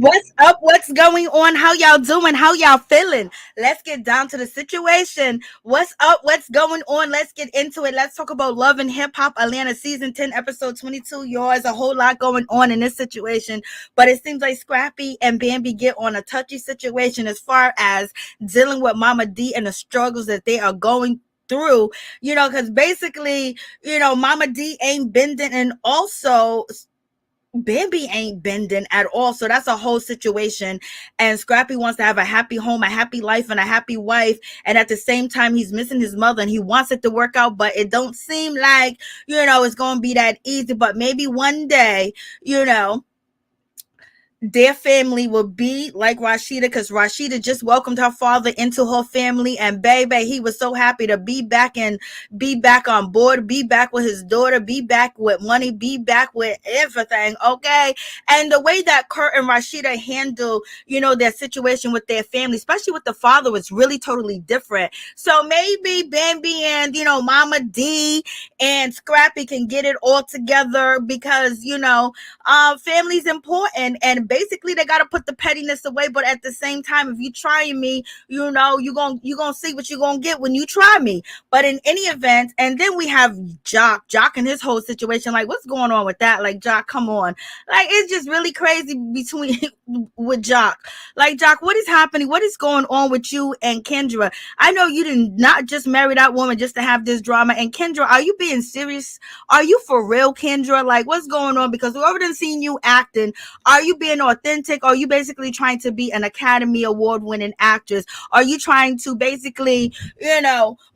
What's up? What's going on? How y'all doing? How y'all feeling? Let's get down to the situation. What's up? What's going on? Let's get into it. Let's talk about Love and Hip Hop Atlanta season 10, episode 22. There's a whole lot going on in this situation, but it seems like Scrappy and Bambi get on a touchy situation as far as dealing with Mama D and the struggles that they are going through, because basically, Mama D ain't bending, and also Bambi ain't bending at all. So that's a whole situation. And Scrappy wants to have a happy home, a happy life, and a happy wife. And at the same time, he's missing his mother and he wants it to work out, but it don't seem like, it's going to be that easy. But maybe one day, their family will be like Rashida, because Rashida just welcomed her father into her family, and baby, he was so happy to be back and be back on board, be back with his daughter, be back with money, be back with everything. Okay. And the way that Kurt and Rashida handle, their situation with their family, especially with the father, was really totally different. So maybe Bambi and Mama D and Scrappy can get it all together, because family's important, and basically they got to put the pettiness away. But at the same time, if you trying me, you're gonna see what you're gonna get when you try me. But in any event, and then we have Jock and his whole situation. Like, what's going on with that? Like, Jock, come on. Like, it's just really crazy between with Jock. Like, Jock, what is happening? What is going on with you and Kendra? I know you did not just marry that woman just to have this drama. And Kendra, are you being serious? Are you for real, Kendra? Like, what's going on? Because we've already seen you acting. Are you being authentic? Are you basically trying to be an Academy Award winning actress? Are you trying to basically,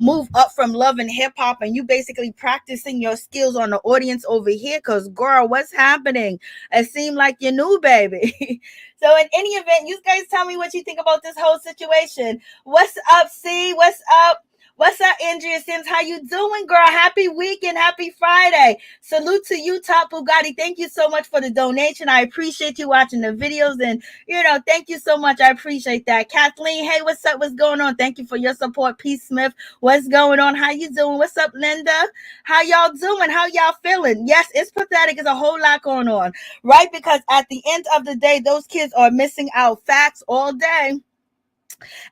move up from Love and Hip Hop, and you basically practicing your skills on the audience over here? Because, girl, what's happening? It seemed like you knew, baby. So in any event, you guys tell me what you think about this whole situation. What's up, C? What's up? What's up, Andrea Sims? How you doing, girl? Happy weekend. Happy Friday. Salute to you, Top Bugatti. Thank you so much for the donation. I appreciate you watching the videos, and, thank you so much. I appreciate that. Kathleen, hey, what's up? What's going on? Thank you for your support. P. Smith, what's going on? How you doing? What's up, Linda? How y'all doing? How y'all feeling? Yes, it's pathetic. There's a whole lot going on, right? Because at the end of the day, those kids are missing out. Facts all day.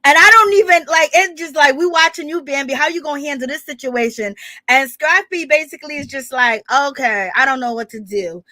And I don't even like it's just like we watching you, Bambi. How you gonna handle this situation? And Scrappy basically is just like, okay, I don't know what to do.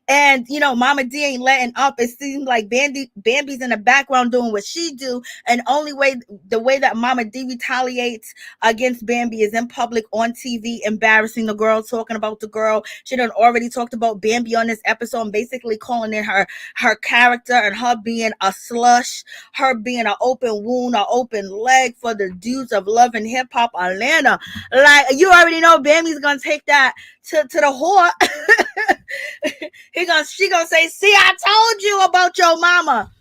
And Mama D ain't letting up. It seems like Bambi's in the background doing what she do, and the way that Mama D retaliates against Bambi is in public on TV, embarrassing the girl, talking about the girl. She done already talked about Bambi on this episode, and basically calling in her character and her being a slush, her being an open wound, an open leg for the dudes of Love and Hip Hop Atlanta. Like, you already know Bambi's gonna take that to the whore. She gonna say, see, I told you about your mama.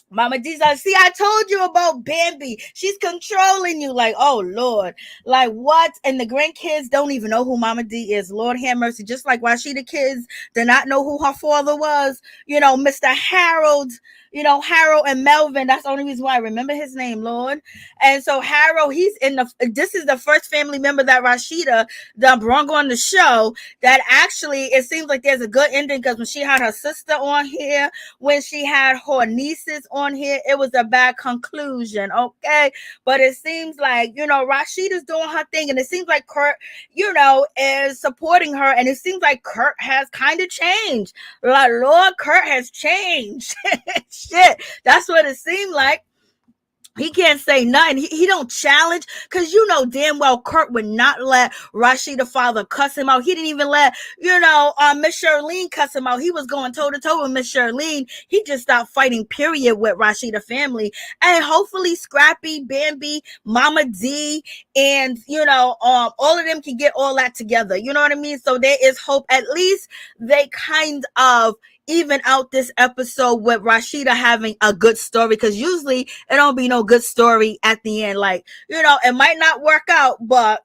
Mama D's like, see, I told you about Bambi. She's controlling you. Like, oh, Lord. Like, what? And the grandkids don't even know who Mama D is. Lord have mercy. Just like Rashida kids did not know who her father was. Mr. Harold, Harold and Melvin. That's the only reason why I remember his name, Lord. And so Harold, this is the first family member that Rashida done brung on the show that actually, it seems like there's a good ending, because when she had her sister on here, when she had her nieces on here, it was a bad conclusion, okay? But it seems like, Rashida's doing her thing, and it seems like Kurt, is supporting her, and it seems like Kurt has kind of changed. Like, Lord, Kurt has changed. Shit, that's what it seemed like. He can't say nothing. He don't challenge, because damn well Kurt would not let Rashida father cuss him out. He didn't even let Miss Charlene cuss him out. He was going toe to toe with Miss Charlene. He just stopped fighting, period, with Rashida family. And hopefully Scrappy, Bambi, Mama D, and all of them can get all that together. You know what I mean? So there is hope. At least they kind of even out this episode with Rashida having a good story, because usually it don't be no good story at the end. Like, it might not work out, but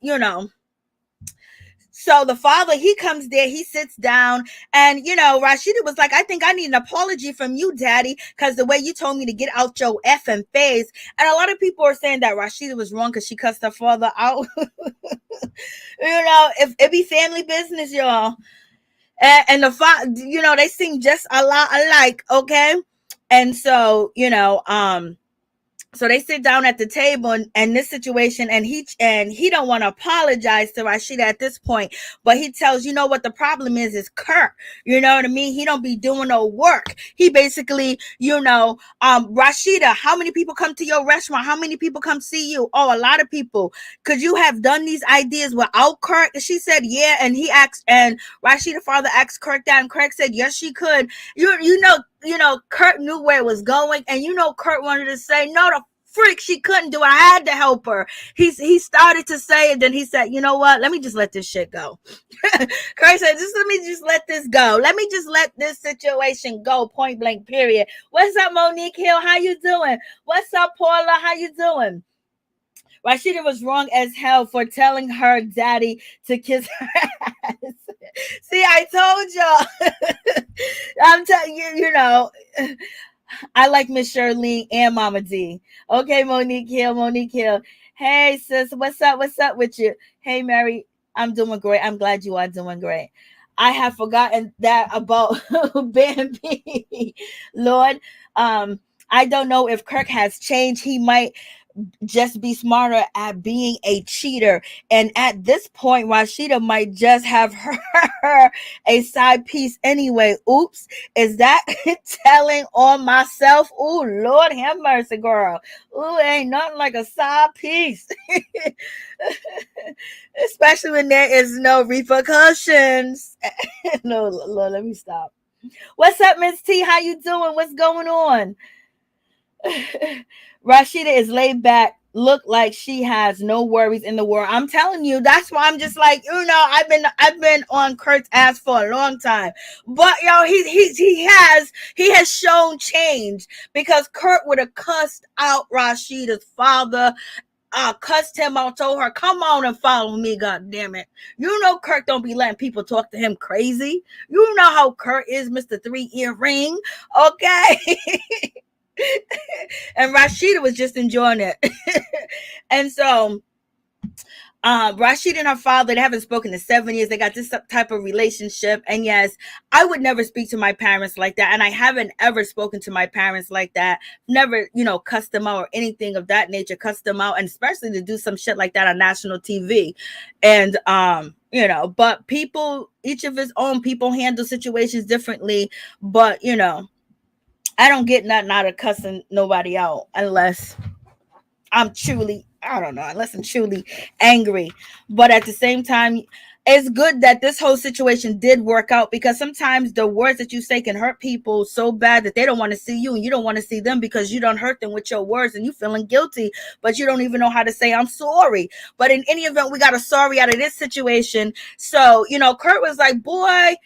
so the father, he comes there, he sits down, and Rashida was like, I think I need an apology from you, Daddy, because the way you told me to get out your effing face. And a lot of people are saying that Rashida was wrong because she cussed her father out. If it be family business, y'all. And they seem just a lot alike, okay? And so, so they sit down at the table and this situation, and he don't want to apologize to Rashida at this point, but he tells, what the problem is Kirk. You know what I mean? He don't be doing no work. He basically, Rashida, how many people come to your restaurant? How many people come see you? Oh, a lot of people. Could you have done these ideas without Kirk? She said, yeah. And he asked, and Rashida father asked Kirk that, and Kirk said, yes, she could. Kurt knew where it was going, and Kurt wanted to say, no, the freak, she couldn't do it. I had to help her. He started to say it, then he said, you know what? Let me just let this shit go. Kurt said, let me just let this go. Let me just let this situation go, point blank, period. What's up, Monique Hill? How you doing? What's up, Paula? How you doing? Rashida was wrong as hell for telling her daddy to kiss her ass. See, I told y'all. I'm telling you, I like Miss Shirley and Mama D. Okay, Monique Hill. Hey, sis, what's up? What's up with you? Hey, Mary, I'm doing great. I'm glad you are doing great. I have forgotten that about Bambi. Lord, I don't know if Kirk has changed. He might just be smarter at being a cheater. And at this point, Rashida might just have her a side piece anyway. Oops. Is that telling on myself? Ooh, Lord have mercy, girl. Ooh, ain't nothing like a side piece. Especially when there is no repercussions. No, Lord, let me stop. What's up, Miss T? How you doing? What's going on? Rashida is laid back, look like she has no worries in the world. I'm telling you, that's why I'm just like, I've been on Kurt's ass for a long time. But he has shown change, because Kurt would have cussed out Rashida's father. Cussed him out, told her, come on and follow me, god damn it. Kurt don't be letting people talk to him crazy. You know how Kurt is, Mr. 3-ear ring, okay? And Rashida was just enjoying it. And so Rashida and her father, they haven't spoken in 7 years. They got this type of relationship. And yes, I would never speak to my parents like that. And I haven't ever spoken to my parents like that. Never, cussed them out or anything of that nature, cussed them out. And especially to do some shit like that on national TV. And, but people, each of his own, people handle situations differently. But, I don't get nothing out of cussing nobody out unless I'm truly angry. But at the same time, it's good that this whole situation did work out, because sometimes the words that you say can hurt people so bad that they don't want to see you and you don't want to see them, because you don't hurt them with your words and you feeling guilty, but you don't even know how to say I'm sorry. But in any event, we got a sorry out of this situation. So, Kurt was like, boy,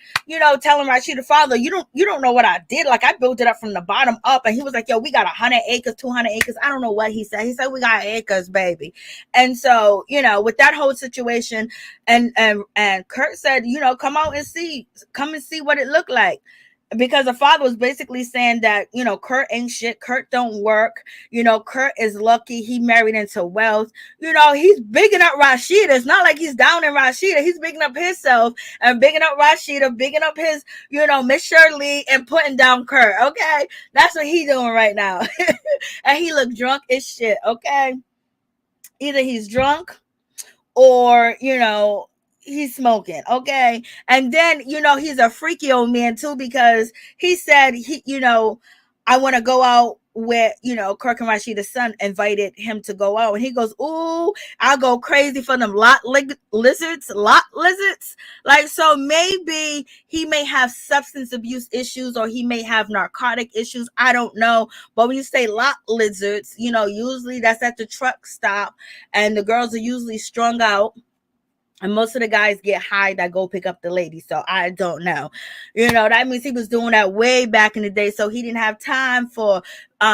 telling Rashida father, you don't know what I did. Like, I built it up from the bottom up. And he was like, yo, we got 100 acres, 200 acres. I don't know what he said. He said, we got acres, baby. And so, with that whole situation, and Kurt said, come and see what it looked like. Because the father was basically saying that, Kurt ain't shit. Kurt don't work. Kurt is lucky he married into wealth. He's bigging up Rashida. It's not like he's down in Rashida. He's bigging up himself and bigging up Rashida, bigging up his, Miss Shirley, and putting down Kurt. Okay. That's what he doing right now. And he look drunk as shit. Okay. Either he's drunk or, he's smoking. Okay. And then, he's a freaky old man too, because he said, I want to go out where, Kirk and Rashida's son invited him to go out. And he goes, ooh, I'll go crazy for them lot lizards. Like, so maybe he may have substance abuse issues, or he may have narcotic issues. I don't know. But when you say lot lizards, usually that's at the truck stop, and the girls are usually strung out. And most of the guys get high that go pick up the ladies. So I don't know. That means he was doing that way back in the day. So he didn't have time for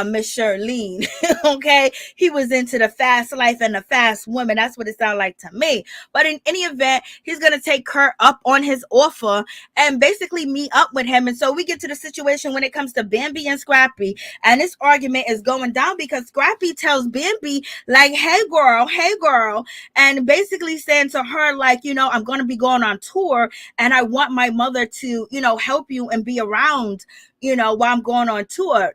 Miss Shirlene. Okay, he was into the fast life and the fast woman. That's what it sounded like to me. But in any event, he's gonna take Kirk up on his offer and basically meet up with him. And so we get to the situation when it comes to Bambi and Scrappy, and this argument is going down because Scrappy tells Bambi like, hey girl, and basically saying to her like, I'm gonna be going on tour, and I want my mother to, help you and be around, while I'm going on tour.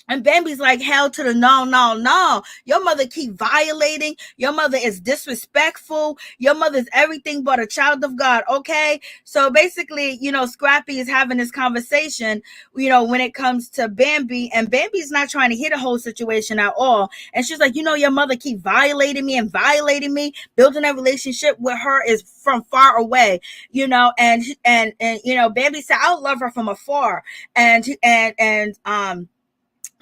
And Bambi's like, hell to the no, no, no. Your mother keep violating. Your mother is disrespectful. Your mother's everything but a child of God, okay? So basically, Scrappy is having this conversation, when it comes to Bambi, and Bambi's not trying to hear the whole situation at all. And she's like, your mother keep violating me. Building a relationship with her is from far away, and Bambi said, I'll love her from afar. And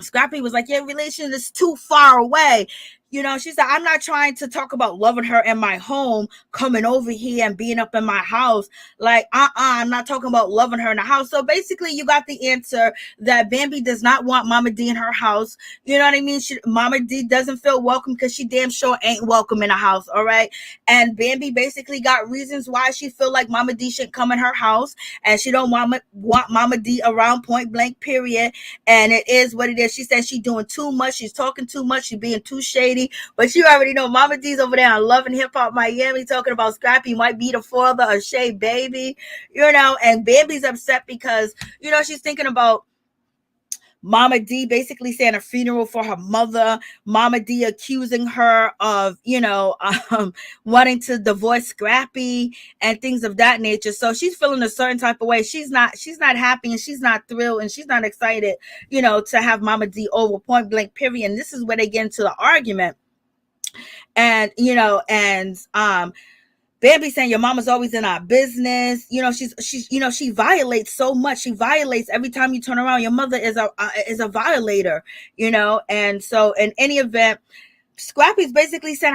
Scrappy was like, your relation is too far away. She said, I'm not trying to talk about loving her in my home, coming over here and being up in my house. Like, I'm not talking about loving her in the house. So basically, you got the answer that Bambi does not want Mama D in her house. You know what I mean? Mama D doesn't feel welcome because she damn sure ain't welcome in the house, all right? And Bambi basically got reasons why she feel like Mama D shouldn't come in her house, and she don't want Mama D around, point blank, period. And it is what it is. She said she's doing too much. She's talking too much. She's being too shady. But you already know Mama D's over there on Love and Hip Hop Miami talking about Scrappy might be the father of Shay Baby, and Bambi's upset because, she's thinking about Mama D basically saying a funeral for her mother, Mama D accusing her of, wanting to divorce Scrappy and things of that nature. So she's feeling a certain type of way. She's not happy, and she's not thrilled, and she's not excited, to have Mama D over, point blank, period. And this is where they get into the argument. And, Bambi saying your mama's always in our business. She violates so much. She violates every time you turn around. Your mother is a violator, And so in any event, Scrappy's basically said,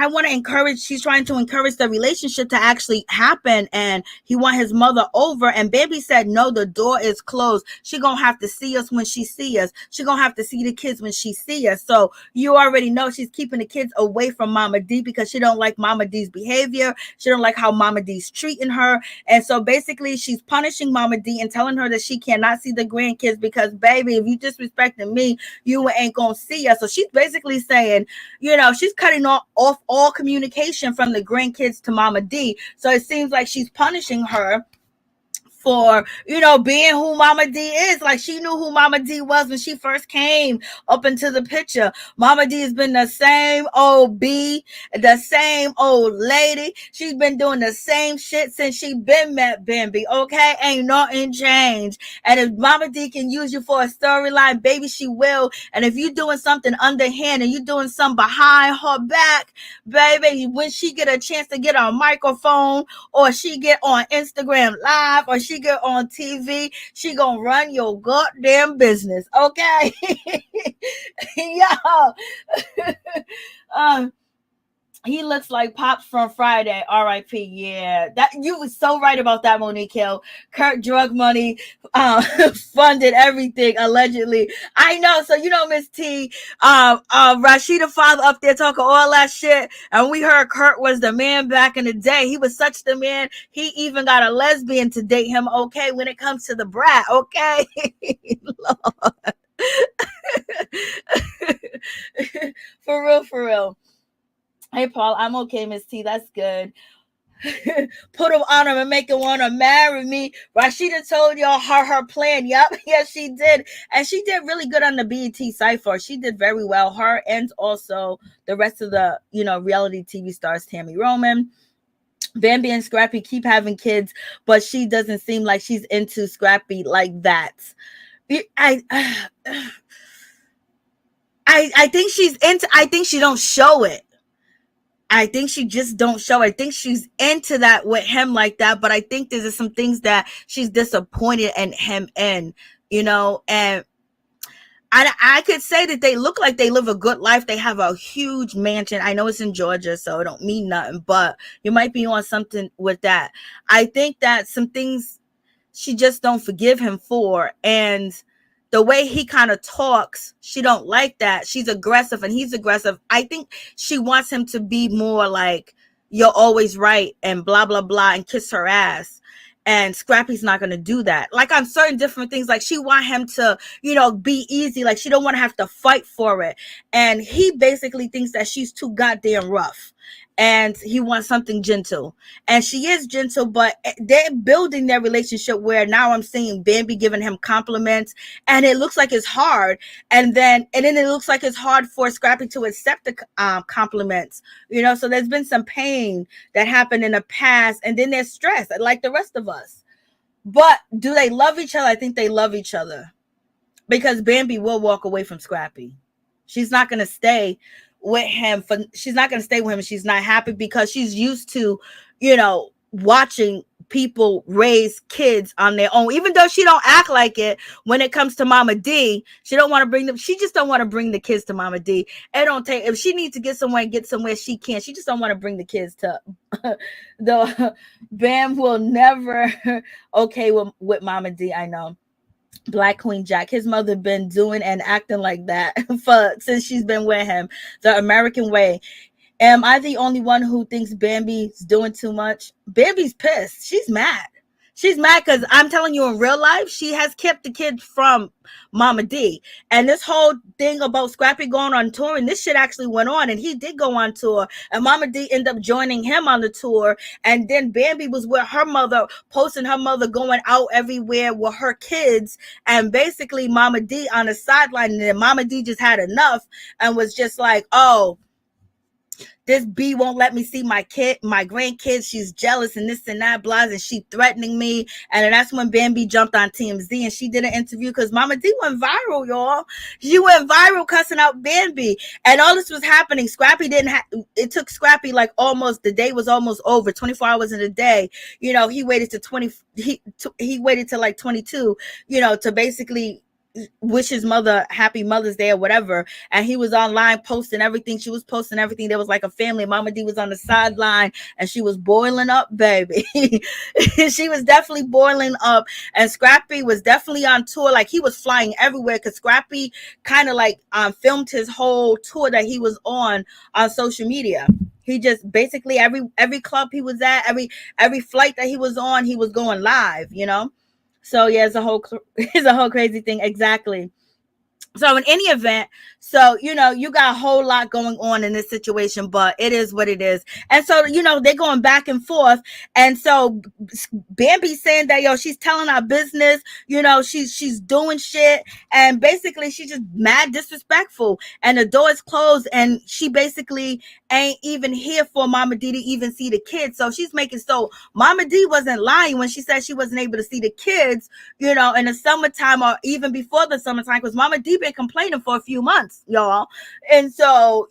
she's trying to encourage the relationship to actually happen, and he want his mother over. And Bambi said, no, the door is closed. She gonna have to see us when she see us. She gonna have to see the kids when she see us. So you already know she's keeping the kids away from Mama D because she don't like Mama D's behavior. She don't like how Mama D's treating her. And so basically she's punishing Mama D and telling her that she cannot see the grandkids because, baby, if you disrespecting me, you ain't gonna see us. So she's basically saying, she's cutting off all communication from the grandkids to Mama D. So it seems like she's punishing her for, being who Mama D is. Like, she knew who Mama D was when she first came up into the picture. Mama D has been the same old B, the same old lady. She's been doing the same shit since she been met Bambi, okay? Ain't nothing changed. And if Mama D can use you for a storyline, baby, she will. And if you're doing something underhand and you're doing something behind her back, baby, when she get a chance to get on a microphone, or she get on Instagram Live, or she get on TV, she gonna run your goddamn business, okay? Yo. He looks like Pops from Friday. R.I.P. Yeah, that you was so right about that, Monique Hill. Kirk drug money funded everything allegedly. I know. So Miss T, Rashida father up there talking all that shit, and we heard Kirk was the man back in the day. He was such the man. He even got a lesbian to date him. Okay, when it comes to the brat. Okay, Lord. For real. Hey, Paul, I'm okay, Miss T. That's good. Put him on him and make him want to marry me. Rashida told y'all her plan. Yep, yes, she did. And she did really good on the BET Cypher. She did very well. Her and also the rest of the, reality TV stars, Tammy Roman. Bambi and Scrappy keep having kids, but she doesn't seem like she's into Scrappy like that. I think she's into, I think she don't show it. I think she just don't show. I think she's into that with him like that, but I think there's some things that she's disappointed in him in, and I could say that they look like they live a good life. They have a huge mansion. I know it's in Georgia, so it don't mean nothing, but you might be on something with that. I think that some things she just don't forgive him for, and the way he kind of talks, she don't like that. She's aggressive and he's aggressive. I think she wants him to be more like, you're always right and blah, blah, blah, and kiss her ass. And Scrappy's not going to do that. Like on certain different things, like she want him to, be easy. Like she don't want to have to fight for it. And he basically thinks that she's too goddamn rough. And he wants something gentle. And she is gentle, but they're building their relationship where now I'm seeing Bambi giving him compliments. And it looks like it's hard. And then it looks like it's hard for Scrappy to accept the compliments. So there's been some pain that happened in the past. And then there's stress, like the rest of us. But do they love each other? I think they love each other. Because Bambi will walk away from Scrappy. She's not going to stay with him she's not going to stay with him. She's not happy because she's used to, watching people raise kids on their own, even though she don't act like it when it comes to Mama D. She don't want to bring them. She just don't want to bring the kids to Mama D. It don't take, if she needs to get somewhere she can. She just don't want to bring the kids to the Bam will never okay with Mama D. I know. Black Queen Jack, his mother been doing and acting like that since she's been with him, the American way. Am I the only one who thinks Bambi's doing too much? Bambi's pissed. She's mad. She's mad because I'm telling you, in real life, she has kept the kids from Mama D. And this whole thing about Scrappy going on tour, and this shit actually went on, and he did go on tour, and Mama D ended up joining him on the tour. And then Bambi was with her mother, posting her mother going out everywhere with her kids, and basically Mama D on the sideline. And then Mama D just had enough and was just like, oh, this B won't let me see my grandkids. She's jealous and this and that, blah, and she threatening me. And then that's when Bambi jumped on TMZ and she did an interview because Mama D went viral, y'all. She went viral cussing out Bambi. And all this was happening. Scrappy it took Scrappy like the day was almost over, 24 hours in a day. He waited to he waited to like 22, to basically wish his mother happy Mother's Day or whatever. And he was online posting everything. She was posting everything. There was like a family. Mama D was on the sideline and she was boiling up, baby. She was definitely boiling up. And Scrappy was definitely on tour. Like he was flying everywhere because Scrappy kind of like filmed his whole tour that he was on social media. He just basically every club he was at, every flight that he was on, he was going live, So yeah, it's a whole crazy thing. Exactly. So in any event, you got a whole lot going on in this situation, but it is what it is. And so, they're going back and forth. And so Bambi's saying that, she's telling our business, she's doing shit. And basically she's just mad disrespectful and the door is closed and she basically ain't even here for Mama D to even see the kids. So she's Mama D wasn't lying when she said she wasn't able to see the kids, in the summertime or even before the summertime, because Mama D been complaining for a few months, y'all. And so,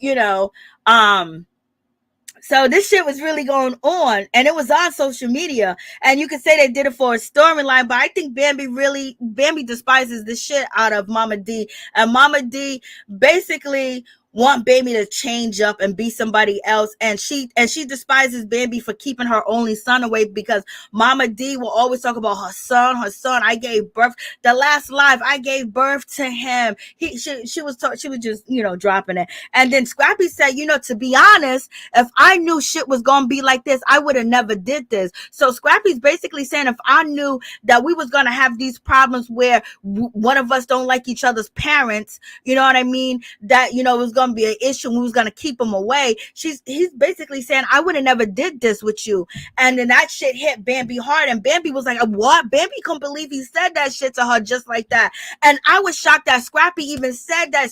so this shit was really going on and it was on social media, and you could say they did it for a storyline, but I think Bambi despises the shit out of Mama D, and Mama D basically want Bambi to change up and be somebody else, and she despises Bambi for keeping her only son away, because Mama D will always talk about her son. I gave birth, the last live, I gave birth to him. She was just dropping it. And then Scrappy said, to be honest, if I knew shit was gonna be like this, I would have never did this. So Scrappy's basically saying, if I knew that we was gonna have these problems where one of us don't like each other's parents, you know what I mean, that it was gonna be an issue and we was gonna keep him away. He's basically saying, I would have never did this with you. And then that shit hit Bambi hard, and Bambi was like, what? Bambi couldn't believe he said that shit to her just like that. And I was shocked that Scrappy even said that.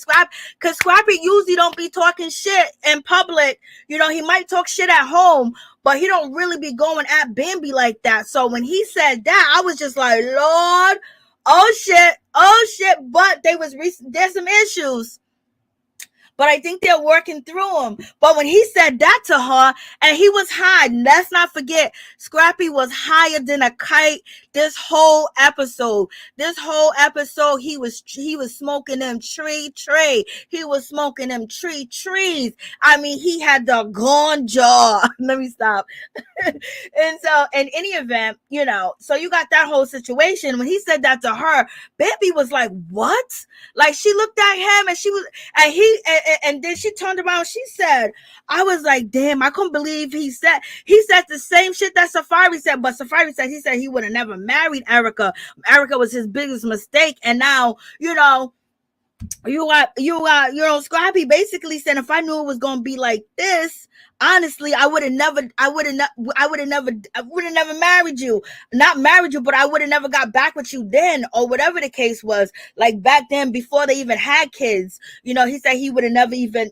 Because Scrappy usually don't be talking shit in public. He might talk shit at home, but he don't really be going at Bambi like that. So when he said that, I was just like, Lord, oh shit, but there's some issues. But I think they're working through them. But when he said that to her, and he was high, let's not forget, Scrappy was higher than a kite. this whole episode, he was smoking them tree. He was smoking them trees. I mean, he had the ganja. Let me stop. And so, in any event, so you got that whole situation. When he said that to her, Bambi was like, "What?" Like, she looked at him, and she was, and then she turned around. She said, "I was like, damn, I couldn't believe he said the same shit that Safaree said." But Safaree said he would have never married Erica. Erica was his biggest mistake, and now Scrappy basically said, if I knew it was gonna be like this, honestly, I would have never married you. Not married you, but I would have never got back with you then, or whatever the case was. Like, back then, before they even had kids, he said he would have never even,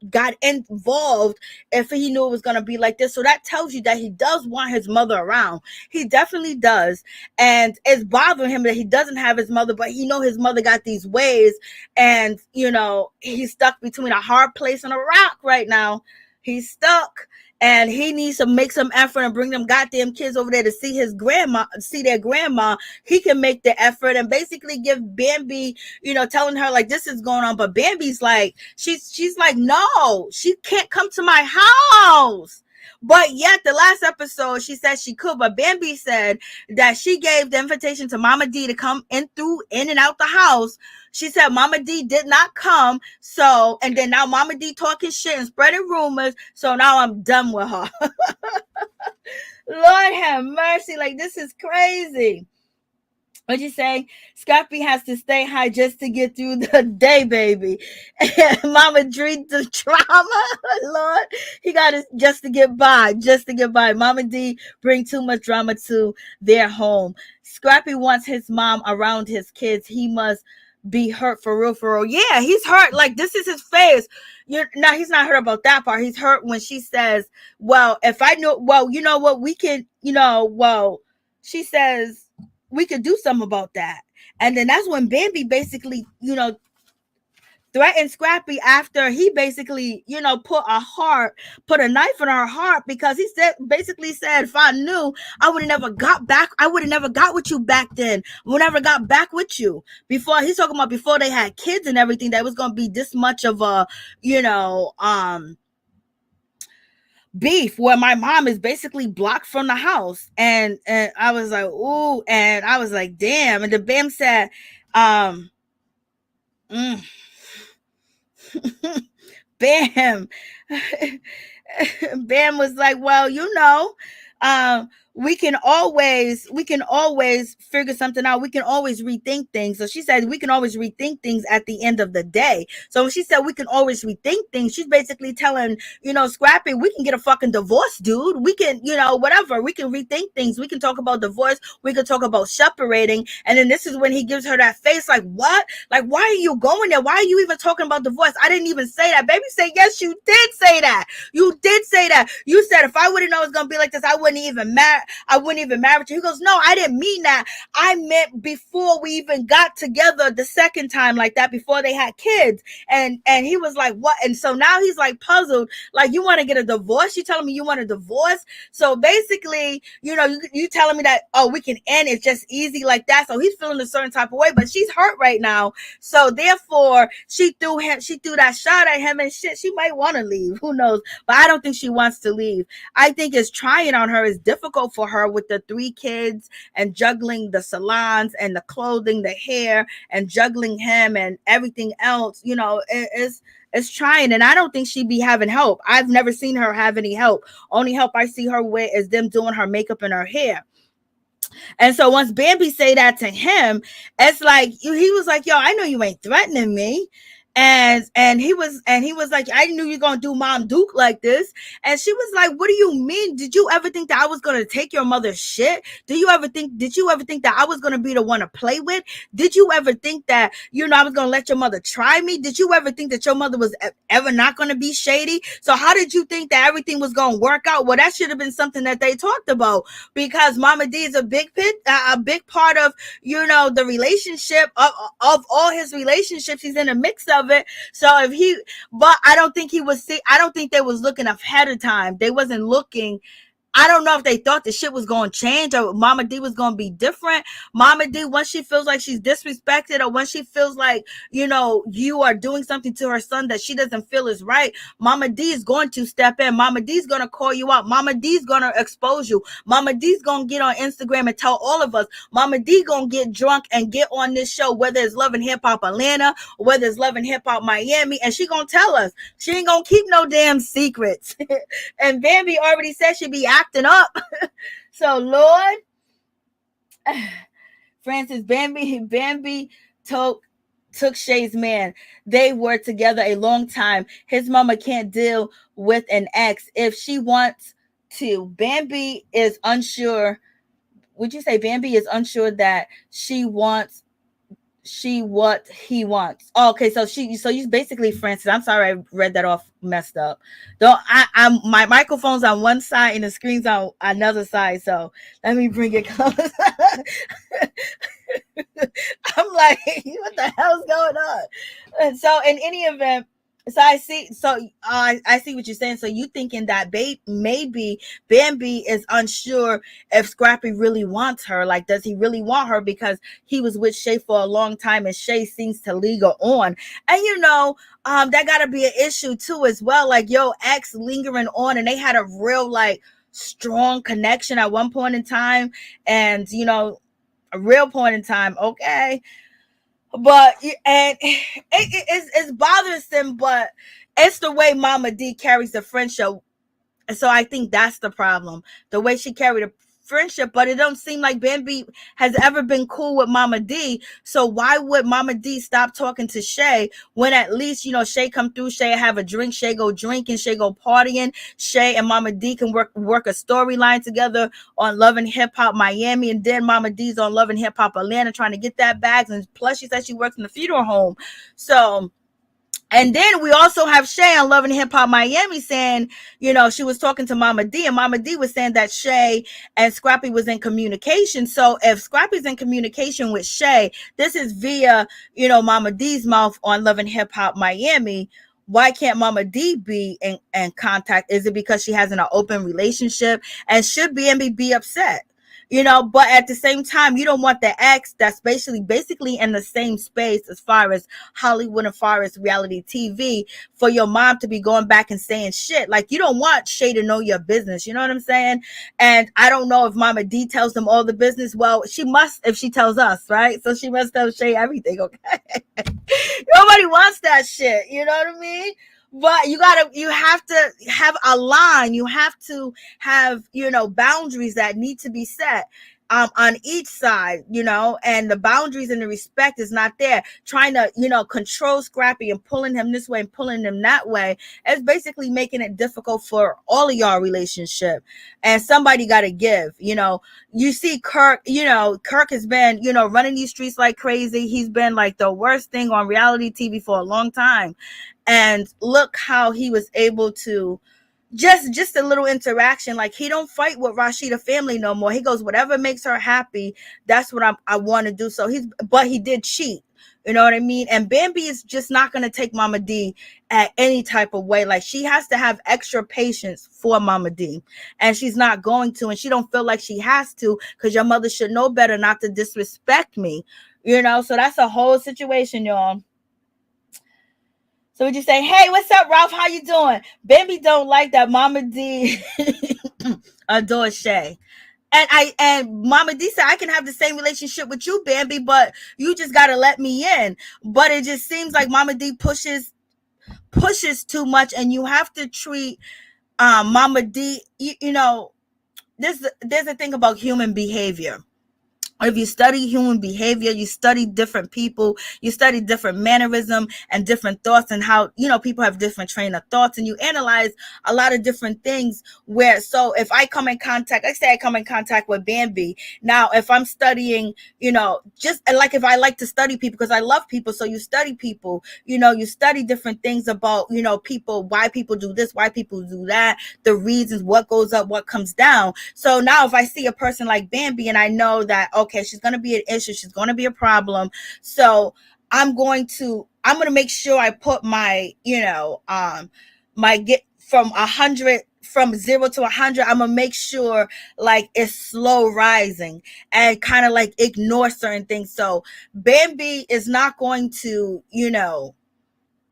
got involved if he knew it was gonna be like this. So that tells you that he does want his mother around. He definitely does. And it's bothering him that he doesn't have his mother, but he know his mother got these ways. And, he's stuck between a hard place and a rock right now. He's stuck, and he needs to make some effort and bring them goddamn kids over there to see their grandma. He can make the effort and basically give Bambi, telling her like this is going on. But Bambi's like, she's like, no, she can't come to my house. But yet, the last episode, she said she could, but Bambi said that she gave the invitation to Mama D to come in and out the house. She said Mama D did not come, and then now Mama D talking shit and spreading rumors, so now I'm done with her. Lord have mercy, like, this is crazy. What'd you say? Scrappy has to stay high just to get through the day, baby. Mama dreamed the trauma. Lord, he got it just to get by. Mama D bring too much drama to their home. Scrappy wants his mom around his kids. He must be hurt for real. Yeah, he's hurt. Like, this is his face. Now, he's not hurt about that part. He's hurt when she says, well, if I knew, well, you know what, we can, she says, we could do something about that. And then that's when Bambi basically, threatened Scrappy after he basically, put a knife in her heart, because he basically said, if I knew, I would have never got with you back then. We never got back with you. Before, he's talking about before they had kids and everything, that was going to be this much of a, beef where my mom is basically blocked from the house. And I was like, ooh, and I was like, damn. And the Bam said, Bam. Bam was like, well, we can always figure something out. We can always rethink things. So she said we can always rethink things at the end of the day. So when she said we can always rethink things, she's basically telling, Scrappy, we can get a fucking divorce, dude. We can, whatever. We can rethink things. We can talk about divorce. We can talk about separating. And then this is when he gives her that face like, what? Like, why are you going there? Why are you even talking about divorce? I didn't even say that. Baby say, yes, you did say that. You did say that. You said, if I would have known it was going to be like this, I wouldn't even marry you. He goes, no, I didn't mean that. I meant before we even got together the second time like that, before they had kids. And he was like, what? And so now he's like puzzled, like, you want to get a divorce? You telling me you want a divorce? So basically, you telling me that, oh, we can end it just easy like that. So he's feeling a certain type of way, but she's hurt right now. So therefore, she threw that shot at him, and shit, she might want to leave. Who knows? But I don't think she wants to leave. I think it's trying on her. It's difficult for her with the 3 kids and juggling the salons and the clothing, the hair, and juggling him and everything else. It's trying, and I don't think she'd be having help. I've never seen her have any help. Only help I see her with is them doing her makeup and her hair. And so once Bambi say that to him, it's like, he was like, yo, I know you ain't threatening me. And he was like, I knew you're gonna do Mom Duke like this. And she was like, what do you mean? Did you ever think that I was gonna take your mother's shit? Did you ever think that I was gonna be the one to play with? Did you ever think that, I was gonna let your mother try me? Did you ever think that your mother was ever not gonna be shady? So how did you think that everything was gonna work out? Well, that should have been something that they talked about, because Mama D is a big part of, the relationship of all his relationships. He's in a mix of it. So but I don't think they was looking ahead of time. They wasn't looking I don't know if they thought the shit was going to change or Mama D was going to be different. Mama D, once she feels like she's disrespected or when she feels like, you are doing something to her son that she doesn't feel is right, Mama D is going to step in. Mama D is going to call you out. Mama D is going to expose you. Mama D is going to get on Instagram and tell all of us. Mama D going to get drunk and get on this show, whether it's Love and Hip Hop Atlanta or whether it's Love and Hip Hop Miami, and she going to tell us. She ain't going to keep no damn secrets. And Bambi already said she be acting up. So, Lord, Francis, Bambi took Shay's man. They were together a long time. His mama can't deal with an ex if she wants to. Bambi is unsure. Would you say Bambi is unsure that what he wants? Oh, okay, so you basically, Francis, I'm sorry I read that off messed up. Don't I'm my microphone's on one side and the screen's on another side, so let me bring it close. I'm like, what the hell's going on? And so in any event, so I see what you're saying. So you thinking that maybe Bambi is unsure if Scrappy really wants her. Like, does he really want her? Because he was with Shay for a long time and Shay seems to linger on. And that gotta be an issue too as well. Like, ex lingering on, and they had a real strong connection at one point in time, and a real point in time. Okay. But it's bothersome, but it's the way Mama D carries the friendship. So I think that's the problem, the way she carried a friendship. But it don't seem like Bambi has ever been cool with Mama D. So why would Mama D stop talking to Shay when at least Shay come through, Shay have a drink, Shay go drinking, Shay go partying, Shay and Mama D can work a storyline together on Love and Hip Hop Miami, and then Mama D's on Love and Hip Hop Atlanta trying to get that bags, and plus she said she works in the funeral home. So. And then we also have Shay on Love and Hip Hop Miami saying, she was talking to Mama D, and Mama D was saying that Shay and Scrappy was in communication. So if Scrappy's in communication with Shay, this is via, Mama D's mouth on Love and Hip Hop Miami. Why can't Mama D be in contact? Is it because she has an open relationship? And should Bambi be upset? But at the same time, you don't want the ex that's basically in the same space as far as Hollywood and far as reality TV for your mom to be going back and saying shit. Like, you don't want Shay to know your business. You know what I'm saying? And I don't know if Mama D tells them all the business. Well, she must if she tells us, right? So she must tell Shay everything, okay? Nobody wants that shit. You know what I mean? But you have to have a line. You have to have, boundaries that need to be set on each side, and the boundaries and the respect is not there. Trying to, control Scrappy and pulling him this way and pulling him that way is basically making it difficult for all of y'all relationship. And somebody got to give, you see Kirk, Kirk has been, running these streets like crazy. He's been like the worst thing on reality TV for a long time. And look how he was able to just a little interaction. Like, he don't fight with Rashida family no more. He goes, whatever makes her happy, that's what I want to do. So but he did cheat. You know what I mean? And Bambi is just not going to take Mama D at any type of way. Like, she has to have extra patience for Mama D, and she's not going to, and she don't feel like she has to, because your mother should know better not to disrespect me. So that's a whole situation, y'all. So would you say, hey, what's up, Ralph? How you doing? Bambi don't like that Mama D adores Shay. And Mama D said, I can have the same relationship with you, Bambi, but you just got to let me in. But it just seems like Mama D pushes too much, and you have to treat Mama D, there's a thing about human behavior. If you study human behavior, you study different people, you study different mannerism and different thoughts, and how, people have different train of thoughts, and you analyze a lot of different things so if I come in contact, let's say I come in contact with Bambi. Now, if I'm studying, just like if I like to study people because I love people. So you study people, you study different things about, people, why people do this, why people do that, the reasons, what goes up, what comes down. So now if I see a person like Bambi and I know that, okay, she's going to be an issue, she's going to be a problem, so I'm going to make sure I put my my get from 100 from 0 to 100, I'm gonna make sure like it's slow rising and kind of like ignore certain things. So Bambi is not going to,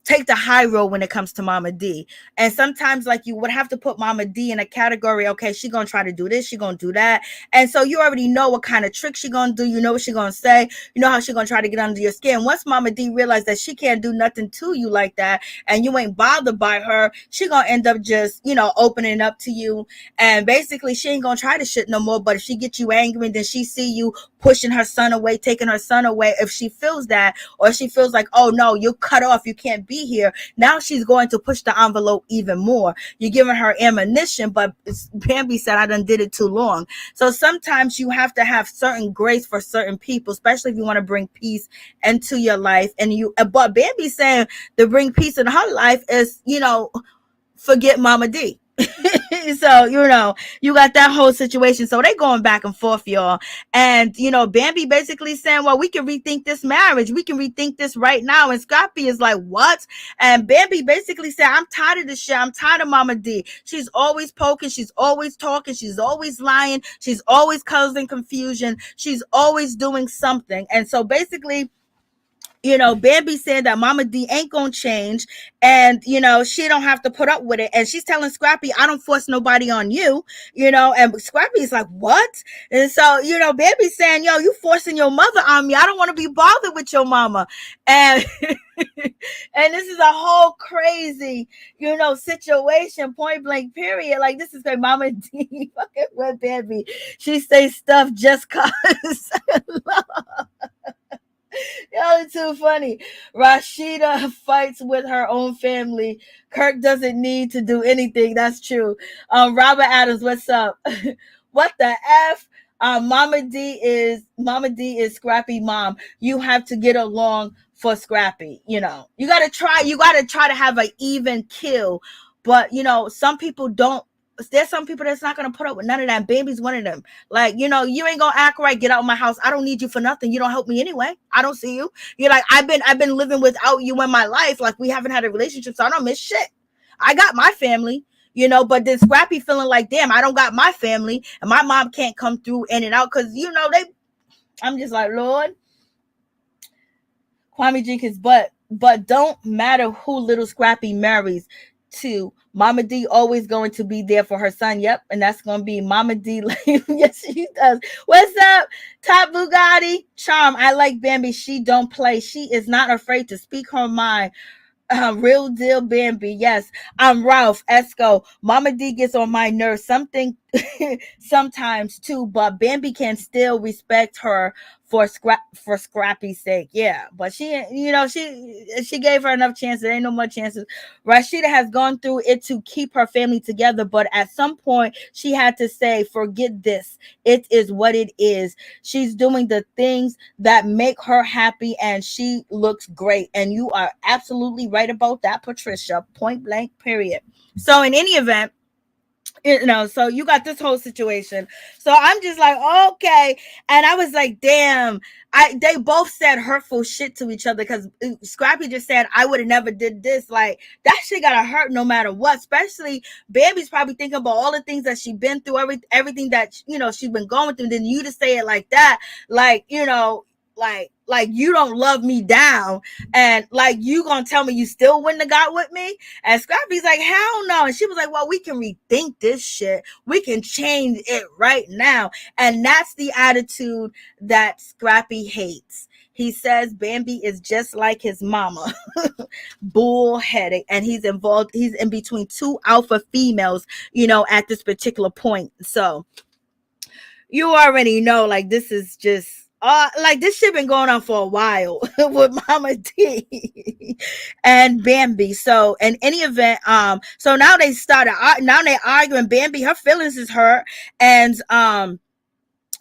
take the high road when it comes to Mama D. And sometimes like you would have to put Mama D in a category, okay, she gonna try to do this, she gonna do that. And so you already know what kind of trick she gonna do, you know what she gonna say, you know how she gonna try to get under your skin. Once Mama D realized that she can't do nothing to you like that and you ain't bothered by her, she gonna end up just, opening up to you. And basically she ain't gonna try to shit no more. But if she gets you angry and then she see you pushing her son away, taking her son away, if she feels that, or she feels like, oh no, you're cut off, you can't be here, now she's going to push the envelope even more. You're giving her ammunition, but Bambi said, I done did it too long. So sometimes you have to have certain grace for certain people, especially if you want to bring peace into your life. But Bambi saying to bring peace in her life is, forget Mama D. So, you got that whole situation. So they going back and forth, y'all. And, Bambi basically saying, well, we can rethink this marriage. We can rethink this right now. And Scrappy is like, what? And Bambi basically said, I'm tired of this shit. I'm tired of Mama D. She's always poking. She's always talking. She's always lying. She's always causing confusion. She's always doing something. And so basically, Bambi said that Mama D ain't gonna change, and she don't have to put up with it. And she's telling Scrappy, I don't force nobody on you, and Scrappy's like, what? And so, Bambi's saying, yo, you forcing your mother on me. I don't want to be bothered with your mama. And and this is a whole crazy, situation, point blank, period. Like, this is like Mama D fucking with Bambi. She say stuff just cause. Y'all are too funny. Rashida fights with her own family. Kirk doesn't need to do anything. That's true. Robert Adams, what's up? What the F? Mama D is Scrappy mom. You have to get along for Scrappy. You gotta try to have an even kill. But some people don't. There's some people that's not gonna put up with none of that. Baby's one of them. Like, you ain't gonna act right. Get out of my house. I don't need you for nothing. You don't help me anyway. I don't see you. You're like, I've been living without you in my life. Like, we haven't had a relationship, so I don't miss shit. I got my family, but then Scrappy feeling like, damn, I don't got my family, and my mom can't come through in and out because I'm just like, Lord, Kwame Jenkins, but don't matter who little Scrappy marries to, Mama D always going to be there for her son. Yep, and that's going to be Mama D. Yes, she does. What's up, Top Bugatti? Charm, I like Bambi. She don't play. She is not afraid to speak her mind. Real deal Bambi. Yes, I'm Ralph Esco. Mama D gets on my nerves sometimes too, but Bambi can still respect her for Scrappy's sake. Yeah, but she gave her enough chances. There ain't no more chances. Rashida has gone through it to keep her family together, but at some point she had to say, forget this. It is what it is. She's doing the things that make her happy, and she looks great. And you are absolutely right about that, Patricia. Point blank, period. So in any event, so you got this whole situation. So I'm just like, okay. And I was like, damn, they both said hurtful shit to each other, because Scrappy just said, I would have never did this. Like, that shit gotta hurt no matter what. Especially Bambi's probably thinking about all the things that she's been through, everything that she's been going through. Then you to say it like that, like, like you don't love me down, and like you gonna tell me you still wouldn't have got with me. And Scrappy's like, hell no. And she was like, well, we can rethink this shit, we can change it right now. And that's the attitude that Scrappy hates. He says Bambi is just like his mama. Bullheaded. And he's in between two alpha females, at this particular point. So you already know, like, this is just like, this shit been going on for a while with Mama D and Bambi. So in any event, so now they arguing. Bambi, her feelings is hurt, and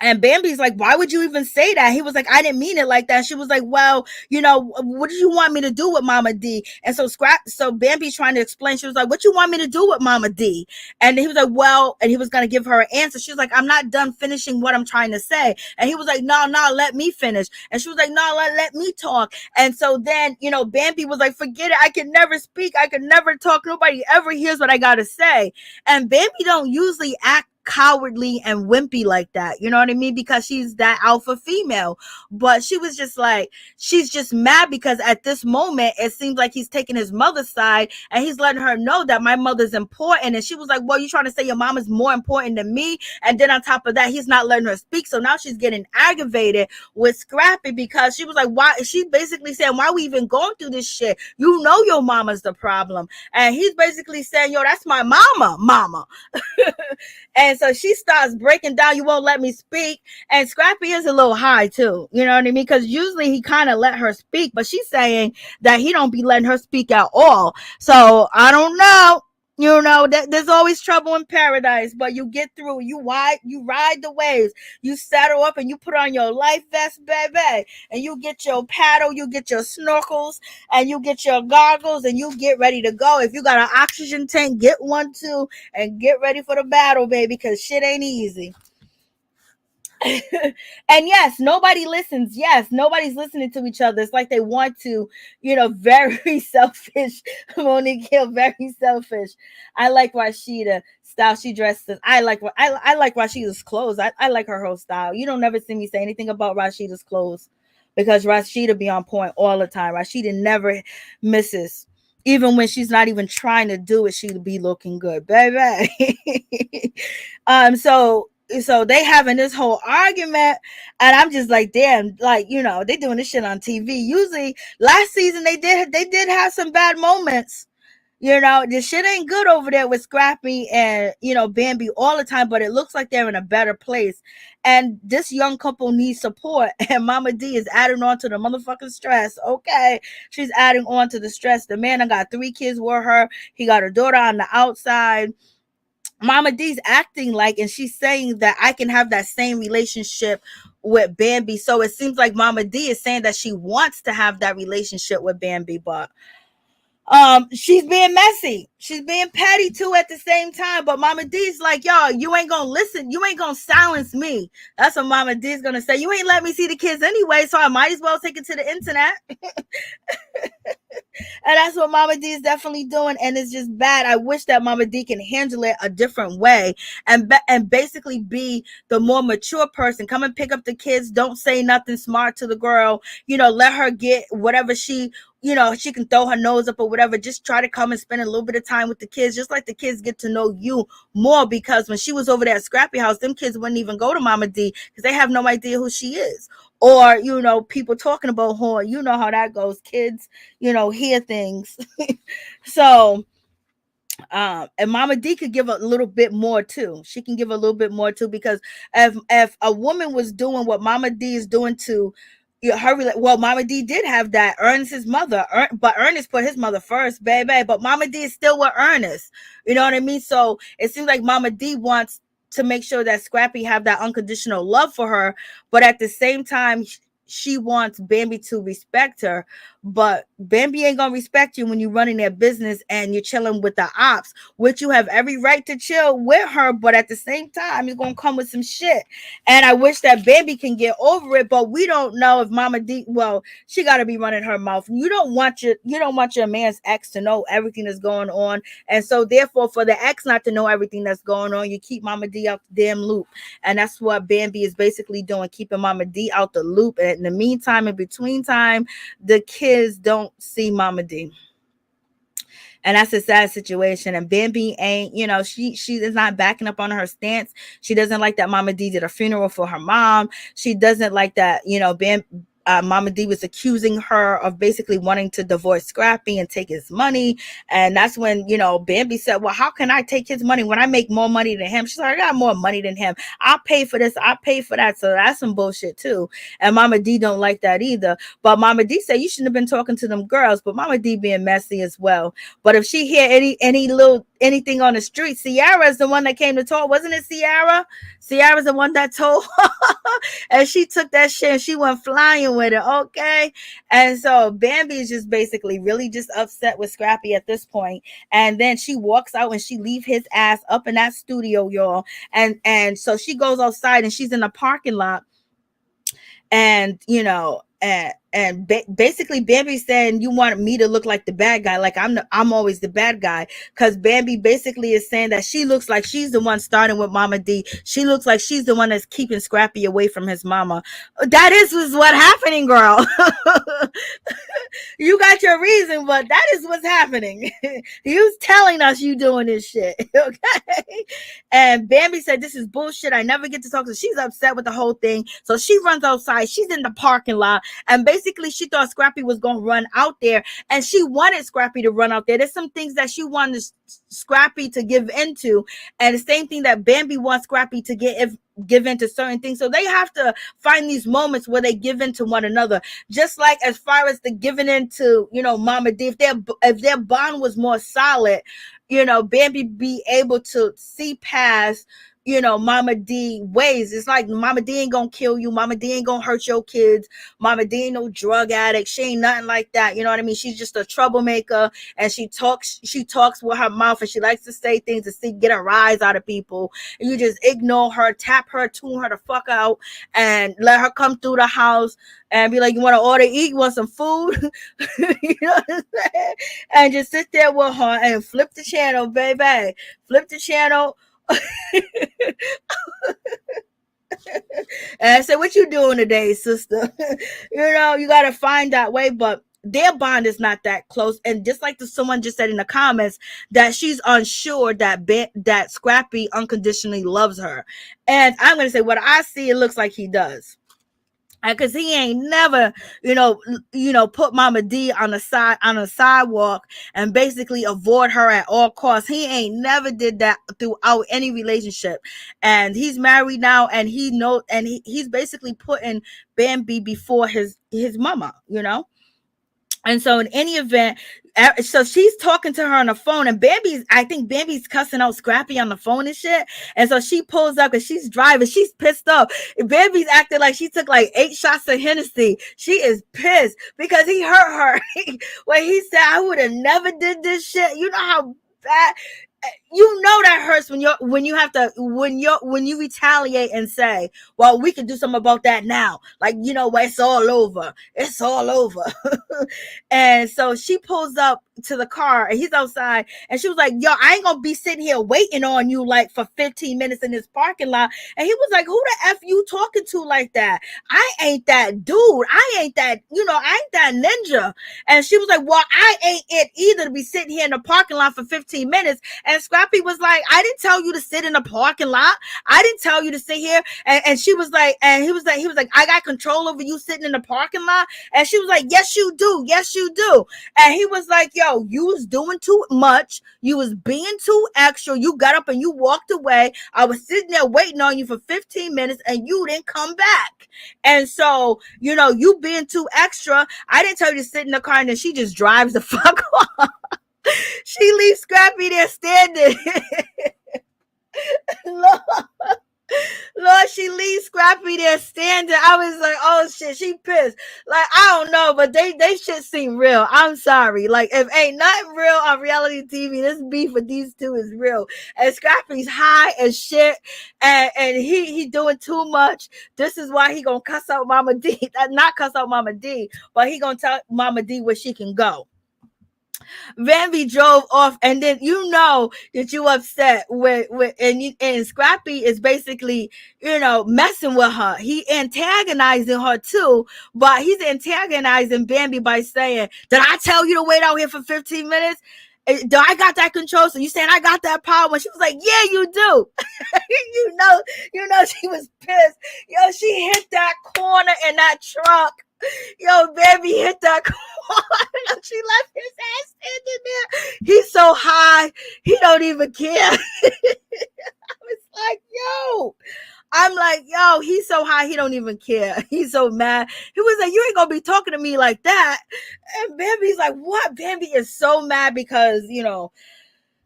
And Bambi's like, why would you even say that? He was like, I didn't mean it like that. She was like, well, what did you want me to do with Mama D? And so Bambi's trying to explain. She was like, what you want me to do with Mama D? And he was like, well, and he was going to give her an answer. She was like, I'm not done finishing what I'm trying to say. And he was like, no, let me finish. And she was like, no, let me talk. And so then, Bambi was like, forget it. I can never speak. I can never talk. Nobody ever hears what I got to say. And Bambi don't usually act cowardly and wimpy like that, you know what I mean, because she's that alpha female. But she was just like, she's just mad because at this moment it seems like he's taking his mother's side and he's letting her know that my mother's important. And she was like, well, you trying to say your mom is more important than me? And then on top of that, he's not letting her speak. So now she's getting aggravated with Scrappy because she was like, why? She's basically saying, why are we even going through this shit? You know your mama's the problem. And he's basically saying, yo, that's my mama. And so she starts breaking down, you won't let me speak. And Scrappy is a little high too, you know what I mean? Because usually he kind of let her speak, but she's saying that he don't be letting her speak at all. So I don't know. There's always trouble in paradise, but you get through. You ride the waves. You saddle up and you put on your life vest, baby, and you get your paddle, you get your snorkels, and you get your goggles, and you get ready to go. If you got an oxygen tank, get one too, and get ready for the battle, baby, because shit ain't easy. And yes, nobody listens. Yes, nobody's listening to each other. It's like they want to, very selfish. Monique Hill, very selfish. I like Rashida style. She dresses. I like Rashida's clothes. I like her whole style. You don't never see me say anything about Rashida's clothes because Rashida be on point all the time. Rashida never misses. Even when she's not even trying to do it, she'll be looking good, baby. So they having this whole argument, and I'm just like, damn, like, they doing this shit on TV. Usually last season they did have some bad moments. This shit ain't good over there with Scrappy and, Bambi all the time, but it looks like they're in a better place. And this young couple needs support. And Mama D is adding on to the motherfucking stress. Okay. She's adding on to the stress. The man got 3 kids with her. He got a daughter on the outside. Mama D's acting like, and she's saying that I can have that same relationship with Bambi. So it seems like Mama D is saying that she wants to have that relationship with Bambi, but she's being messy. She's being petty too at the same time. But Mama D's like, y'all, you ain't gonna listen. You ain't gonna silence me. That's what Mama D's gonna say. You ain't let me see the kids anyway, so I might as well take it to the internet. And that's what Mama D is definitely doing, and it's just bad. I wish that Mama D can handle it a different way and basically be the more mature person. Come and pick up the kids. Don't say nothing smart to the girl. Let her get whatever she can throw her nose up or whatever. Just try to come and spend a little bit of time with the kids. Just like the kids get to know you more, because when she was over there at Scrappy House, them kids wouldn't even go to Mama D because they have no idea who she is. Or, people talking about her. You know how that goes. Kids, hear things. So, and Mama D could give a little bit more too. She can give a little bit more too, because if a woman was doing what Mama D is doing to her, well, Mama D did have that. Ernest's mother, but Ernest put his mother first, baby. But Mama D is still with Ernest. You know what I mean? So it seems like Mama D wants to make sure that Scrappy have that unconditional love for her, but at the same time, she wants Bambi to respect her. But Bambi ain't gonna respect you when you're running their business and you're chilling with the ops, which you have every right to chill with her, but at the same time, you're gonna come with some shit. And I wish that Bambi can get over it, but we don't know if Mama D, well, she gotta be running her mouth. You don't want your man's ex to know everything that's going on. And so therefore, for the ex not to know everything that's going on, you keep Mama D out the damn loop. And that's what Bambi is basically doing, keeping Mama D out the loop. And in the meantime, in between time, the kids don't see Mama D. And that's a sad situation. And Bambi ain't, she is not backing up on her stance. She doesn't like that Mama D did a funeral for her mom. She doesn't like that, Mama D was accusing her of basically wanting to divorce Scrappy and take his money. And that's when, Bambi said, well, how can I take his money when I make more money than him? She's like, I got more money than him. I'll pay for this. I'll pay for that. So that's some bullshit too. And Mama D don't like that either. But Mama D said, you shouldn't have been talking to them girls. But Mama D being messy as well. But if she hear any little anything on the street. Ciara is the one that came to talk. Wasn't it Ciara? Ciara's the one that told and she took that shit and she went flying with it. Okay. And so Bambi is just basically really just upset with Scrappy at this point. And then she walks out and she leave his ass up in that studio, y'all. And so she goes outside and she's in the parking lot. And basically Bambi saying, you want me to look like the bad guy, like I'm always the bad guy, because Bambi basically is saying that she looks like she's the one starting with Mama D. She looks like she's the one that's keeping Scrappy away from his mama. That is what's happening, girl. You got your reason, but that is what's happening. You telling us you doing this shit. Okay. And Bambi said, this is bullshit, I never get to talk to her. She's upset with the whole thing, so she runs outside. She's in the parking lot, and basically she thought Scrappy was going to run out there, and she wanted Scrappy to run out there. There's some things that she wanted Scrappy to give into, and the same thing that Bambi wants Scrappy to give into certain things. So they have to find these moments where they give in to one another. Just like as far as the giving into, Mama D, if their bond was more solid, Bambi be able to see past Mama D ways. It's like Mama D ain't gonna kill you. Mama D ain't gonna hurt your kids. Mama D ain't no drug addict. She ain't nothing like that. You know what I mean? She's just a troublemaker, and she talks with her mouth, and she likes to say things to get a rise out of people. And you just ignore her, tap her, tune her the fuck out, and let her come through the house and be like, you want to order, eat, you want some food? You know what I'm saying? And just sit there with her and flip the channel, baby. Flip the channel. And I said, what you doing today, sister? You got to find that way. But their bond is not that close. And just like someone just said in the comments, that she's unsure that Scrappy unconditionally loves her. And I'm going to say, what I see, it looks like he does. Because he ain't never, put Mama D on the sidewalk and basically avoid her at all costs. He ain't never did that throughout any relationship. And he's married now, and he's basically putting Bambi before his mama, And so in any event, so she's talking to her on the phone, and I think Bambi's cussing out Scrappy on the phone and shit. And so she pulls up and she's driving. She's pissed off. Bambi's acting like she took like 8 shots of Hennessy. She is pissed because he hurt her. When he said, I would have never did this shit. You know how bad. That hurts when you retaliate and say, well, we can do something about that now. Like, it's all over. It's all over. And so she pulls up to the car, and he's outside, and she was like, yo, I ain't gonna be sitting here waiting on you like for 15 minutes in this parking lot. And he was like, who the F you talking to like that? I ain't that dude. I ain't that, I ain't that ninja. And she was like, well, I ain't it either to be sitting here in the parking lot for 15 minutes. And Scrappy was like, I didn't tell you to sit in the parking lot. I didn't tell you to sit here. And she was like, and he was like, I got control over you sitting in the parking lot. And she was like, yes, you do. Yes, you do. And he was like, yo, you was doing too much. You was being too extra. You got up and you walked away. I was sitting there waiting on you for 15 minutes and you didn't come back. And so, you being too extra. I didn't tell you to sit in the car, and then she just drives the fuck off. She leaves Scrappy there standing. Lord, she leaves Scrappy there standing. I was like, oh shit, she pissed. Like, I don't know, but they shit seem real. I'm sorry. Like, if ain't nothing real on reality TV, this beef with these two is real. And Scrappy's high as shit, and he doing too much. This is why he gonna cuss out Mama D. Not cuss out Mama D, but he gonna tell Mama D where she can go. Bambi drove off, and then that you upset and Scrappy is basically messing with her. He antagonizing her too, but he's antagonizing Bambi by saying, did I tell you to wait out here for 15 minutes? Do I got that control? So you saying I got that power? And she was like, yeah, you do. She was pissed. Yo, she hit that corner in that truck. Yo, Bambi hit that corner. She left his ass standing there. He's so high, he don't even care. I was like, yo. I'm like, yo, he's so high, he don't even care. He's so mad. He was like, you ain't gonna be talking to me like that. And Bambi's like, what? Bambi is so mad because,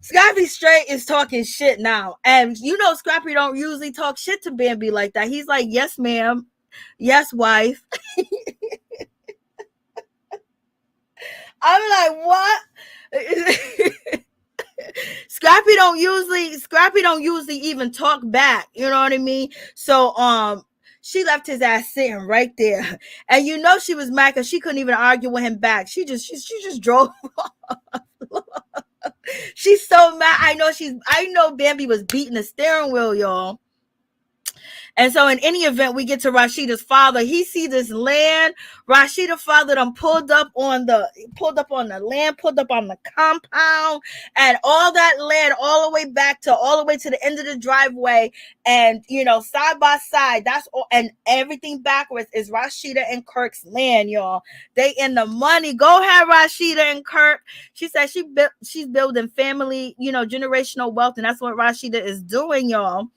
Scrappy straight is talking shit now. And you know Scrappy don't usually talk shit to Bambi like that. He's like, yes, ma'am. Yes, wife. I'm like, what? Scrappy don't usually even talk back. You know what I mean? So she left his ass sitting right there. And you know she was mad because she couldn't even argue with him back. She just drove off. She's so mad. I know Bambi was beating the steering wheel, y'all. And so in any event, we get to Rashida's father. He see this land. Rashida's father done pulled up on the land, pulled up on the compound, and all that land all the way to the end of the driveway. And you know, side by side, that's all, and everything backwards is Rasheeda and Kirk's land, y'all. They in the money. Go ahead, Rasheeda and Kirk. She said she's building family, you know, generational wealth, and that's what Rasheeda is doing, y'all.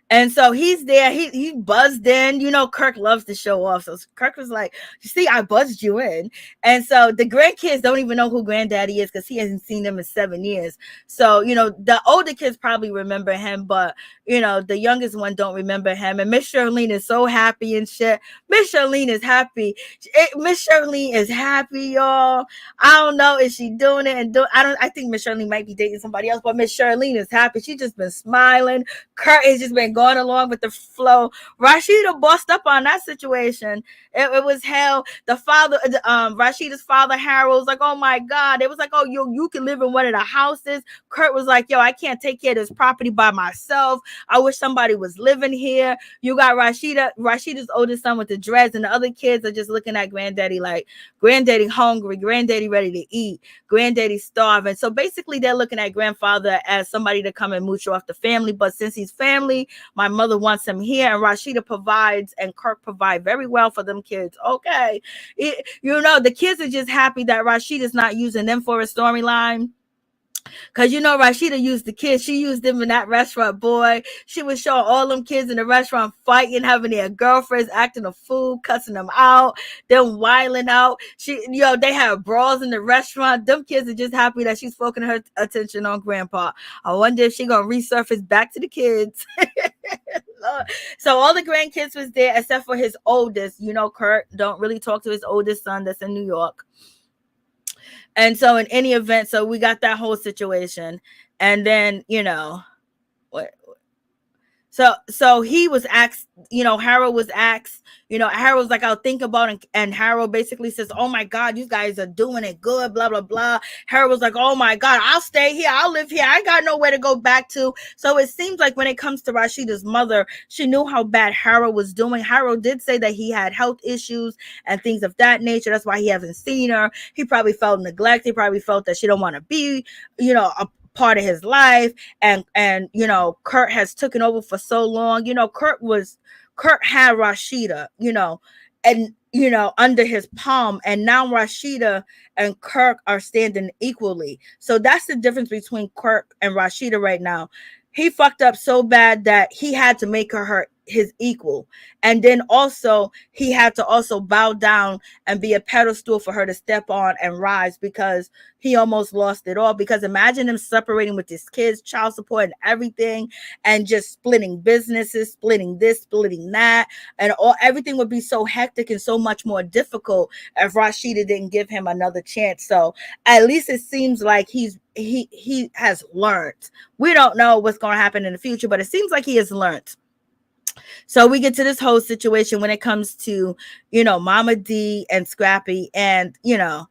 And so he's there. He buzzed in. You know, Kirk loves to show off. So Kirk was like, "You see, I buzzed you in." And so the grandkids don't even know who Granddaddy is because he hasn't seen them in 7 years. So you know, the older kids probably remember him, but you know, the youngest one don't remember him. And Miss Charlene is so happy and shit. Miss Charlene is happy. Miss Charlene is happy, y'all. I don't know if she doing it I think Miss Charlene might be dating somebody else, but Miss Charlene is happy. She just been smiling. Kurt has just been going along with the flow. Rasheeda bossed up on that situation. It was hell. The father, Rasheeda's father, Harold, was like, "Oh my God." It was like, "Oh, you can live in one of the houses." Kurt was like, "Yo, I can't take care of this property by myself. I wish somebody was living here." You got Rasheeda's oldest son with the dreads, and the other kids are just looking at Granddaddy like, Granddaddy hungry, Granddaddy ready to eat, Granddaddy starving. So basically, they're looking at grandfather as somebody to come and mooch off the family. But since he's family, my mother wants him here, and Rasheeda provides, and Kirk provide very well for them kids. Okay, you know, the kids are just happy that Rasheeda's not using them for a storyline. Cause you know Rasheeda used the kids. She used them in that restaurant, boy. She was showing all them kids in the restaurant fighting, having their girlfriends, acting a fool, cussing them out, them wiling out. They have brawls in the restaurant. Them kids are just happy that she's focusing her attention on grandpa. I wonder if she gonna resurface back to the kids. So all the grandkids was there except for his oldest. You know, Kurt don't really talk to his oldest son that's in New York. And so in any event, so we got that whole situation. And then, you know, what? So he was asked, you know, Harold was asked, you know, Harold's like, "I'll think about it." And Harold basically says, "Oh my God, you guys are doing it good, blah, blah, blah." Harold was like, "Oh my God, I'll stay here. I'll live here. I got nowhere to go back to." So it seems like when it comes to Rasheeda's mother, she knew how bad Harold was doing. Harold did say that he had health issues and things of that nature. That's why he hasn't seen her. He probably felt neglected. He probably felt that she don't want to be, you know, a part of his life. And you know, Kurt has taken over for so long. You know, Kurt had Rasheeda, you know, and you know, under his palm, and now Rasheeda and Kirk are standing equally. So that's the difference between Kirk and Rasheeda right now. He fucked up so bad that he had to make her his equal, and then also he had to also bow down and be a pedestal for her to step on and rise, because he almost lost it all. Because imagine him separating with his kids, child support and everything, and just splitting businesses, splitting this, splitting that, and everything would be so hectic and so much more difficult if Rasheeda didn't give him another chance. So at least it seems like he has learned. We don't know what's going to happen in the future, but it seems like he has learned. So we get to this whole situation when it comes to, you know, Mama D and Scrappy, and, you know,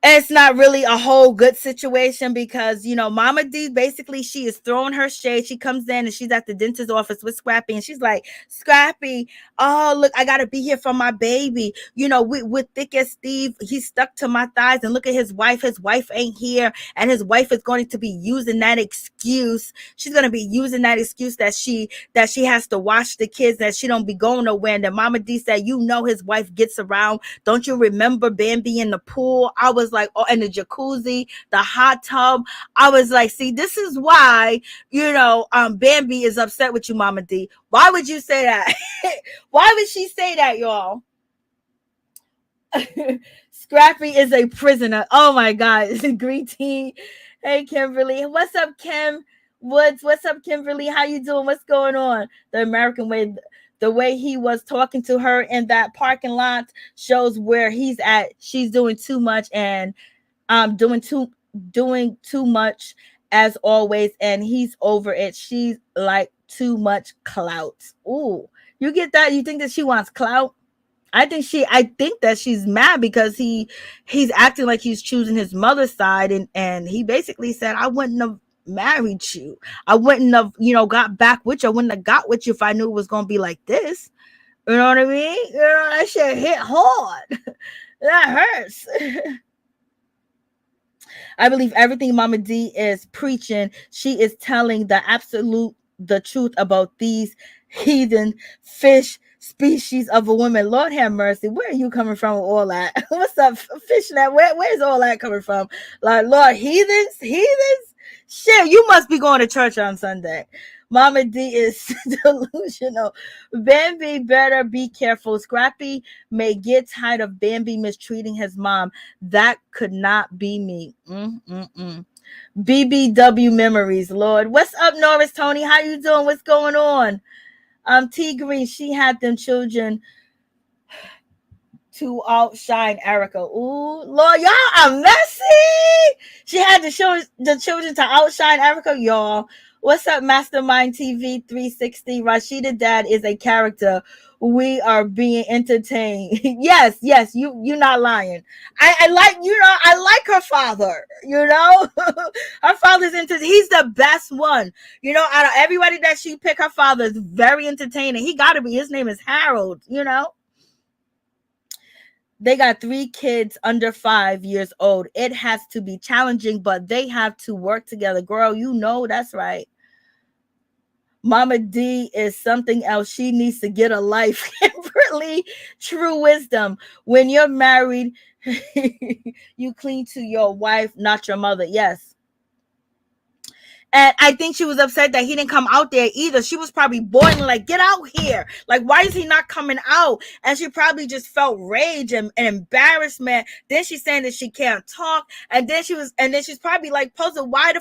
it's not really a whole good situation because, you know, Mama D, basically, she is throwing her shade. She comes in and she's at the dentist's office with Scrappy, and she's like, "Scrappy, oh, look, I got to be here for my baby. You know, we're thick as Steve. He's stuck to my thighs, and look at his wife. His wife ain't here, and his wife is going to be using that excuse. She's going to be using that excuse that she has to watch the kids, that she don't be going nowhere." And then Mama D said, "You know, his wife gets around. Don't you remember Bambi in the pool?" I was like, "Oh, and the jacuzzi, the hot tub." I was like, "See, this is why, you know, Bambi is upset with you, Mama D. Why would you say that?" Why would she say that, y'all? Scrappy is a prisoner. Oh my God. Green tea. Hey, Kimberly. What's up, Kim Woods? What's up, Kimberly? How you doing? What's going on? The American way, the way he was talking to her in that parking lot shows where he's at. She's doing too much and doing too much as always, and he's over it. She's like too much clout. Ooh, you get that? You think that she wants clout? I think that she's mad because he's acting like he's choosing his mother's side, and he basically said, I wouldn't have married you. I wouldn't have, got back with you. I wouldn't have got with you if I knew it was gonna be like this. You know what I mean? That shit hit hard. That hurts. I believe everything Mama D is preaching. She is telling the truth about these heathen fish species of a woman. Lord have mercy. Where are you coming from with all that? What's up, fishnet? Where's all that coming from? Like, Lord, heathens? Shit, you must be going to church on Sunday. Mama D is delusional. Bambi better be careful. Scrappy may get tired of Bambi mistreating his mom. That could not be me. BBW memories, Lord. What's up, Norris Tony? How you doing? What's going on? T Green, she had them children to outshine Erica. Ooh, Lord, y'all are messy. She had the children to outshine Erica, y'all. What's up, Mastermind TV 360? Rashida dad is a character. We are being entertained. yes, you're not lying. I like her father, her father's he's the best one. Out of everybody that she picked, her father is very entertaining. He gotta be, his name is Harold, They got 3 kids under 5 years old. It has to be challenging, but they have to work together. Girl, that's right. Mama D is something else. She needs to get a life. Kimberly, true wisdom. When you're married, you cling to your wife, not your mother. Yes. And I think she was upset that he didn't come out there either. She was probably boiling, like, get out here. Like, why is he not coming out? And she probably just felt rage and embarrassment. Then she's saying that she can't talk. And then she's probably like, puzzled, why are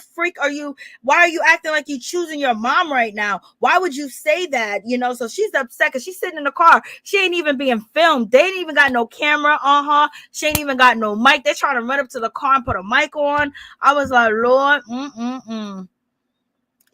you acting like you choosing your mom right now? Why would you say that? So she's upset because she's sitting in the car. She ain't even being filmed. They ain't even got no camera on her. She ain't even got no mic. They're trying to run up to the car and put a mic on. I was like, Lord,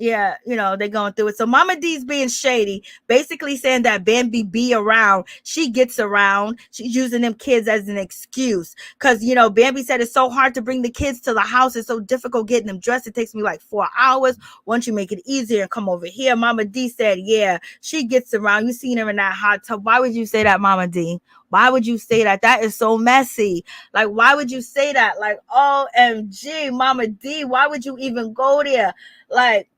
yeah, they're going through it. So Mama D's being shady, basically saying that Bambi be around. She gets around. She's using them kids as an excuse. Because, Bambi said it's so hard to bring the kids to the house. It's so difficult getting them dressed. It takes me like 4 hours. Once you make it easier and come over here. Mama D said, yeah, she gets around. You seen her in that hot tub. Why would you say that, Mama D? Why would you say that? That is so messy. Like, why would you say that? Like, OMG, Mama D, why would you even go there? Like,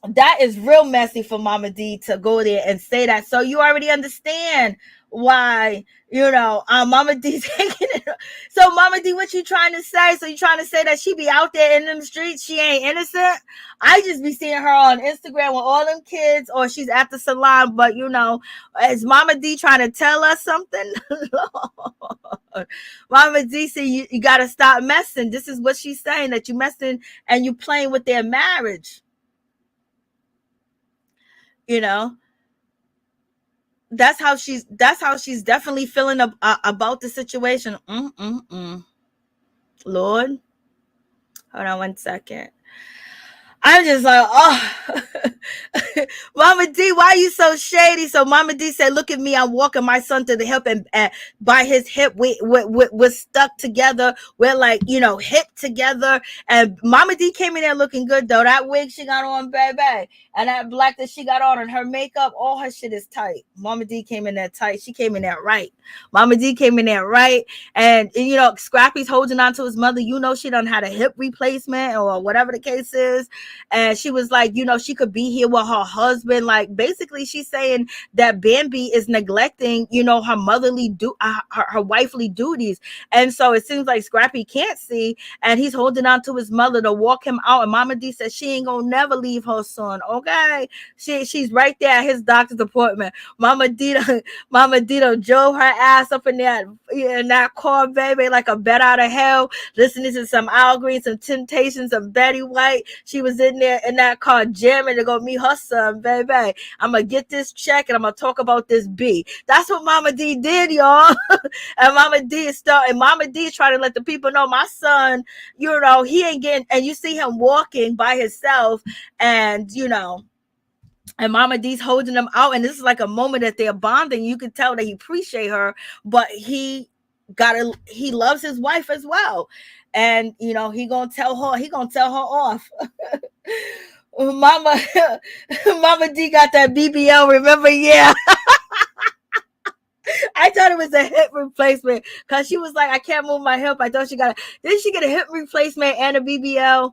that is real messy for Mama D to go there and say that. So you already understand why, Mama D's taking it. So Mama D, what you trying to say? So you trying to say that she be out there in them streets? She ain't innocent? I just be seeing her on Instagram with all them kids, or she's at the salon. But, is Mama D trying to tell us something? Lord. Mama D said you got to stop messing. This is what she's saying, that you messing and you playing with their marriage. That's how she's definitely feeling about the situation. Lord, hold on 1 second. I'm just like, Mama D, why are you so shady? So Mama D said, look at me, I'm walking my son to the hip, and by his hip, we're stuck together. We're like, hip together. And Mama D came in there looking good, though. That wig she got on, baby, and that black that she got on, and her makeup, all her shit is tight. Mama D came in there tight. She came in there right. Mama D came in there right. And Scrappy's holding on to his mother. She done had a hip replacement or whatever the case is. And she was like, she could be here with her husband. Like, basically she's saying that Bambi is neglecting, her motherly her wifely duties. And so it seems like Scrappy can't see, and he's holding on to his mother to walk him out. And Mama D says she ain't gonna never leave her son. Okay, she's right there at his doctor's appointment. Mama Dito drove her ass up in that car, baby, like a bat out of hell, listening to some Al Green, some Temptations, some Betty White. She was in there in that car jamming to go meet her son, baby. I'm gonna get this check and I'm gonna talk about this B. That's what Mama D did, y'all. And Mama D is trying to let the people know my son, he ain't getting, and you see him walking by himself, and and Mama D's holding them out, and this is like a moment that they're bonding. You can tell that he appreciate her, but he loves his wife as well. And he gonna tell her off. Mama D got that BBL, remember? Yeah. I thought it was a hip replacement because she was like, I can't move my hip. I thought didn't she get a hip replacement and a BBL?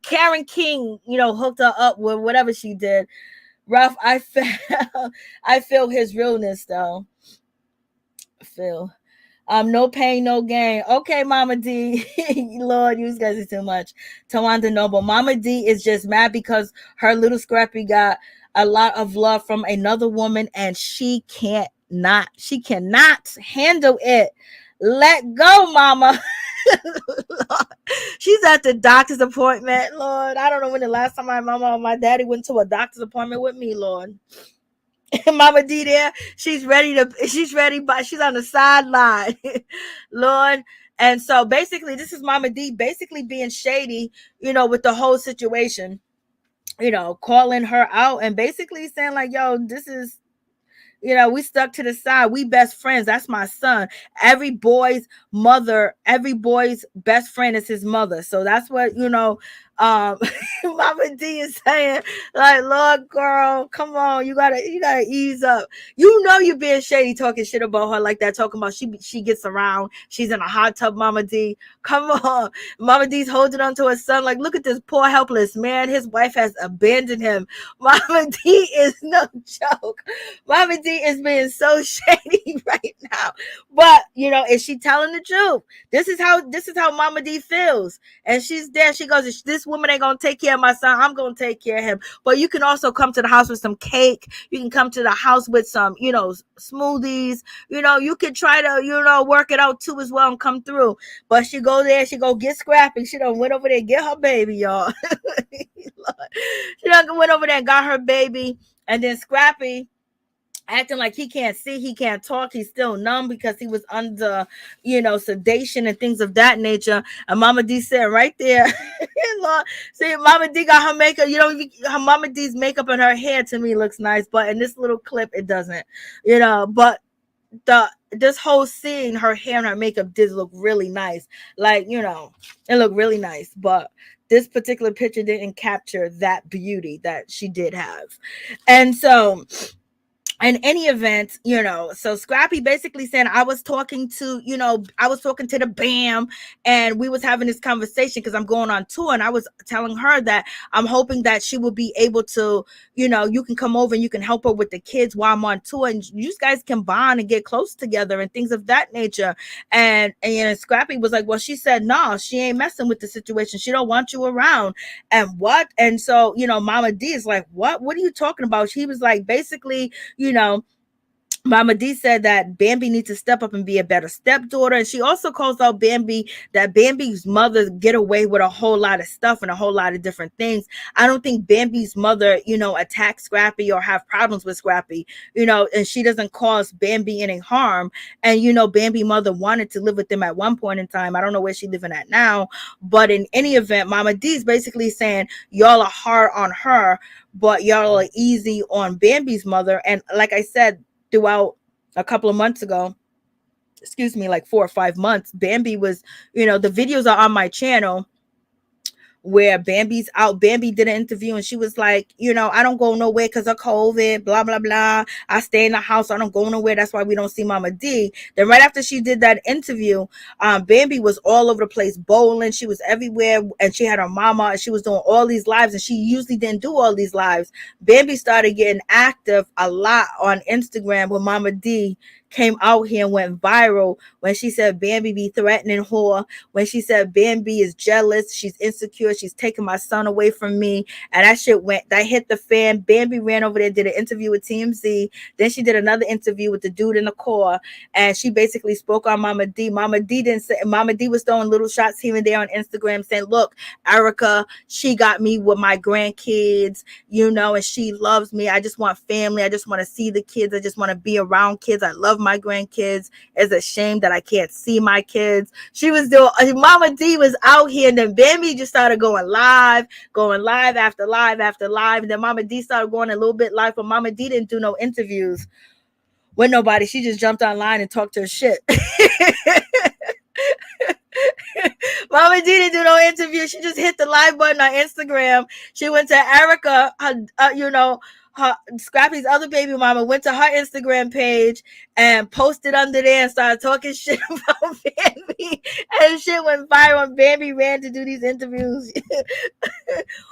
Karen King, hooked her up with whatever she did. Rough. I feel his realness though. Phil. No pain, no gain. Okay, Mama D. Lord, you guys are too much. Tawanda Noble. Mama D is just mad because her little Scrappy got a lot of love from another woman, and she cannot handle it. Let go, Mama. She's at the doctor's appointment, Lord. I don't know when the last time my mama or my daddy went to a doctor's appointment with me, Lord. Mama D there, she's ready, but she's on the sideline. Lord. And so basically this is Mama D basically being shady, with the whole situation, calling her out and basically saying like, yo, this is, we stuck to the side. We best friends. That's my son. Every boy's best friend is his mother. So that's what, Mama D is saying, like, Lord, girl, come on. You gotta ease up. You're being shady talking shit about her like that, talking about she gets around. She's in a hot tub, Mama D. Come on. Mama D's holding on to her son. Like, look at this poor, helpless man. His wife has abandoned him. Mama D is no joke. Mama D is being so shady right now. But, is she telling the truth? This is how Mama D feels. And she's there. She goes, if this woman ain't going to take care of my son, I'm going to take care of him. But you can also come to the house with some cake. You can come to the house with some, smoothies. You can try to, work it out too as well and come through. But she go there. She go get Scrappy. She done went over there and get her baby, y'all. She done went over there and got her baby. And then Scrappy, acting like he can't see, he can't talk, he's still numb because he was under, sedation and things of that nature. And Mama D said right there, see, Mama D got her makeup, her Mama D's makeup and her hair to me looks nice, but in this little clip, it doesn't, but this whole scene, her hair and her makeup did look really nice. Like, it looked really nice, but this particular picture didn't capture that beauty that she did have. And so, in any event, so Scrappy basically said, I was talking to the BAM, and we was having this conversation because I'm going on tour, and I was telling her that I'm hoping that she will be able to, you can come over and you can help her with the kids while I'm on tour, and you guys can bond and get close together and things of that nature. And Scrappy was like, well, she said, no, she ain't messing with the situation. She don't want you around. And what? And so, Mama D is like, what are you talking about? She was like, basically, Mama D said that Bambi needs to step up and be a better stepdaughter. And she also calls out Bambi, that Bambi's mother get away with a whole lot of stuff and a whole lot of different things. I don't think Bambi's mother, attacks Scrappy or have problems with Scrappy, and she doesn't cause Bambi any harm. And, Bambi mother wanted to live with them at one point in time. I don't know where she's living at now. But in any event, Mama D's basically saying, y'all are hard on her, but y'all are easy on Bambi's mother. And like I said, throughout a couple of months ago, like 4 or 5 months, Bambi was, the videos are on my channel where Bambi's out. Bambi did an interview and she was like, I don't go nowhere because of COVID, blah, blah, blah. I stay in the house. I don't go nowhere. That's why we don't see Mama D. Then right after she did that interview, Bambi was all over the place bowling. She was everywhere and she had her mama and she was doing all these lives and she usually didn't do all these lives. Bambi started getting active a lot on Instagram when Mama D came out here and went viral when she said Bambi be threatening her, when she said Bambi is jealous, she's insecure, she's taking my son away from me, and that hit the fan. Bambi ran over there, did an interview with TMZ, then she did another interview with the dude in the car, and she basically spoke on Mama D. Mama D was throwing little shots here and there on Instagram saying, look, Erica, she got me with my grandkids, and she loves me. I just want family. I just want to see the kids. I just want to be around kids. I love my grandkids. It's a shame that I can't see my kids. She was doing, Mama D was out here, and then Bambi just started going live after live after live. And then Mama D started going a little bit live, but Mama D didn't do no interviews with nobody. She just jumped online and talked her shit. Mama D didn't do no interview. She just hit the live button on Instagram. She went to Erica, Scrappy's other baby mama, went to her Instagram page and posted under there and started talking shit about Bambi. And shit went viral and Bambi ran to do these interviews.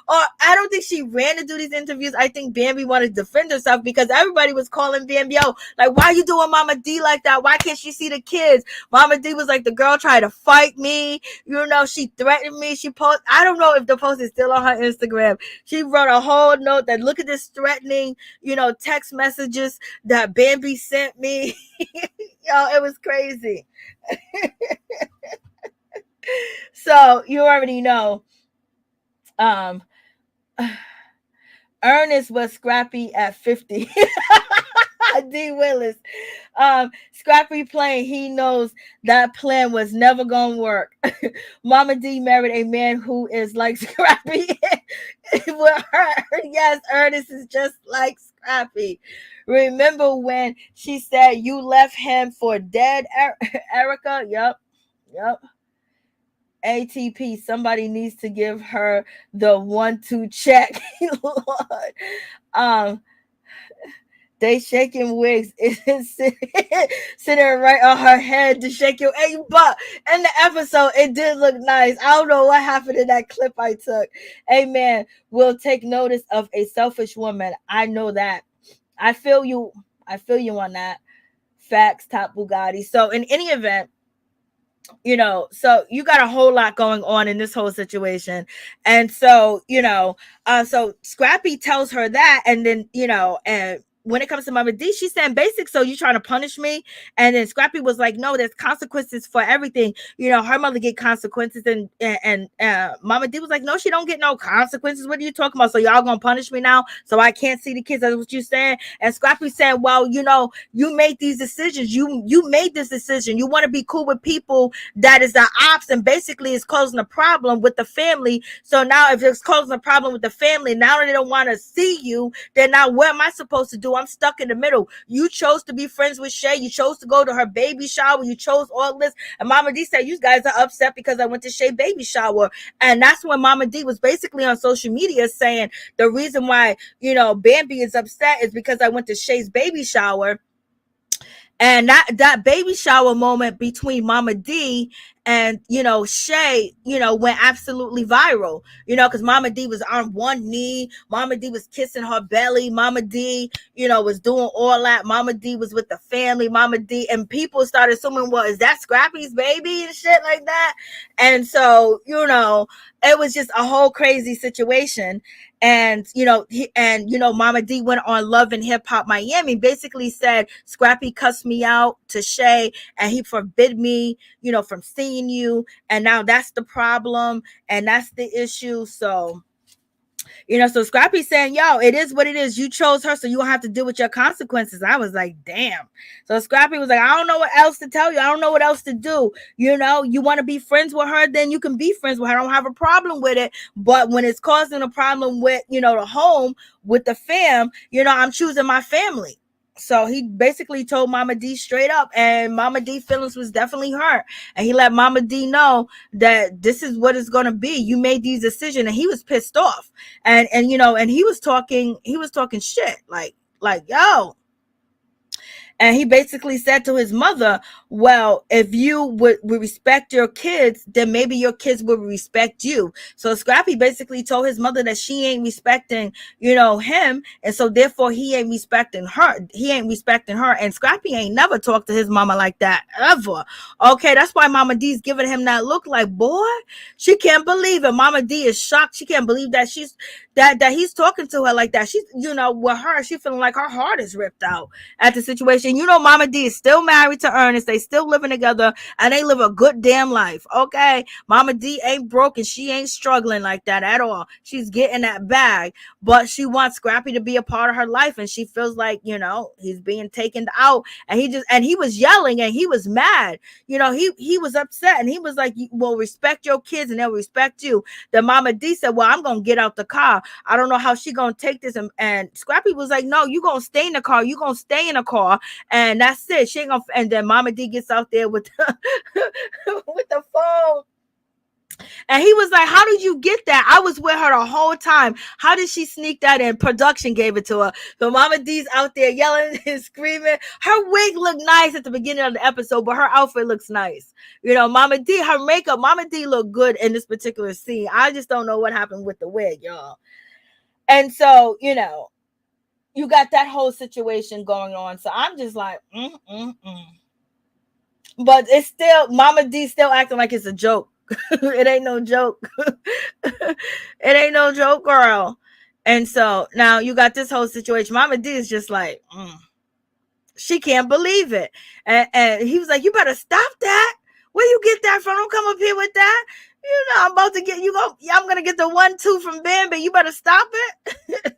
Or I don't think she ran to do these interviews. I think Bambi wanted to defend herself because everybody was calling Bambi, yo, like, why you doing Mama D like that? Why can't she see the kids? Mama D was like, the girl tried to fight me. She threatened me. I don't know if the post is still on her Instagram. She wrote a whole note that look at this threatening, text messages that Bambi sent me. Yo, it was crazy. So you already know. Ernest was Scrappy at 50. D. Willis. Scrappy playing, he knows that plan was never gonna work. Mama D married a man who is like Scrappy. With her, yes, Ernest is just like Scrappy. Remember when she said you left him for dead, Erica? Yep. ATP, somebody needs to give her the 1-2 check. Lord. They shaking wigs sitting right on her head to shake your egg. But in the episode, it did look nice. I don't know what happened in that clip I took. Amen. We'll take notice of a selfish woman. I know that. I feel you on that. Facts, top Bugatti. So in any event, so you got a whole lot going on in this whole situation. And so, so Scrappy tells her that, and then, and when it comes to Mama D, she's saying basic, so you trying to punish me? And then Scrappy was like, no, there's consequences for everything. Her mother get consequences, and Mama D was like, no, she don't get no consequences. What are you talking about? So y'all gonna punish me now so I can't see the kids? That's what you saying? And Scrappy saying, well, you made these decisions. You made this decision. You want to be cool with people that is the ops, and basically it's causing a problem with the family. So now if it's causing a problem with the family, now they don't want to see you, then now what am I supposed to do? I'm stuck in the middle. You chose to be friends with Shay. You chose to go to her baby shower. You chose all this. And Mama D said, you guys are upset because I went to Shay baby shower. And that's when Mama D was basically on social media saying the reason why, Bambi is upset is because I went to Shay's baby shower. And that baby shower moment between Mama D and, Shay, went absolutely viral, because Mama D was on one knee. Mama D was kissing her belly. Mama D, was doing all that. Mama D was with the family. Mama D, and people started assuming, well, is that Scrappy's baby and shit like that? And so, it was just a whole crazy situation. And, Mama D went on Love and Hip Hop Miami, basically said, Scrappy cussed me out to Shay and he forbid me, from seeing you. And now that's the problem. And that's the issue. So, so Scrappy saying, yo, it is what it is. You chose her, so you don't have to deal with your consequences. I was like, damn. So Scrappy was like, I don't know what else to tell you. I don't know what else to do. You want to be friends with her, then you can be friends with her. I don't have a problem with it. But when it's causing a problem with, the home, with the fam, I'm choosing my family. So he basically told Mama D straight up, and Mama D feelings was definitely hurt. And he let Mama D know that this is what it's gonna be. You made these decisions, and he was pissed off. And and he was talking shit like yo. And he basically said to his mother, well, if you would respect your kids, then maybe your kids would respect you. So Scrappy basically told his mother that she ain't respecting, him. And so therefore he ain't respecting her. He ain't respecting her. And Scrappy ain't never talked to his mama like that ever. Okay, that's why Mama D's giving him that look like, boy, she can't believe it. Mama D is shocked. She can't believe that that he's talking to her like that. She's, with her, she feeling like her heart is ripped out at the situation. Mama D is still married to Ernest. They still living together, and they live a good damn life. Okay, Mama D ain't broken. She ain't struggling like that at all. She's getting that bag, but she wants Scrappy to be a part of her life, and she feels like he's being taken out. And he was yelling, and he was mad. He was upset, and he was like, well, respect your kids and they'll respect you. Then Mama D said, well, I'm gonna get out the car. I don't know how she gonna take this. And Scrappy was like, no, you gonna stay in the car. You gonna stay in the car, and that's it. She ain't gonna. And then Mama D gets out there with the, with the phone. And he was like, how did you get that? I was with her the whole time. How did she sneak that in? Production gave it to her. So Mama D's out there yelling and screaming. Her wig looked nice at the beginning of the episode, but her outfit looks nice. Mama D, her makeup, Mama D looked good in this particular scene. I just don't know what happened with the wig, y'all. And so, you got that whole situation going on. So I'm just like, But it's still, Mama D still acting like it's a joke. It ain't no joke. It ain't no joke, girl. And so now you got this whole situation. Mama D is just like, she can't believe it. And he was like, you better stop that. Where you get that from? Don't come up here with that. I'm about to get I'm gonna get the 1-2 from Bambi. You better stop it.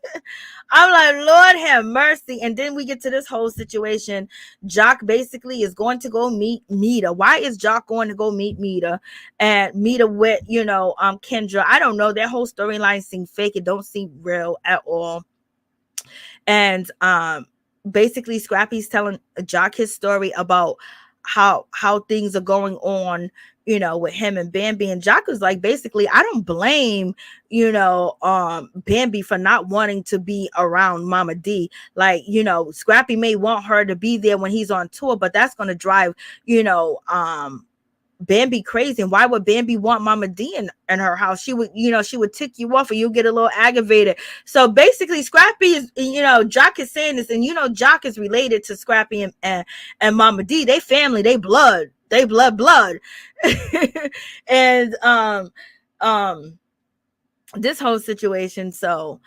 I'm like, Lord have mercy. And then we get to this whole situation. Jock basically is going to go meet Meta. Why is Jock going to go meet Meta? And Meta with, Kendra. I don't know. That whole storyline seems fake. It don't seem real at all. And basically Scrappy's telling Jock his story about how things are going on, with him and Bambi. And Jock was like, basically, I don't blame, Bambi for not wanting to be around Mama D. Like, Scrappy may want her to be there when he's on tour, but that's going to drive, Bambi crazy. And why would Bambi want Mama D in her house? She would, she would tick you off, or you'll get a little aggravated. So basically Scrappy is, Jock is saying this, and Jock is related to Scrappy and Mama D. They family, they blood. They blood. And this whole situation. So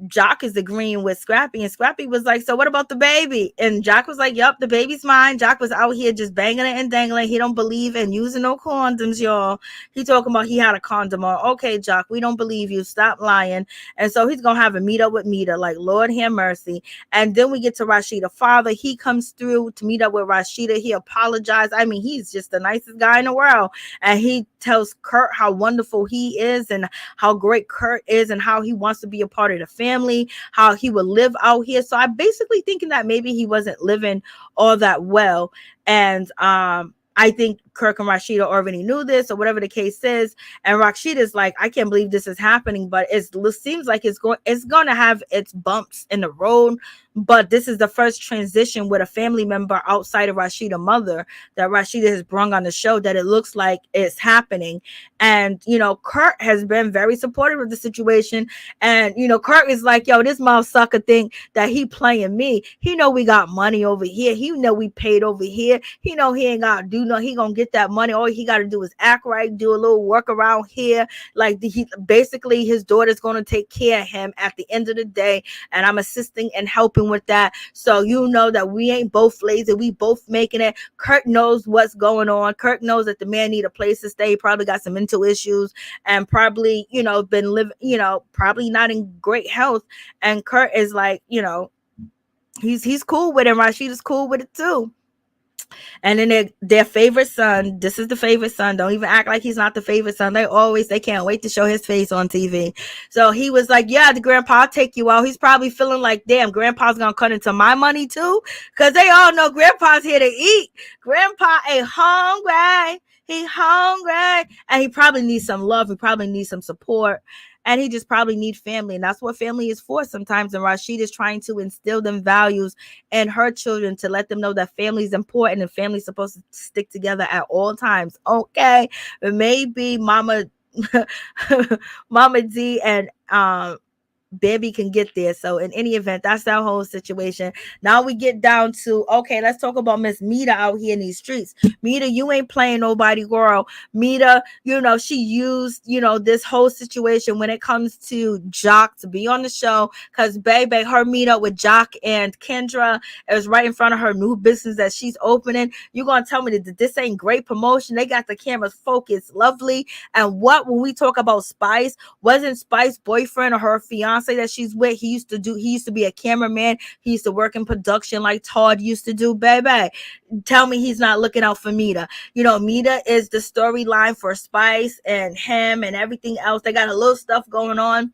Jock is agreeing with Scrappy, and Scrappy was like, so what about the baby? And Jock was like, yep, the baby's mine. Jock was out here just banging it and dangling. He don't believe in using no condoms, y'all. He talking about he had a condom on. Okay, Jock, we don't believe you. Stop lying. And so he's gonna have a meet up with Meta, like, Lord have mercy. And then we get to Rashida. Father, he comes through to meet up with Rashida. He apologized. I mean, he's just the nicest guy in the world. And he tells Kurt how wonderful he is and how great Kurt is and how he wants to be a part of the family, how he would live out here. So I'm basically thinking that maybe he wasn't living all that well. And I think Kirk and Rashida already knew this, or whatever the case is. And Rashida's like, I can't believe this is happening, but it seems like it's going to have its bumps in the road. But this is the first transition with a family member outside of Rashida's mother that Rashida has brung on the show, that it looks like it's happening. And, Kurt has been very supportive of the situation. And, Kurt is like, yo, this motherfucker think that he playing me. He know we got money over here. He know we paid over here. He know he ain't got to do no, he gonna get that money. All he got to do is act right, do a little work around here. Like basically his daughter's going to take care of him at the end of the day. And I'm assisting and helping with that. So that we ain't both lazy. We both making it. Kurt knows what's going on. Kurt knows that the man need a place to stay. He probably got some mental issues and probably, been living, probably not in great health. And Kurt is like, he's cool with it. Rashida's cool with it too. And then their favorite son, this is the favorite son. Don't even act like he's not the favorite son. They can't wait to show his face on TV. So he was like, yeah, the grandpa, I'll take you out. He's probably feeling like, damn, grandpa's going to cut into my money too. Because they all know grandpa's here to eat. Grandpa ain't hungry. He hungry. And he probably needs some love. He probably needs some support. And he just probably needs family. And that's what family is for sometimes. And Rasheeda is trying to instill them values and her children to let them know that family is important and family's supposed to stick together at all times. Okay. But maybe Mama Mama D and Bambi can get there. So in any event, that's that whole situation. Now we get down to, okay, let's talk about Miss Mena out here in these streets. Mena, you ain't playing nobody, girl. Mena, she used, this whole situation when it comes to Jock to be on the show, because baby, her meet up with Jock and Kendra is right in front of her new business that she's opening. You gonna tell me that this ain't great promotion? They got the cameras focused lovely. And what, when we talk about Spice, wasn't Spice's boyfriend or her fiance that she's with, he used to be a cameraman. He used to work in production like Todd used to do. Baby, tell me he's not looking out for Mena. Mena is the storyline for Spice and him and everything else. They got a little stuff going on.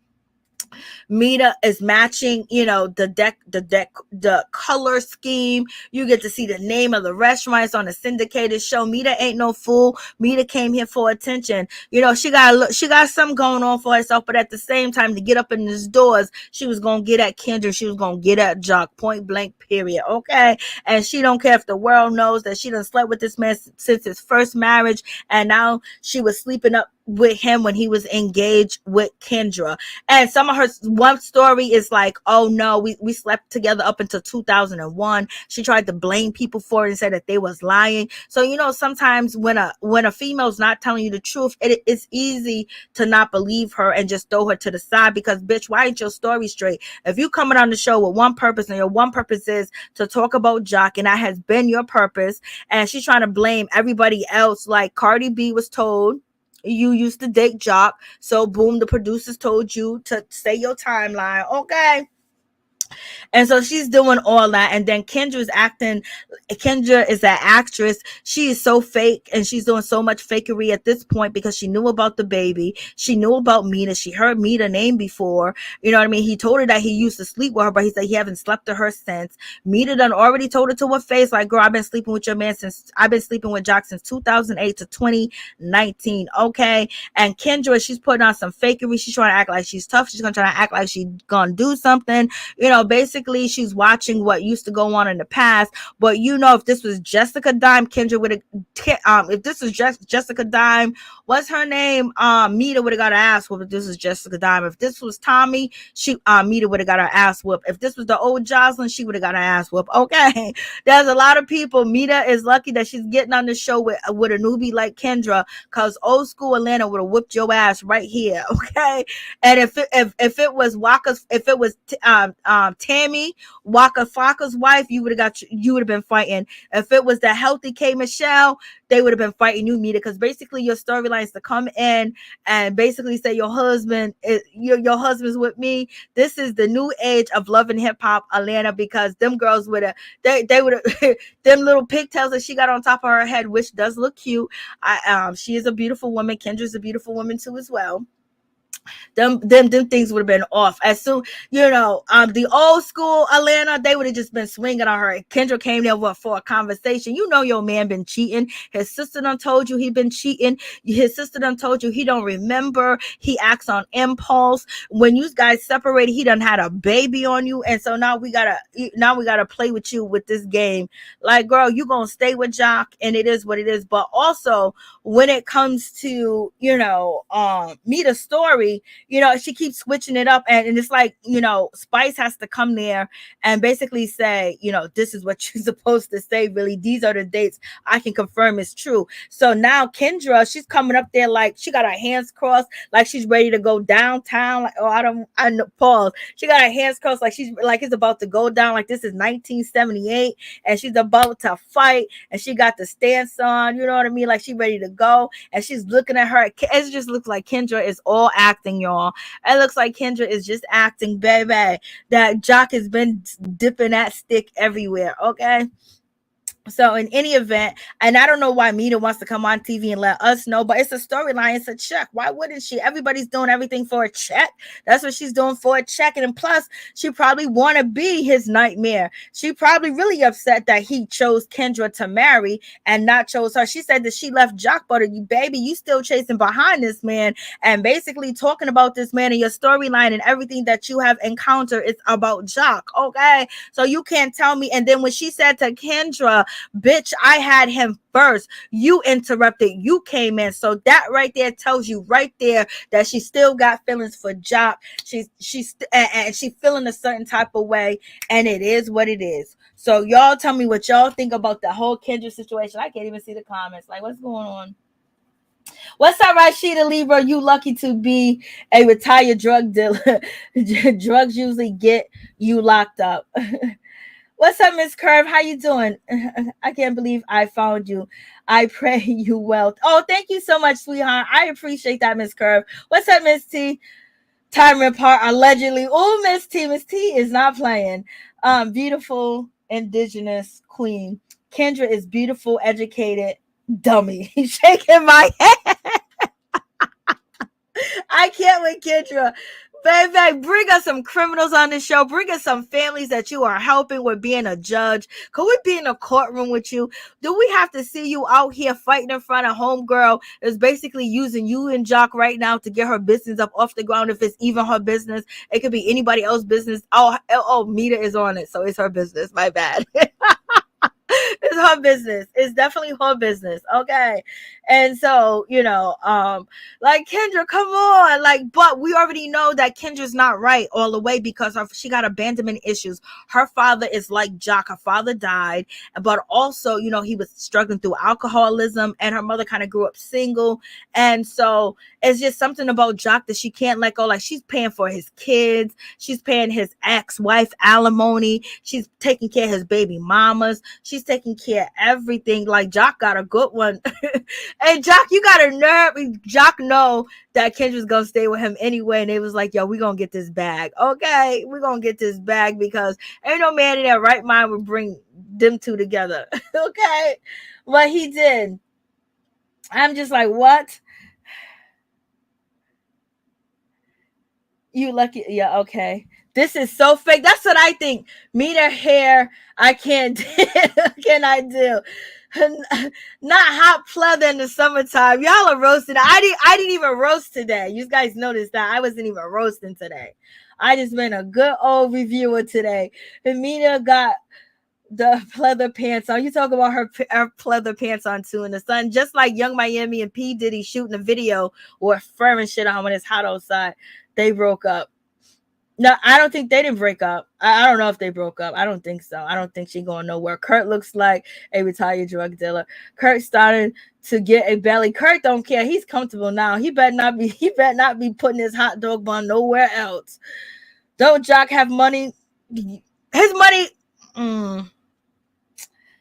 Mena is matching, the color scheme. You get to see the name of the restaurants on a syndicated show. Mena ain't no fool. Mena came here for attention. She got something going on for herself, but at the same time, to get up in these doors, she was gonna get at Kendra. She was gonna get at Jock, point blank, period. Okay, and she don't care if the world knows that she done slept with this man since his first marriage, and now she was sleeping up with him when he was engaged with Kendra. And some of her one story is like, oh no, we slept together up until 2001. She tried to blame people for it and said that they was lying. So sometimes when a female's not telling you the truth, it's easy to not believe her and just throw her to the side, because bitch, why ain't your story straight? If you coming on the show with one purpose, and your one purpose is to talk about Jock, and that has been your purpose, and she's trying to blame everybody else, like Cardi B was told you used to date Jock, so boom, the producers told you to say your timeline. Okay. And so she's doing all that. And then Kendra is an actress. She is so fake, and she's doing so much fakery at this point because she knew about the baby. She knew about Mena. She heard Mena's name before. You know what I mean? He told her that he used to sleep with her, but he said he haven't slept with her since. Mena done already told her to her face, like, girl, I've been sleeping with Jock since 2008 to 2019. Okay. And Kendra, she's putting on some fakery. She's trying to act like she's tough. She's going to try to act like she's going to do something. Basically she's watching what used to go on in the past. But if this was Jessica Dime, Kendra would have, if this was just Jessica Dime, what's her name? Mena would have got her ass whooped. If this was Jessica Dime. If this was Tommie, Mena would have got her ass whooped. If this was the old Joseline, she would have got her ass whooped. Okay. There's a lot of people. Mena is lucky that she's getting on the show with a newbie like Kendra, because old school Atlanta would have whooped your ass right here. Okay. And if it was Tammy Waka Flocka's wife, you would have been fighting. If it was the healthy K Michelle, they would have been fighting you, Mena, because basically your storyline is to come in and basically say your husband's with me. This is the new age of love and hip hop Atlanta, because them girls would have they would have them little pigtails that she got on top of her head, which does look cute. She is a beautiful woman. Kendra's a beautiful woman too as well. Them things would have been off as soon. The old school Atlanta, they would have just been swinging on her. Kendra came there for a conversation. Your man been cheating. His sister done told you he been cheating. His sister done told you he don't remember. He acts on impulse. When you guys separated, he done had a baby on you, and so now we gotta play with you with this game. Like, girl, you gonna stay with Jock, and it is what it is. But also, when it comes to Mena's story, she keeps switching it up, and it's like, Spice has to come there and basically say, this is what you're supposed to say. Really, these are the dates I can confirm is true. So now Kendra, she's coming up there like she got her hands crossed, like she's ready to go downtown. Like, I know, pause. She got her hands crossed like she's like it's about to go down. Like this is 1978, and she's about to fight, and she got the stance on. You know what I mean? Like she's ready to go, and she's looking at her. It just looks like Kendra is all acting, y'all. It looks like Kendra is just acting, baby. That Jock has been dipping that stick everywhere. Okay. So in any event, and I don't know why Mena wants to come on TV and let us know, but it's a storyline, it's a check. Why wouldn't she? Everybody's doing everything for a check. That's what she's doing, for a check. And plus, she probably want to be his nightmare. She probably really upset that he chose Kendra to marry and not chose her. She said that she left Jock, but you baby, you still chasing behind this man and basically talking about this man, and your storyline and everything that you have encountered is about Jock. Okay, so you can't tell me. And then when she said to Kendra, bitch, I had him first. You interrupted. You came in. So that right there tells you right there that she still got feelings for Jock. And she feeling a certain type of way, and it is what it is. So y'all tell me what y'all think about the whole Kendra situation. I can't even see the comments. Like, what's going on? What's up, Rashida Libra? You lucky to be a retired drug dealer. Drugs usually get you locked up. What's up, Miss Curve? How you doing? I can't believe I found you. I pray you well. Oh, thank you so much, sweetheart. I appreciate that, Miss Curve. What's up, Miss T? Time apart, allegedly. Oh, Miss T. Miss T is not playing. Beautiful indigenous queen. Kendra is beautiful, educated, dummy. He's shaking my head. I can't with Kendra. Baby, bring us some criminals on the show. Bring us some families that you are helping with being a judge. Could we be in a courtroom with you? Do we have to see you out here fighting in front of homegirl is basically using you and Jock right now to get her business up off the ground? If it's even her business, it could be anybody else's business. Oh, Mena is on it, so it's her business. My bad. It's her business. It's definitely her business. Okay. And so, like, Kendra, come on. Like, but we already know that Kendra's not right all the way because she got abandonment issues. Her father is like Jock. Her father died, but also, he was struggling through alcoholism, and her mother kind of grew up single. And so it's just something about Jock that she can't let go. Like, she's paying for his kids. She's paying his ex-wife alimony. She's taking care of his baby mamas. She's taking care of everything. Like, Jock got a good one. And Jock, you got a nerve. Jock know that Kendra's gonna stay with him anyway, and it was like, yo, we gonna get this bag. Okay, we gonna get this bag because ain't no man in their right mind would bring them two together. Okay, but he did. I'm just like, what? You lucky. Yeah, okay. This is so fake. That's what I think. Mena hair, I can't can I do? Not hot pleather in the summertime. Y'all are roasting. I didn't even roast today. You guys noticed that I wasn't even roasting today. I just been a good old reviewer today. And Mena got the pleather pants on. You talk about her pleather pants on too in the sun, just like Young Miami and P Diddy shooting a video with fur and shit on when it's hot outside. They broke up. No, I don't think they didn't break up. I don't know if they broke up. I don't think so. I don't think she going nowhere. Kirk looks like a retired drug dealer. Kirk started to get a belly. Kirk don't care. He's comfortable now. He better not be putting his hot dog bun nowhere else. Don't Jock have money? His money.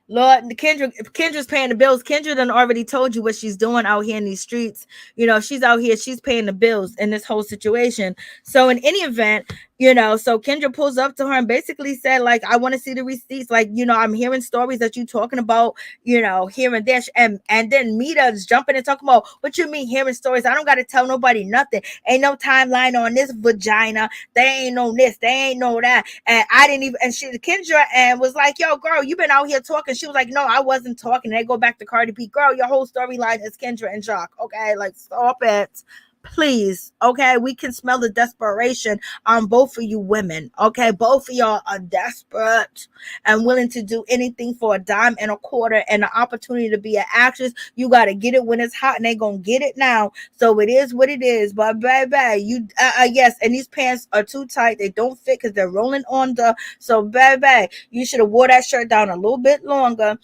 Lord, Kendra's paying the bills. Kendra done already told you what she's doing out here in these streets. She's out here, she's paying the bills in this whole situation. So in any event, so Kendra pulls up to her and basically said, like, I want to see the receipts. Like, I'm hearing stories that you talking about, here and there. And then Meta's jumping and talking about, what you mean hearing stories? I don't got to tell nobody nothing. Ain't no timeline on this vagina. They ain't know this. They ain't know that. And I didn't even, and Kendra and was like, yo, girl, you been out here talking. She was like, no, I wasn't talking. They go back to Cardi B. Girl, your whole storyline is Kendra and Jock. Okay, like, stop it. Please, okay? We can smell the desperation on both of you women, okay? Both of y'all are desperate and willing to do anything for a dime and a quarter and an opportunity to be an actress. You got to get it when it's hot, and they gonna get it now. So it is what it is. But baby, you yes, and these pants are too tight. They don't fit because they're rolling on the. So baby, you should have wore that shirt down a little bit longer.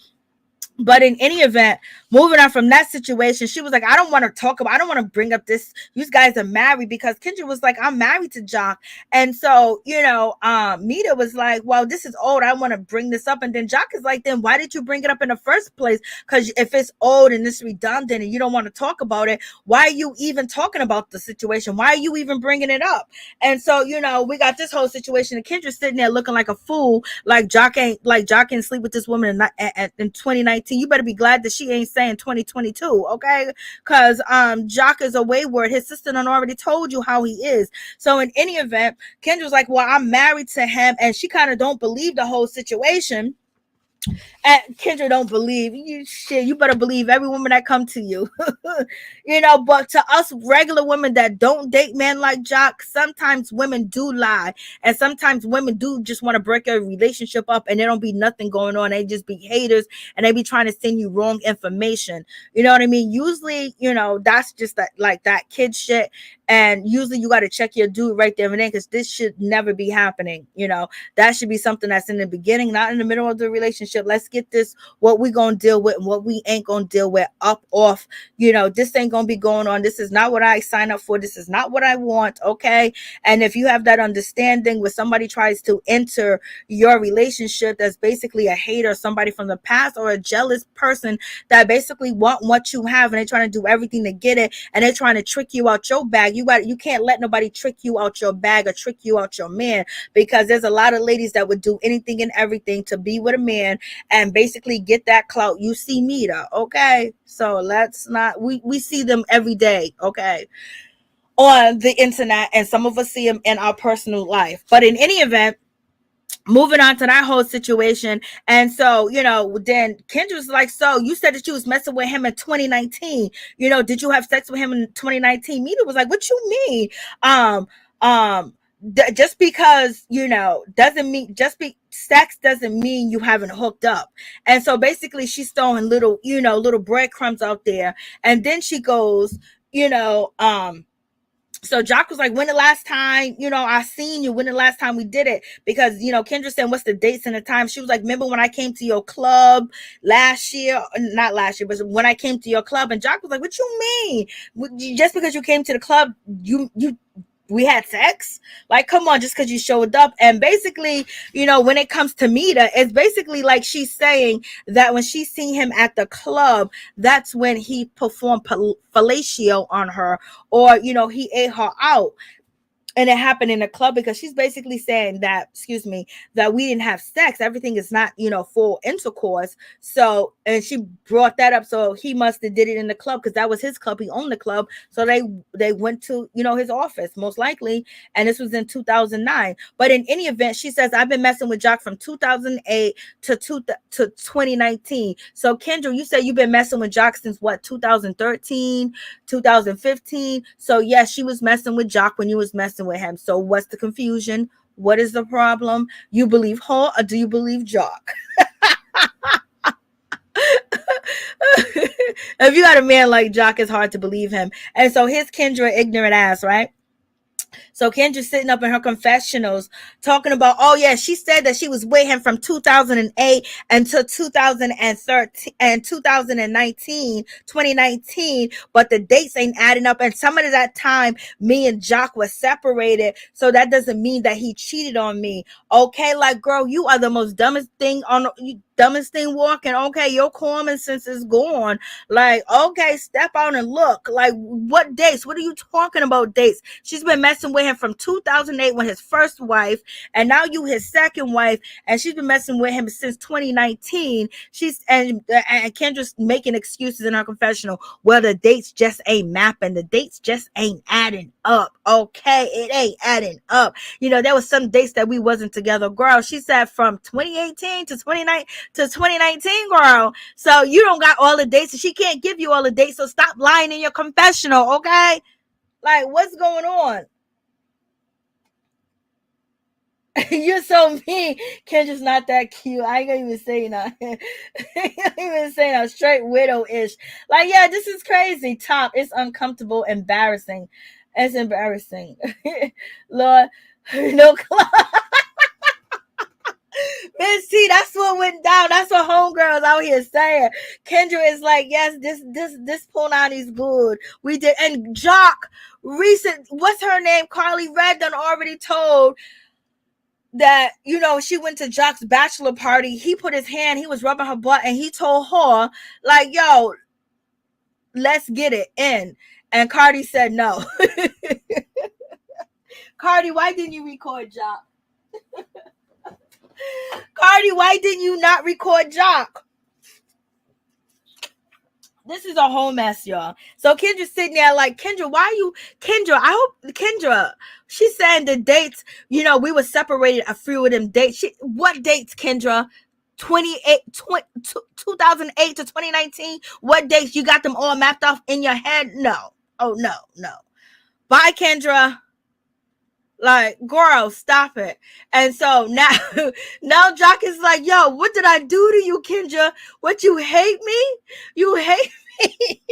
But in any event, moving on from that situation, she was like, I don't want to talk about, I don't want to bring up this. You guys are married, because Kendra was like, I'm married to Jock. And so, Mena was like, well, this is old. I want to bring this up. And then Jock is like, then why did you bring it up in the first place? Because if it's old and it's redundant and you don't want to talk about it, why are you even talking about the situation? Why are you even bringing it up? And so, we got this whole situation, and Kendra sitting there looking like a fool, like Jock ain't sleep with this woman in 2019. You better be glad that she ain't saying 2022, okay? Because Jock is a wayward. His sister done already told you how he is. So in any event, Kendra's like, well, I'm married to him, and she kind of don't believe the whole situation. And Kendra don't believe you. Shit, you better believe every woman that come to you. But to us regular women that don't date men like Jock, sometimes women do lie, and sometimes women do just want to break a relationship up, and there don't be nothing going on. They just be haters, and they be trying to send you wrong information. You know what I mean? Usually, that's just that kid shit. And usually you got to check your dude right there and then, because this should never be happening. That should be something that's in the beginning, not in the middle of the relationship. Let's get this, what we gonna deal with and what we ain't gonna deal with, up off. This ain't gonna be going on. This is not what I signed up for. This is not what I want. Okay. And if you have that understanding where somebody tries to enter your relationship, that's basically a hater, somebody from the past, or a jealous person that basically want what you have, and they're trying to do everything to get it, and they're trying to trick you out your bag. You can't let nobody trick you out your bag or trick you out your man, because there's a lot of ladies that would do anything and everything to be with a man and basically get that clout. You see Meta, okay? So let's not, we see them every day, okay, on the internet, and some of us see them in our personal life. But in any event, moving on to that whole situation. And so, then Kendra's like, so you said that you was messing with him in 2019. Did you have sex with him in 2019? Mena was like, what you mean? Just because, doesn't mean, sex doesn't mean you haven't hooked up. And so basically she's throwing little breadcrumbs out there. And then she goes, so Jock was like, when the last time, I seen you, when the last time we did it? Because, Kendra said, what's the dates and the time? She was like, remember when I came to your club last year? Not last year, but when I came to your club. And Jock was like, what you mean? Just because you came to the club, we had sex? Like, come on, just because you showed up. And basically, when it comes to Meta, it's basically like she's saying that when she seen him at the club, that's when he performed fellatio on her, or, he ate her out. And it happened in a club, because she's basically saying that, that we didn't have sex. Everything is not, full intercourse. So, and she brought that up. So he must have did it in the club, because that was his club. He owned the club. So they went to, his office, most likely. And this was in 2009. But in any event, she says, I've been messing with Jock from 2008 to 2019. So Kendra, you said you've been messing with Jock since what, 2013, 2015? So yes, she was messing with Jock when you was messing with him. So what's the confusion? What is the problem? You believe her, or do you believe Jock? If you got a man like Jock, it's hard to believe him. And so here's Kendra, ignorant ass, right? So Kendra's sitting up in her confessionals talking about, oh yeah, she said that she was with him from 2008 until 2013 and 2019, but the dates ain't adding up. And some of that time, me and Jock were separated. So that doesn't mean that he cheated on me. Okay, like, girl, you are the most dumbest thing walking. Okay, your common sense is gone. Like, okay, step out and look. Like, what dates? What are you talking about, dates? She's been messing with him from 2008 when his first wife, and now you his second wife, and she's been messing with him since 2019. And Kendra's making excuses in her confessional. Well, the dates just ain't mapping. The dates just ain't adding up. Okay, it ain't adding up. There was some dates that we wasn't together, girl. She said from 2018 to 2019, girl. So you don't got all the dates, and she can't give you all the dates. So stop lying in your confessional, okay? Like, what's going on? You're so mean. Kendra's not that cute. I ain't gonna even say that. I ain't even say that. Straight widow-ish. Like, yeah, this is crazy. Top. It's uncomfortable, embarrassing. It's embarrassing. Lord, no. Man, see, that's what went down. That's what homegirls out here saying. Kendra is like, yes, this punani's good. We did, and Jock, what's her name? Karlie Redd done already told that, she went to Jock's bachelor party. He put his hand, he was rubbing her butt, and he told her, like, yo, let's get it in. And Cardi said no. Cardi, why didn't you record Jock? Cardi, why didn't you not record Jock? This is a whole mess, y'all. So Kendra's sitting there like, Kendra, she's saying the dates, we were separated a few of them dates. What dates, Kendra? 2008 to 2019? What dates? You got them all mapped off in your head? No. Oh, no. Bye, Kendra. Like, girl, stop it. And so now Jock is like, yo, what did I do to you, Kendra? What, you hate me? You hate me?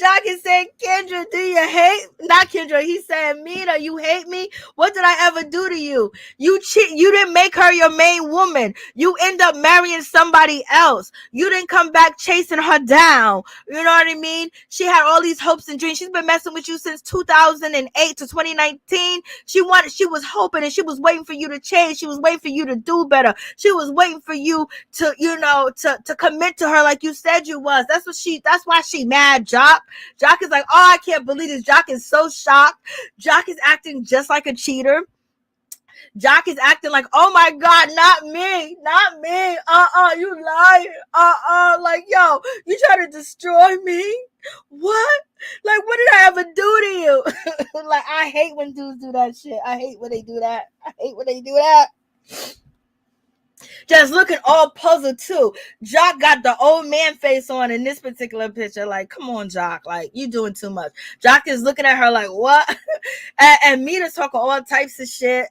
Jock is saying, Kendra, do you hate? Not Kendra. He's saying, Mena, you hate me? What did I ever do to you? You didn't make her your main woman. You end up marrying somebody else. You didn't come back chasing her down. You know what I mean? She had all these hopes and dreams. She's been messing with you since 2008 to 2019. She was hoping and she was waiting for you to change. She was waiting for you to do better. She was waiting for you to, to commit to her like you said you was. That's why she mad, Jock. Jock is like, oh, I can't believe this. Jock is so shocked. Jock is acting just like a cheater. Jock is acting like, oh my God, not me. You lying. Like, yo, you trying to destroy me? What? Like, what did I ever do to you? Like, I hate when dudes do that shit. I hate when they do that. Just looking all puzzled too. Jock got the old man face on in this particular picture. Like, come on, Jock. Like, you doing too much. Jock is looking at her like, what? and Mena's talking all types of shit.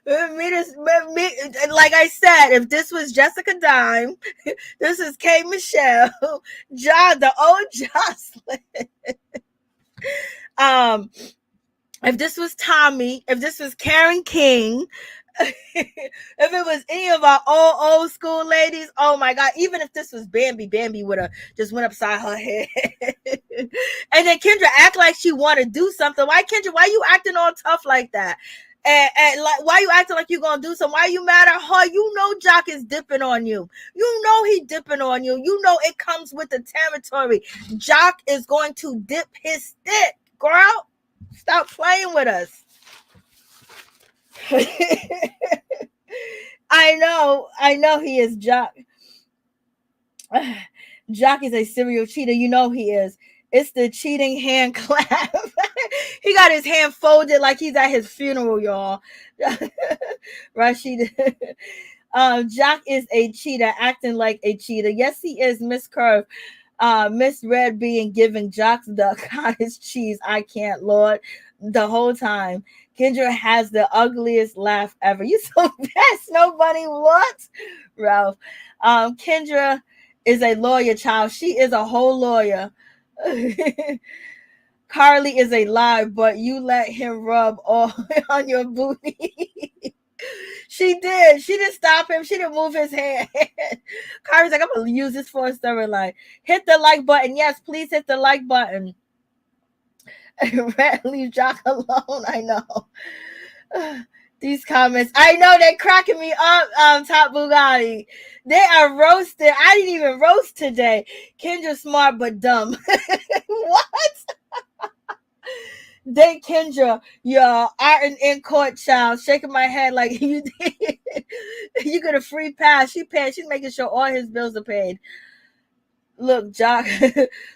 Like I said, if this was Jessica Dime, this is K. Michelle, John, the old Jocelyn. If this was Tommy, if this was Karen King, if it was any of our old school ladies, oh my God, even if this was Bambi would have just went upside her head. And then Kendra act like she want to do something. Why, Kendra, why you acting all tough like that? And like, why you acting like you gonna do something? Why you mad at her? You know Jock is dipping on you. You know he dipping on you. You know it comes with the territory. Jock is going to dip his stick, girl. Stop playing with us. I know he is Jock. Jock is a serial cheater. You know he is. It's the cheating hand clap. He got his hand folded like he's at his funeral, y'all. Rashida. Jock is a cheater, acting like a cheater. Yes, he is, Miss Curve. Miss Red being giving Jock's the cottage cheese. I can't, Lord. The whole time. Kendra has the ugliest laugh ever. You so best, nobody. What? Ralph. Kendra is a lawyer, child. She is a whole lawyer. Karlie is a lie, but you let him rub all on your booty. She did. She didn't stop him. She didn't move his hand. Karlie's like, I'm going to use this for a storyline. Hit the like button. Yes, please hit the like button. Red, leave Jock alone. I know. These comments. I know they're cracking me up, Top Bugatti. They are roasted. I didn't even roast today. Kendra smart but dumb. What? They Kendra, y'all, art in court, child, shaking my head like you did. You get a free pass. She's making sure all his bills are paid. Look, Jock,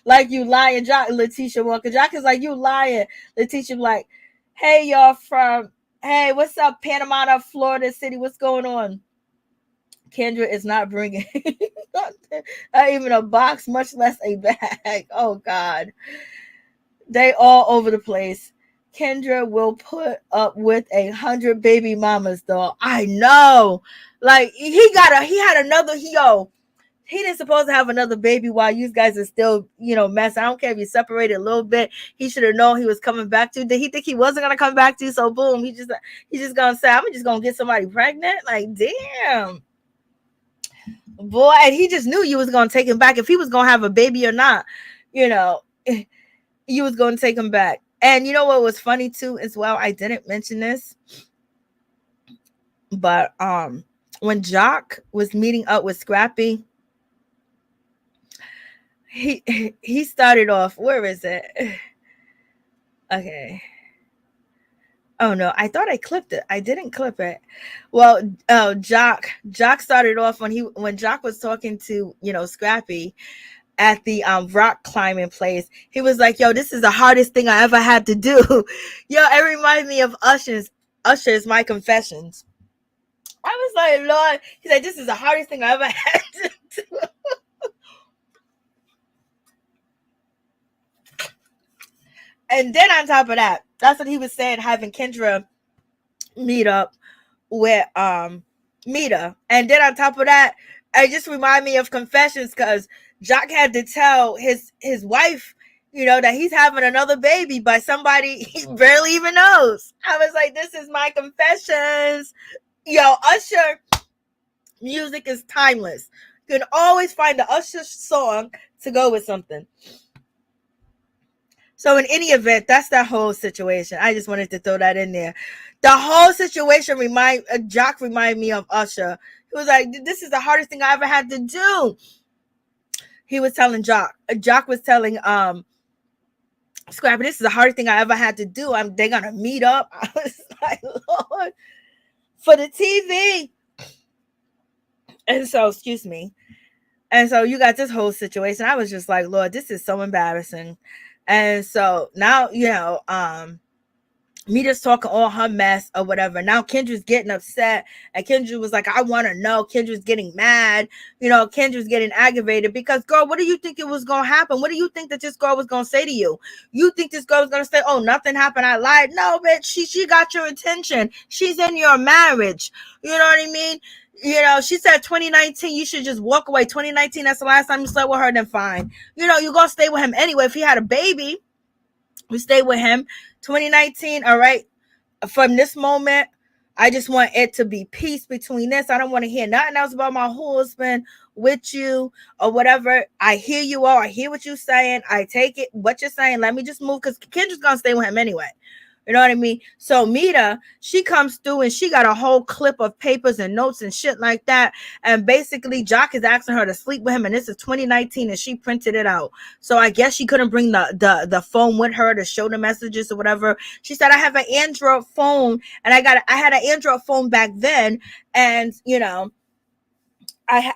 like you lying, Jock. Letitia Walker. Jock is like, you lying. Letitia like, hey, y'all hey, what's up, Panama, Florida City? What's going on? Kendra is not bringing not even a box, much less a bag. Oh, God. They all over the place. Kendra will put up with 100 baby mamas, though. I know. Like, he had another, he didn't supposed to have another baby while you guys are still, messing. I don't care if you separated a little bit. He should have known he was coming back to you. Did he think he wasn't gonna come back to you? So boom, he's just gonna say, I'm just gonna get somebody pregnant. Like, damn. Boy, and he just knew you was gonna take him back. If he was gonna have a baby or not, you was gonna take him back. And you know what was funny too as well? I didn't mention this, but when Jock was meeting up with Scrappy, he started off, where is it? Okay. Oh no, I thought I clipped it. I didn't clip it. Well, Jock started off when Jock was talking to, Scrappy at the rock climbing place. He was like, yo, this is the hardest thing I ever had to do. Yo, it reminded me of Usher's My Confessions. I was like, Lord, he's like, this is the hardest thing I ever had to do. And then on top of that, that's what he was saying, having Kendra meet up with Mena. And then on top of that, it just reminded me of Confessions, because Jock had to tell his wife, that he's having another baby by somebody he barely even knows. I was like, this is My Confessions. Yo, Usher music is timeless. You can always find the Usher song to go with something. So in any event, that's that whole situation. I just wanted to throw that in there. The whole situation Jock reminded me of Usher. He was like, this is the hardest thing I ever had to do. He was telling Jock. Jock was telling Scrappy, this is the hardest thing I ever had to do. They're gonna meet up. I was like, Lord, for the TV. And so, excuse me. And so you got this whole situation. I was just like, Lord, this is so embarrassing. And so now, me just talking all her mess or whatever. Now Kendra's getting upset, and Kendra was like, I want to know. Kendra's getting mad. Kendra's getting aggravated because, girl, what do you think it was going to happen? What do you think that this girl was going to say to you? You think this girl was going to say, oh, nothing happened, I lied? No, bitch, she got your attention. She's in your marriage. You know what I mean? She said 2019, you should just walk away. 2019, that's the last time you slept with her, then fine. You're going to stay with him anyway. If he had a baby, we stay with him. 2019, all right. From this moment, I just want it to be peace between this. I don't want to hear nothing else about my husband with you or whatever. I hear you all. I hear what you're saying. I take it, what you're saying. Let me just move, because Kendra's going to stay with him anyway. You know what I mean? So Mena, she comes through and she got a whole clip of papers and notes and shit like that. And basically Jock is asking her to sleep with him. And this is 2019 and she printed it out. So I guess she couldn't bring the phone with her to show the messages or whatever. She said, I have an Android phone, and I had an Android phone back then. And,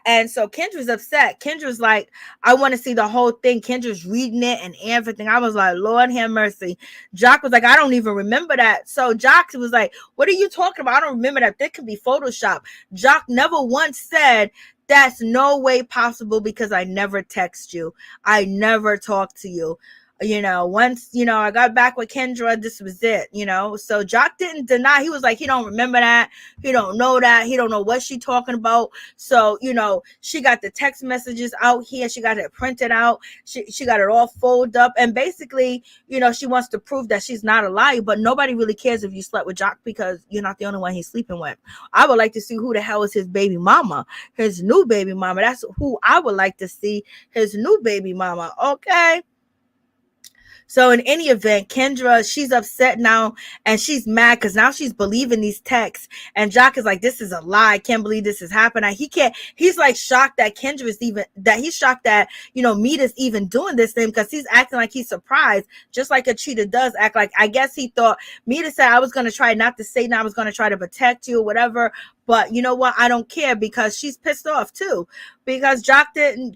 and so Kendra's upset. Kendra's like, I want to see the whole thing. Kendra's reading it and everything. I was like, Lord have mercy. Jock was like, I don't even remember that. So Jock was like, what are you talking about? I don't remember that. That could be Photoshop. Jock never once said, that's no way possible, because I never text you. I never talked to you. Once, I got back with Kendra, this was it, so Jock didn't deny. He was like, he don't remember that. He don't know that. He don't know what she talking about. So, she got the text messages out here. She got it printed out. She got it all folded up. And basically, she wants to prove that she's not a liar, but nobody really cares if you slept with Jock, because you're not the only one he's sleeping with. I would like to see who the hell is his baby mama, his new baby mama. That's who I would like to see, his new baby mama. Okay. So in any event, Kendra, she's upset now, and she's mad because now she's believing these texts. And Jock is like, this is a lie. I can't believe this is happening. He's like shocked that he's shocked that, Mena's even doing this thing, because he's acting like he's surprised, just like a cheater does act like. I guess he thought Mena said, I was going to try not to say, now I was going to try to protect you or whatever. But you know what? I don't care, because she's pissed off too, because Jock is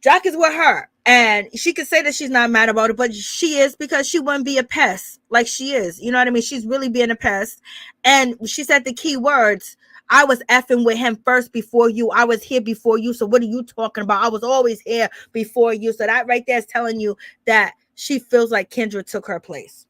with her. And she could say that she's not mad about it, but she is, because she wouldn't be a pest like she is. You know what I mean? She's really being a pest. And she said the key words, I was effing with him first before you. I was here before you. So what are you talking about? I was always here before you. So that right there is telling you that she feels like Kendra took her place.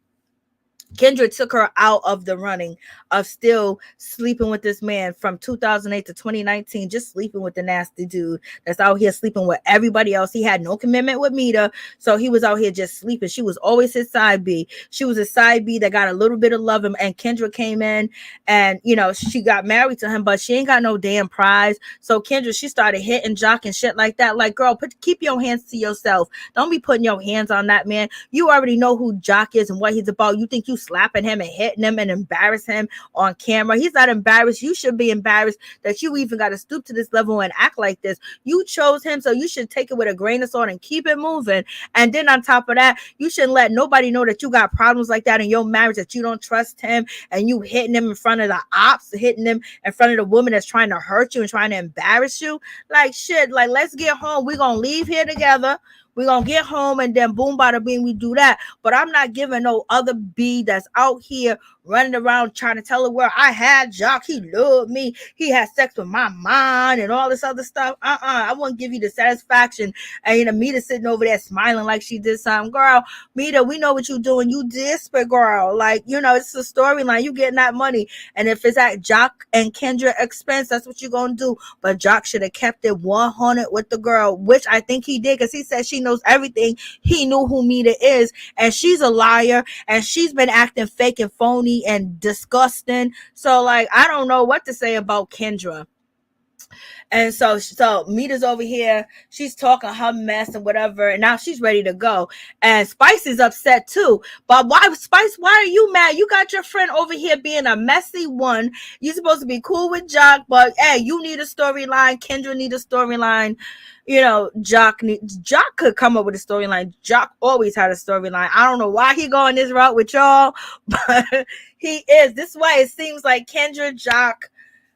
Kendra took her out of the running of still sleeping with this man from 2008 to 2019, just sleeping with the nasty dude that's out here sleeping with everybody else. He had no commitment with Meta, so he was out here just sleeping. She was always his side B. She was a side B that got a little bit of love him, and Kendra came in and, you know, she got married to him, but she ain't got no damn prize. So Kendra, she started hitting Jock and shit like that. Like, girl, keep your hands to yourself. Don't be putting your hands on that man. You already know who Jock is and what he's about. You think you slapping him and hitting him and embarrass him on camera? He's not embarrassed. You should be embarrassed that you even got to stoop to this level and act like this. You chose him, so you should take it with a grain of salt and keep it moving. And then on top of that, you shouldn't let nobody know that you got problems like that in your marriage, that you don't trust him, and you hitting him in front of the ops, hitting him in front of the woman that's trying to hurt you and trying to embarrass you. Like, shit, like, let's get home. We're gonna leave here together. We're going to get home and then boom, bada bing, we do that. But I'm not giving no other B that's out here running around trying to tell the world, I had Jock, he loved me, he had sex with my mind and all this other stuff. I won't give you the satisfaction. And, you know, Meta sitting over there smiling like she did something. Girl, Meta, we know what you're doing. You desperate, girl. Like, you know, it's a storyline. You getting that money. And if it's at Jock and Kendra expense, that's what you're going to do. But Jock should have kept it 100 with the girl, which I think he did, because he said she knows everything. He knew who Meta is, and she's a liar, and she's been acting fake and phony and disgusting. So, like, I don't know what to say about Kendra. And so Meta's over here, she's talking her mess and whatever, and now she's ready to go. And Spice is upset too. But why, Spice, why are you mad? You got your friend over here being a messy one. You're supposed to be cool with Jock, but hey, you need a storyline. Kendra need a storyline. You know, Jock could come up with a storyline. Jock always had a storyline. I don't know why he going this route with y'all, but he is. This way it seems like Kendra, Jock,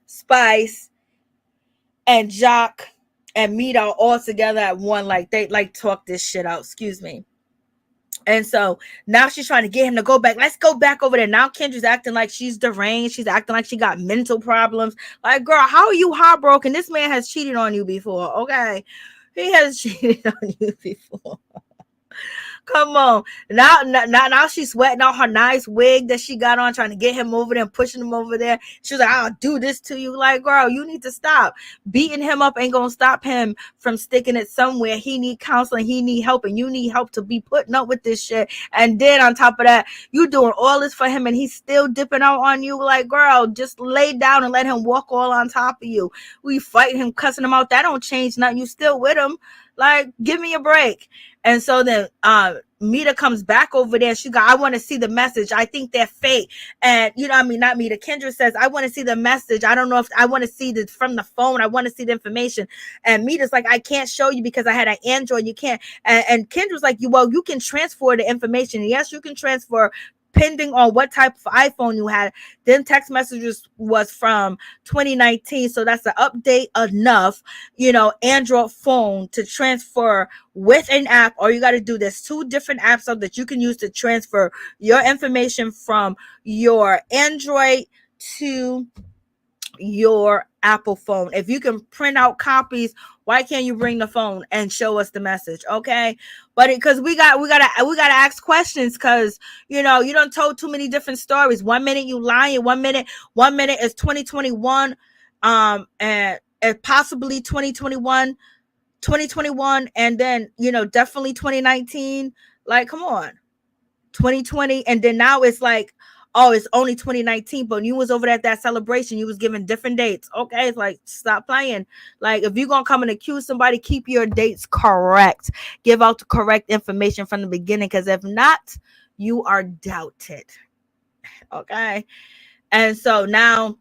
Spice, and Jock and Meta are all together at one. Like, they like talk this shit out. Excuse me. And so now she's trying to get him to go back. Let's go back over there. Now Kendra's acting like she's deranged. She's acting like she got mental problems. Like, girl, how are you heartbroken? This man has cheated on you before, okay? He has cheated on you before. Come on. Now she's sweating out her nice wig that she got on, trying to get him over there and pushing him over there. She's like, I'll do this to you. Like, girl, you need to stop. Beating him up ain't gonna stop him from sticking it somewhere. He need counseling. He need help, and you need help to be putting up with this shit. And then on top of that, you doing all this for him, and he's still dipping out on you. Like, girl, just lay down and let him walk all on top of you. We fighting him, cussing him out. That don't change nothing. You still with him. Like, give me a break. And so then Meta comes back over there. She got, I want to see the message. I think they're fake. And, you know what I mean? Not Meta. Kendra says, I want to see the message. I don't know if I want to see the from the phone. I want to see the information. And Meta's like, I can't show you because I had an Android. You can't. And Kendra's like, well, you can transfer the information. Yes, you can transfer, depending on what type of iPhone you had. Then text messages was from 2019, so that's an update enough, you know, Android phone to transfer with an app. All you got to do, there's 2 different apps up that you can use to transfer your information from your Android to your Apple phone. If you can print out copies, why can't you bring the phone and show us the message? Okay, but because we gotta ask questions, because you know you don't told too many different stories. 1 minute you lying, 1 minute is 2021, and possibly 2021, and then you know definitely 2019. Like, come on, 2020, and then now it's like, oh, it's only 2019, but you was over at that celebration. You was given different dates. Okay, it's like, stop playing. Like, if you're going to come and accuse somebody, keep your dates correct. Give out the correct information from the beginning, because if not, you are doubted. Okay, and so now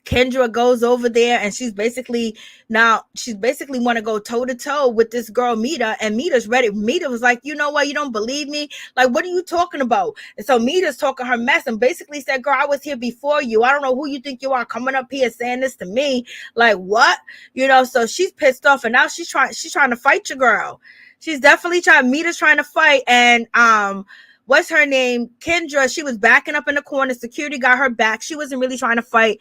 Kendra goes over there, and she's basically want to go toe to toe with this girl Meta, and Meta's ready. Meta was like, you know what, you don't believe me? Like, what are you talking about? And so Meta's talking her mess and basically said, girl, I was here before you. I don't know who you think you are coming up here saying this to me. Like, what? You know, so she's pissed off, and now she's trying to fight your girl. She's definitely Meta's trying to fight, and what's her name? Kendra, she was backing up in the corner. Security got her back. She wasn't really trying to fight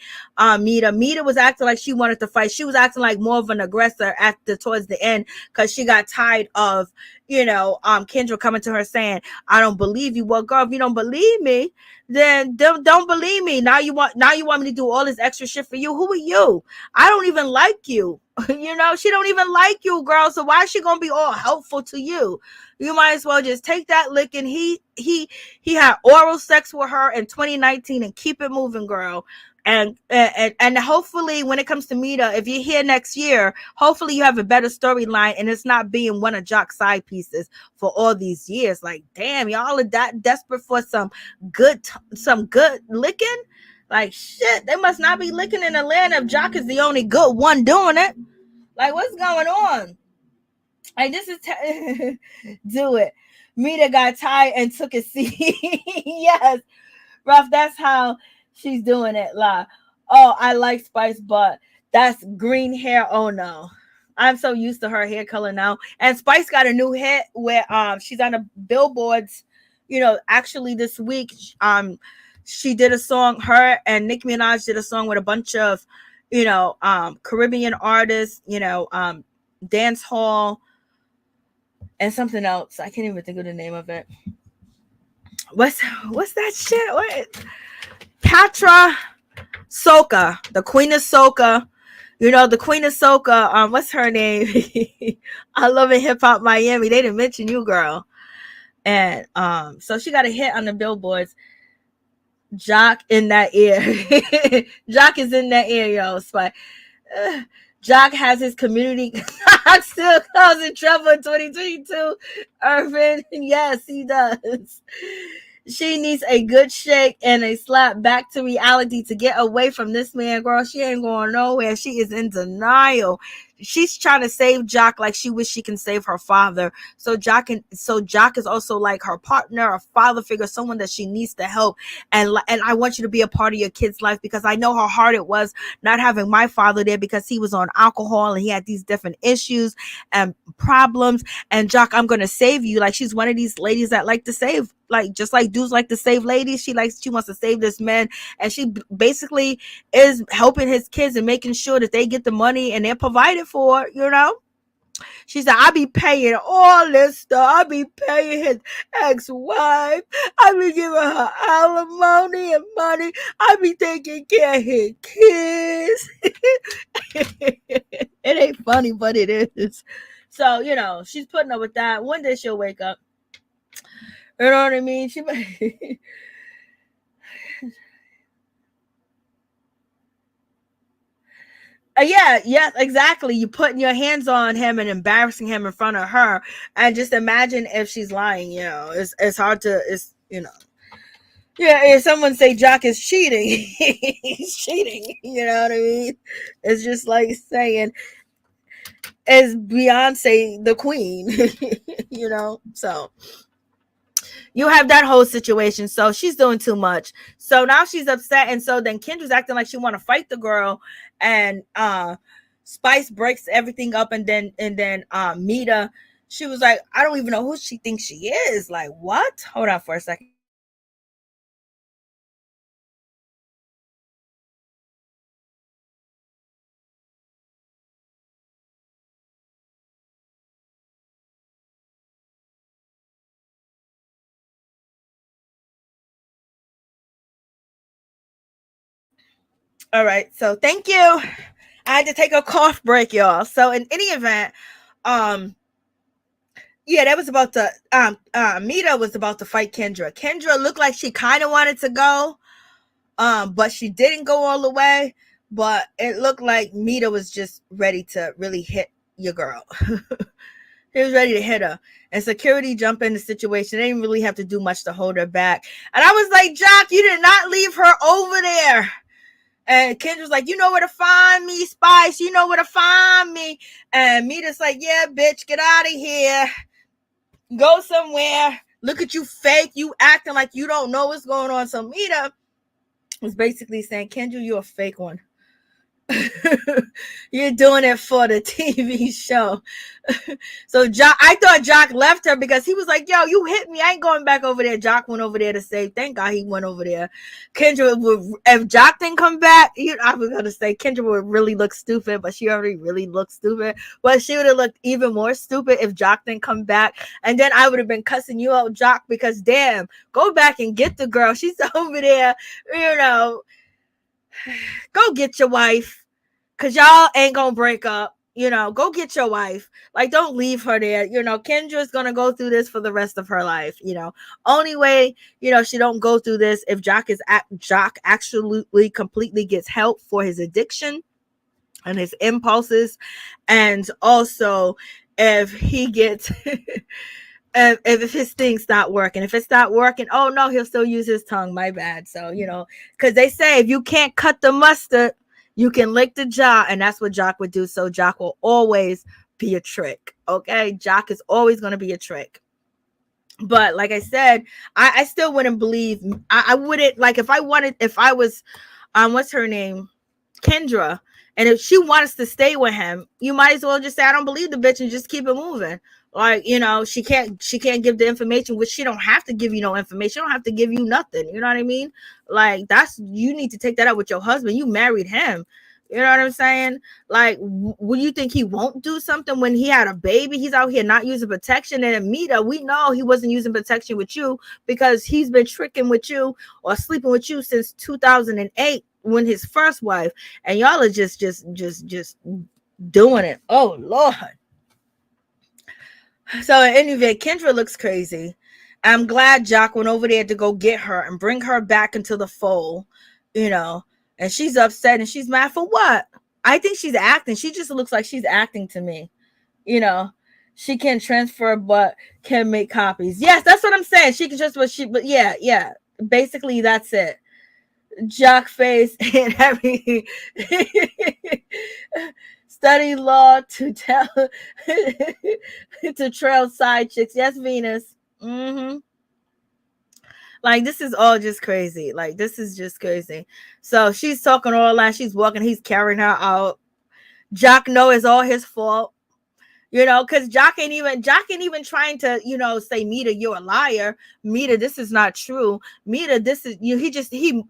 Meta. Meta was acting like she wanted to fight. She was acting like more of an aggressor towards the end, because she got tired of, Kendra coming to her saying, I don't believe you. Well, girl, if you don't believe me, then don't believe me. Now you want me to do all this extra shit for you. Who are you? I don't even like you. She don't even like you, girl. So why is she gonna be all helpful to you? You might as well just take that lick. And he had oral sex with her in 2019 and keep it moving, girl. And hopefully when it comes to Mena, if you're here next year, hopefully you have a better storyline and it's not being one of Jock's side pieces for all these years. Like, damn, y'all are that desperate for some good licking. Like, shit, they must not be licking in Atlanta if Jock is the only good one doing it. Like, what's going on? Like, this is do it. Mena got tired and took a seat. Yes, Ruff, that's how she's doing it. Like, oh, I like Spice, but that's green hair. Oh no, I'm so used to her hair color now. And Spice got a new hit where she's on the billboards. Actually this week she did a song. Her and Nicki Minaj did a song with a bunch of Caribbean artists. Dance hall and something else. I can't even think of the name of it. What's that shit? What? Patra Soca, the Queen of Soca. The Queen of Soca. What's her name? I love it. Hip Hop Miami. They didn't mention you, girl. And so she got a hit on the billboards. Jock in that ear. Jock is in that ear, yo. So, Jock has his community still causing trouble in 2022. Irvin, yes, he does. She needs a good shake and a slap back to reality to get away from this man, girl. She ain't going nowhere. She is in denial. She's trying to save Jock like she wish she can save her father. So Jock is also like her partner, a father figure, someone that she needs to help. And I want you to be a part of your kid's life because I know how hard it was not having my father there because he was on alcohol and he had these different issues and problems. And Jock, I'm gonna save you. Like, she's one of these ladies that like to save. Like, just like dudes like to save ladies, she wants to save this man, and she basically is helping his kids and making sure that they get the money and they're provided for. She said, I be paying all this stuff. I be paying his ex-wife. I be giving her alimony and money. I be taking care of his kids. It ain't funny, but it is. So, she's putting up with that. One day she'll wake up. You know what I mean? She yeah, exactly. You putting your hands on him and embarrassing him in front of her, and just imagine if she's lying. It's hard to yeah. If someone say Jock is cheating, he's cheating. You know what I mean? It's just like saying, is Beyonce the queen? So. You have that whole situation. So she's doing too much. So now she's upset. And so then Kendra's acting like she want to fight the girl. And Spice breaks everything up. And then Mena, she was like, I don't even know who she thinks she is. Like, what? Hold on for a second. All right. So thank you. I had to take a cough break, y'all. So in any event, yeah, that was about to Mena was about to fight Kendra. Kendra looked like she kind of wanted to go, but she didn't go all the way. But it looked like Mena was just ready to really hit your girl. He was ready to hit her. And security jumped in the situation. They didn't really have to do much to hold her back. And I was like, Jock, you did not leave her over there. And Kendra's like, you know where to find me, Spice. You know where to find me. And Mena's like, yeah, bitch, get out of here. Go somewhere. Look at you fake. You acting like you don't know what's going on. So Mena was basically saying, Kendra, you're a fake one. You're doing it for the TV show. So Jock, I thought Jock left her because he was like, yo, you hit me. I ain't going back over there. Jock went over there to save. Thank God he went over there. Kendra would, if Jock didn't come back, I was going to say Kendra would really look stupid, but she already really looked stupid. But she would have looked even more stupid if Jock didn't come back. And then I would have been cussing you out, Jock, because damn, go back and get the girl. She's over there, go get your wife. Cause y'all ain't gonna break up, go get your wife. Like, don't leave her there. Kendra's gonna go through this for the rest of her life. Only way, she don't go through this if Jock absolutely completely gets help for his addiction and his impulses. And also if he gets if his thing's not working. If it's not working, oh no, he'll still use his tongue. My bad. So, because they say if you can't cut the mustard, you can lick the jaw, and that's what Jock would do. So Jock will always be a trick. Okay, Jock is always going to be a trick. But like I said, I still wouldn't believe. I wouldn't, like, if I was, what's her name, Kendra, and if she wants to stay with him, you might as well just say I don't believe the bitch and just keep it moving. Like, she can't give the information, which she don't have to give you no information. She don't have to give you nothing. You know what I mean? Like, you need to take that up with your husband. You married him. You know what I'm saying? Like, would you think he won't do something when he had a baby? He's out here not using protection. And Mena, we know he wasn't using protection with you because he's been tricking with you or sleeping with you since 2008 when his first wife. And y'all are just doing it. Oh, Lord. So in any event, Kendra looks crazy. I'm glad Jock went over there to go get her and bring her back into the fold, and she's upset and she's mad for what? I think she's acting. She just looks like she's acting to me. She can transfer but can make copies. Yes, that's what I'm saying. She can transfer, but yeah. Basically, that's it. Jock face and everything. Study law to tell to trail side chicks. Yes, Venus. Like, this is all just crazy. Like, this is just crazy. So she's talking all that. She's walking. He's carrying her out. Jock know it's all his fault. Because Jock ain't even trying to, say, Mena, you're a liar. Mena, this is not true. Mena, this is you.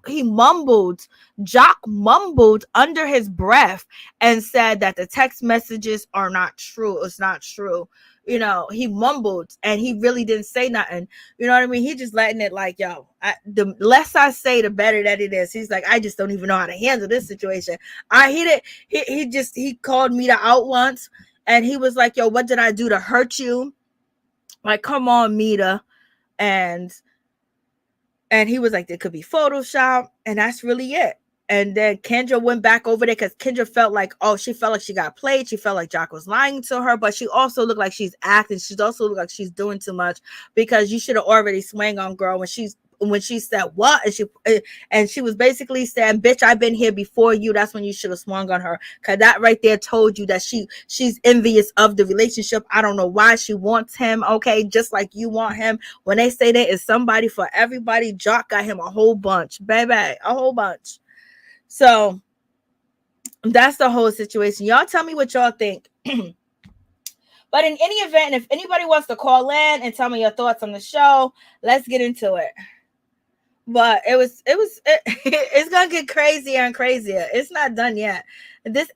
He mumbled. Jock mumbled under his breath and said that the text messages are not true. It's not true. He mumbled and he really didn't say nothing. You know what I mean? He just letting it like, yo, the less I say, the better that it is. He's like, I just don't even know how to handle this situation. He called Mena out once. And he was like, yo, what did I do to hurt you? Like, come on, Mena. And he was like, there could be Photoshop. And that's really it. And then Kendra went back over there because Kendra felt like she got played. She felt like Jock was lying to her, but she also looked like she's acting. She also looked like she's doing too much because you should have already swung on girl when she said what, and she was basically saying, bitch, I've been here before you. That's when you should have swung on her, because that right there told you that she's envious of the relationship. I don't know why she wants him, okay, just like you want him. When they say there is somebody for everybody, Jock got him a whole bunch, baby, a whole bunch. So that's the whole situation. Y'all tell me what y'all think. But in any event, if anybody wants to call in and tell me your thoughts on the show, let's get into it. But it's gonna get crazier and crazier. It's not done yet. This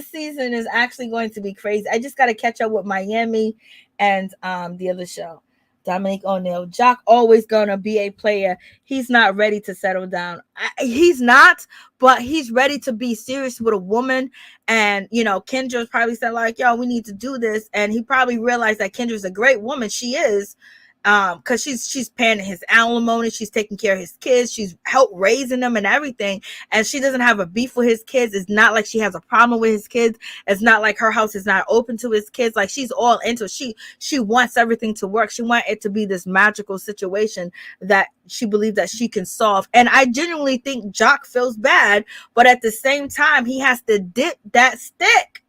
season is actually going to be crazy. I just got to catch up with Miami and the other show. Dominique O'Neal. Jock always gonna be a player. He's not ready to settle down. He's not, but he's ready to be serious with a woman. And Kendra's probably said like, yo, we need to do this. And he probably realized that Kendra's a great woman. She is. Because she's paying his alimony, she's taking care of his kids, she's helped raising them and everything, and she doesn't have a beef with his kids. It's not like she has a problem with his kids. It's not like her house is not open to his kids. Like, she's all into it. She wants everything to work. She wants it to be this magical situation that she believes that she can solve. And I genuinely think Jock feels bad, but at the same time, he has to dip that stick.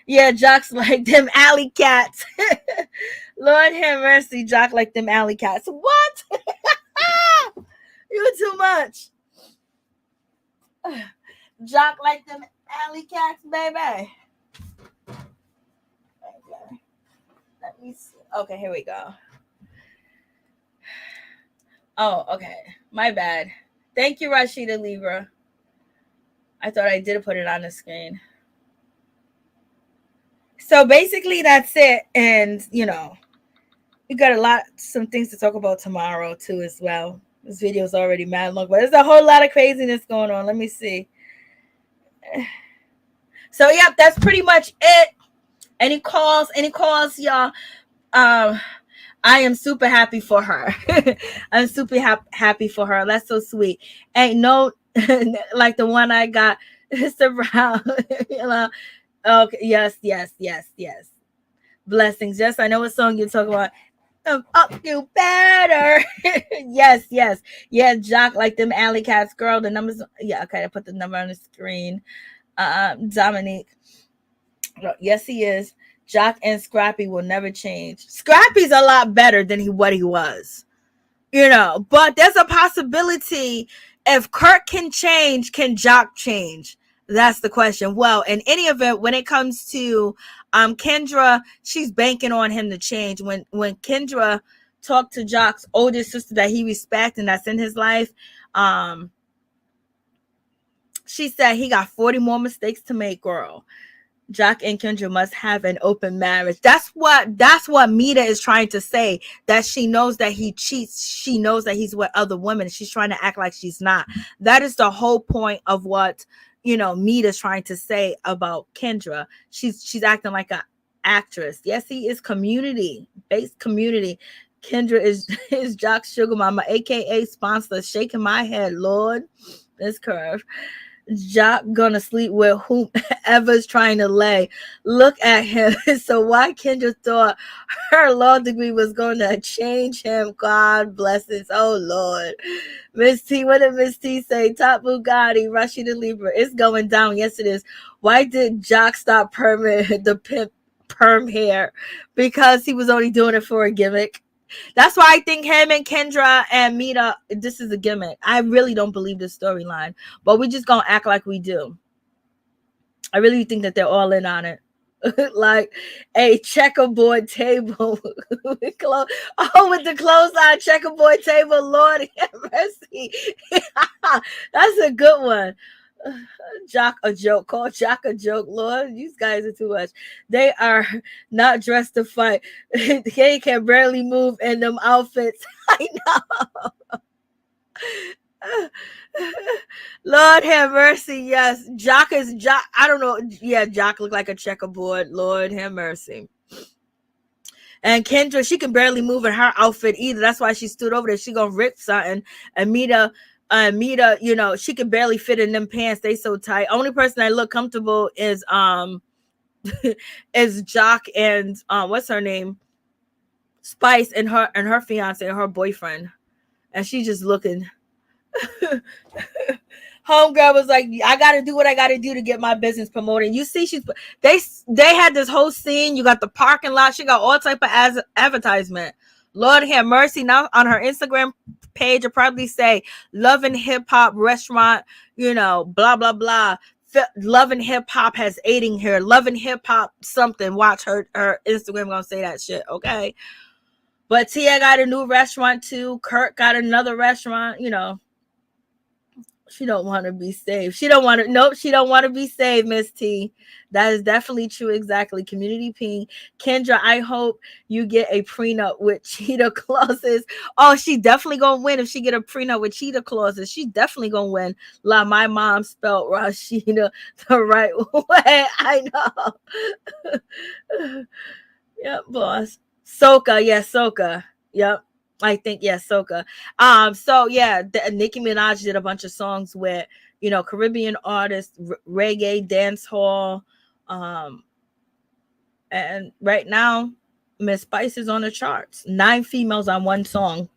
Yeah, Jock's like them alley cats. Lord have mercy, Jock like them alley cats. What? You too much. Jock like them alley cats, baby. Okay. Let me see. Okay, here we go. Oh, okay. My bad. Thank you, Rashida Libra. I thought I did put it on the screen. So basically that's it. And we got some things to talk about tomorrow too as well. This video is already mad long, but there's a whole lot of craziness going on. Let me see. So yeah, that's pretty much it. Any calls, y'all? I am super happy for her. I'm super happy for her. That's so sweet. Ain't no like the one I got. It's around, Okay, yes. Blessings. Yes, I know what song you're talking about. Up you better. yes. Yeah, Jock like them alley cats, girl. The numbers. Yeah, okay, I put the number on the screen. Dominique. Yes, he is. Jock and Scrappy will never change. Scrappy's a lot better than what he was. But there's a possibility if Kirk can change, can Jock change? That's the question. Well, in any event, when it comes to Kendra, she's banking on him to change. When Kendra talked to Jock's older sister that he respects and that's in his life, she said he got 40 more mistakes to make, girl. Jock and Kendra must have an open marriage. That's what Mena is trying to say, that she knows that he cheats. She knows that he's with other women. She's trying to act like she's not. That is the whole point of what, Mena's trying to say about Kendra. She's acting like an actress. Yes, he is community-based community. Kendra is Jock's sugar mama, aka sponsor. Shaking my head, Lord. This curve. Jock gonna sleep with whomever's trying to lay. Look at him. So why Kendra thought her law degree was going to change him? God bless us. Oh Lord. Miss T, what did Miss T say? Top Bugatti, Rasheeda Libra. It's going down. Yes, it is. Why did Jock stop perming the pimp perm hair? Because he was only doing it for a gimmick. That's why I think him and Kendra and Mena, this is a gimmick. I really don't believe this storyline, but we just gonna act like we do. I really think that they're all in on it. Like a checkerboard table. With the clothesline checkerboard table. Lord have mercy. That's a good one. Jock a joke. Call Jock a joke. Lord, these guys are too much. They are not dressed to fight. They can barely move in them outfits. I know. Lord have mercy. Yes, Jock. I don't know. Yeah, Jock looked like a checkerboard. Lord have mercy. And Kendra, she can barely move in her outfit either. That's why she stood over there. She gonna rip something. And Mena, she can barely fit in them pants. They so tight. Only person that look comfortable is is Jock and what's her name? Spice and her fiance and her boyfriend. And she just looking. Homegirl was like, I gotta do what I gotta do to get my business promoted. You see, they had this whole scene. You got the parking lot. She got all type of advertisement. Lord have mercy. Now on her Instagram page, you'll probably say Love and Hip Hop Restaurant, blah blah blah. Love and Hip Hop has aiding her. Love and Hip Hop something. Watch her Instagram gonna say that shit. Okay. But Tia got a new restaurant too. Kirk got another restaurant. She don't want to be saved. She don't want to be saved, Miss T. That is definitely true. Exactly. Community ping. Kendra, I hope you get a prenup with cheetah clauses. Oh, she definitely gonna win if she get a prenup with cheetah clauses. She definitely gonna win. My mom spelled Rashida the right way. I know. Yep, boss. Soka. Yes, Soka. Yep. I think Soka. So yeah, Nicki Minaj did a bunch of songs with Caribbean artists, reggae, dance hall, and right now Miss Spice is on the charts. 9 females on one song.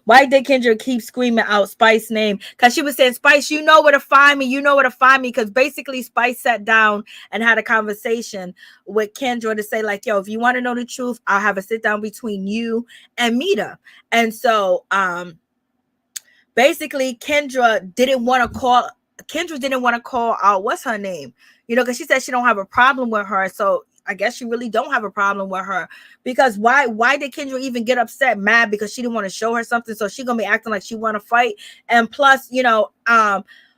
Why did Kendra keep screaming out Spice's name? Because she was saying, Spice, you know where to find me. You know where to find me. Because basically Spice sat down and had a conversation with Kendra to say like, yo, if you want to know the truth, I'll have a sit down between you and Mena. And so basically Kendra didn't want to call Kendra didn't want to call out what's her name, because she said she don't have a problem with her. So I guess she really don't have a problem with her, because why did Kendra even get upset, mad because she didn't want to show her something? So she gonna be acting like she want to fight. And plus,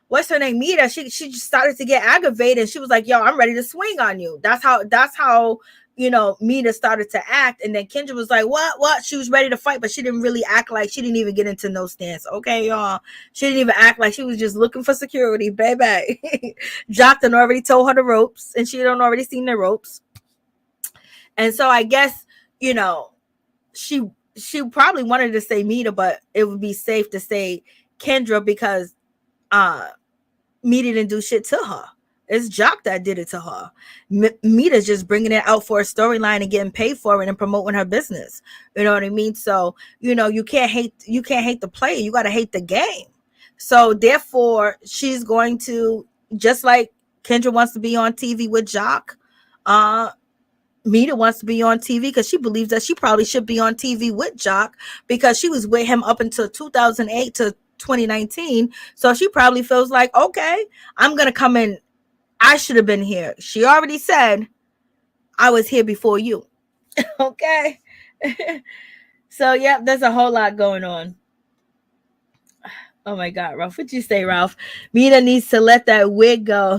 what's her name, Mena, she just started to get aggravated. She was like, yo, I'm ready to swing on you. That's how Mena started to act. And then Kendra was like, what? She was ready to fight, but she didn't really act like, she didn't even get into no stance. Okay, y'all. She didn't even act like, she was just looking for security, baby. Jock done already told her the ropes, and she done already seen the ropes. And so I guess, she probably wanted to say Mena, but it would be safe to say Kendra, because Mena didn't do shit to her. It's Jock that did it to her. Mena's just bringing it out for a storyline and getting paid for it and promoting her business. You know what I mean? So, you can't hate the player. You got to hate the game. So therefore, she's going to, just like Kendra wants to be on TV with Jock, Mena wants to be on TV because she believes that she probably should be on TV with Jock, because she was with him up until 2008 to 2019. So she probably feels like, okay, I'm going to come in. I should have been here. She already said, I was here before you. Okay. So, yeah, there's a whole lot going on. Oh my God, Ralph, what'd you say, Ralph? Mena needs to let that wig go.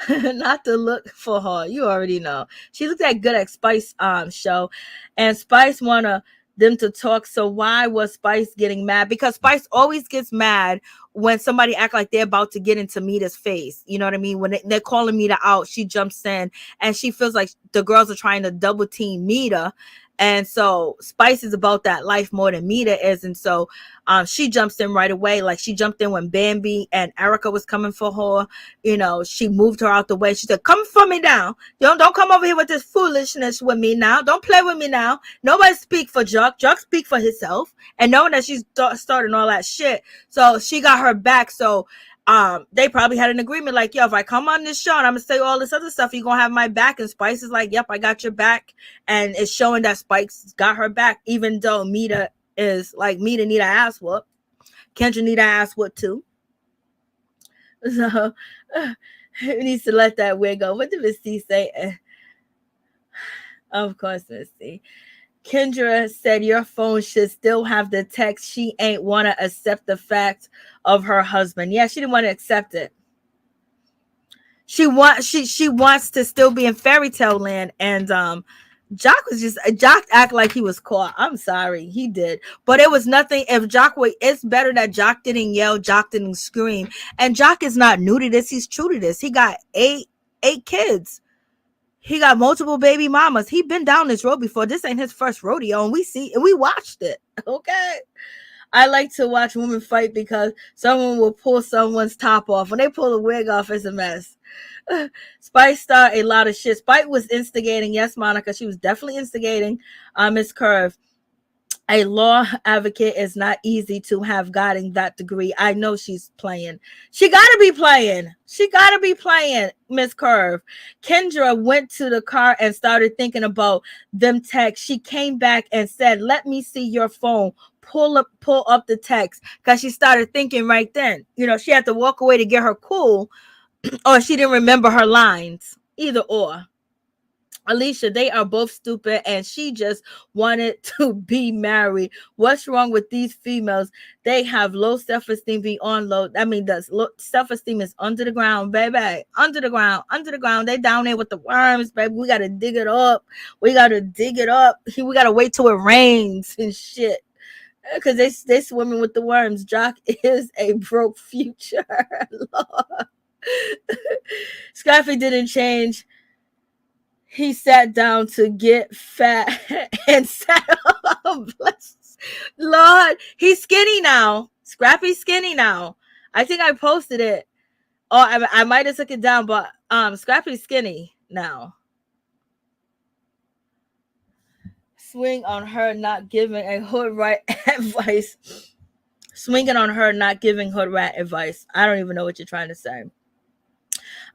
Not to look for her. You already know. She looked that good at Spice show. And Spice wanna them to talk. So why was Spice getting mad? Because Spice always gets mad when somebody act like they're about to get into Mena's face. You know what I mean? When they're calling Mena out, she jumps in and she feels like the girls are trying to double team Mena. And so Spice is about that life more than Mena is. And so she jumps in right away. Like she jumped in when Bambi and Erica was coming for her. She moved her out the way. She said, come for me now. Don't come over here with this foolishness with me now. Don't play with me now. Nobody speak for Jock. Jock speak for himself. And knowing that she's starting all that shit. So she got her back. So they probably had an agreement like, yo, if I come on this show and I'm gonna say all this other stuff, you're gonna have my back. And Spice is like, yep, I got your back. And it's showing that Spice got her back, even though Mena is like, Mena need an ass whoop. Kendra need an ass whoop too. So he needs to let that wig go. What did Miss C say? Of course, Miss C. Kendra said your phone should still have the text. She ain't want to accept the fact of her husband. Yeah, she didn't want to accept it. She wants to still be in fairy tale land. And Jock act like he was caught. I'm sorry, he did. But it was nothing. If Jock it's better that Jock didn't yell, Jock didn't scream. And Jock is not new to this. He's true to this. He got eight kids. He got multiple baby mamas. He been down this road before. This ain't his first rodeo, and we watched it. Okay. I like to watch women fight because someone will pull someone's top off. When they pull the wig off, it's a mess. Spice started a lot of shit. Spice was instigating. Yes, Monica, she was definitely instigating. Miss Curve. A law advocate is not easy to have gotten that degree. I know she's playing. She gotta be playing. Miss Curve. Kendra went to the car and started thinking about them texts. She came back and said, let me see your phone. Pull up the text. Because she started thinking right then. She had to walk away to get her cool. Or she didn't remember her lines. Either or. Alicia, they are both stupid, and she just wanted to be married. What's wrong with these females? They have low self-esteem beyond low. I mean, the self-esteem is under the ground, baby. Under the ground. They down there with the worms, baby. We got to dig it up. We got to wait till it rains and shit. Because they swimming with the worms. Jock is a broke future. Lord. Scrappy didn't change. He sat down to get fat and sat up. Lord, he's skinny now. Scrappy's skinny now. I think I posted it. Oh, I might have took it down, but Scrappy's skinny now. Swing on her not giving a hood rat advice. Swinging on her not giving hood rat advice. I don't even know what you're trying to say.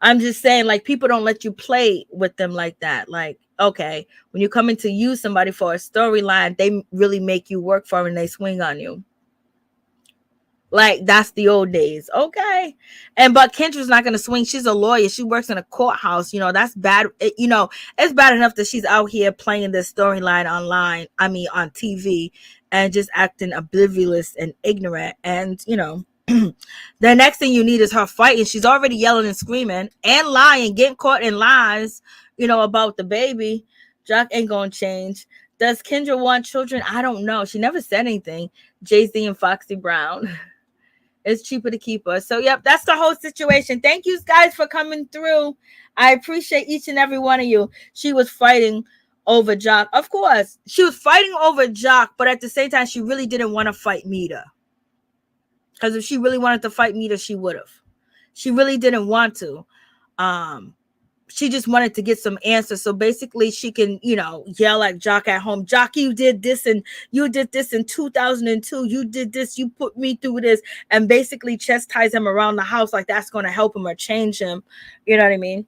I'm just saying, like, people don't let you play with them like that. Like, okay, when you're coming to use somebody for a storyline, they really make you work for it and they swing on you. Like, that's the old days. Okay. But Kendra's not going to swing. She's a lawyer. She works in a courthouse. That's bad. It's bad enough that she's out here playing this storyline online. I mean, on TV, and just acting oblivious and ignorant. And, the next thing you need is her fighting. She's already yelling and screaming and lying, getting caught in lies, about the baby. Jock ain't going to change. Does Kendra want children? I don't know. She never said anything. Jay-Z and Foxy Brown. It's cheaper to keep her. So, yep, that's the whole situation. Thank you guys for coming through. I appreciate each and every one of you. She was fighting over Jock. Of course, she was fighting over Jock, but at the same time, she really didn't want to fight Mena. Because if she really wanted to fight Mena, she would have. She really didn't want to. She just wanted to get some answers. So basically she can, yell at Jock at home. Jock, you did this and you did this in 2002. You did this. You put me through this. And basically chastise him around the house like that's going to help him or change him. You know what I mean?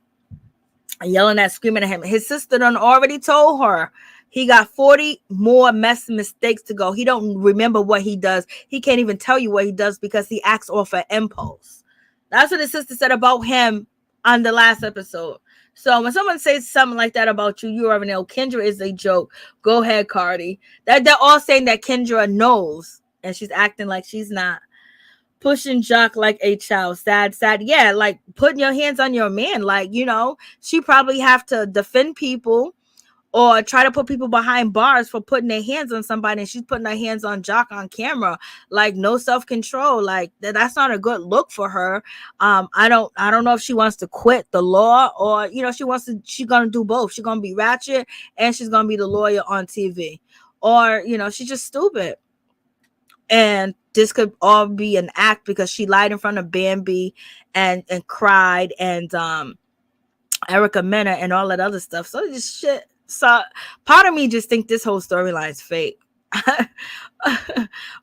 Yelling at, screaming at him. His sister done already told her he got 40 more mistakes to go. He don't remember what he does. He can't even tell you what he does because he acts off an impulse. That's what his sister said about him on the last episode. So when someone says something like that about you, you already know Kendra is a joke. Go ahead, Cardi. They're all saying that Kendra knows, and she's acting like she's not. Pushing Jock like a child. Sad. Yeah, like putting your hands on your man. Like, she probably have to defend people or try to put people behind bars for putting their hands on somebody, and she's putting her hands on Jock on camera. Like, no self-control. Like, that's not a good look for her. I don't know if she wants to quit the law or, she's gonna do both. She's gonna be ratchet and she's gonna be the lawyer on TV. Or, she's just stupid. And this could all be an act because she lied in front of Bambi and cried, and Erica Mena and all that other stuff. So this shit. So part of me just think this whole storyline is fake. But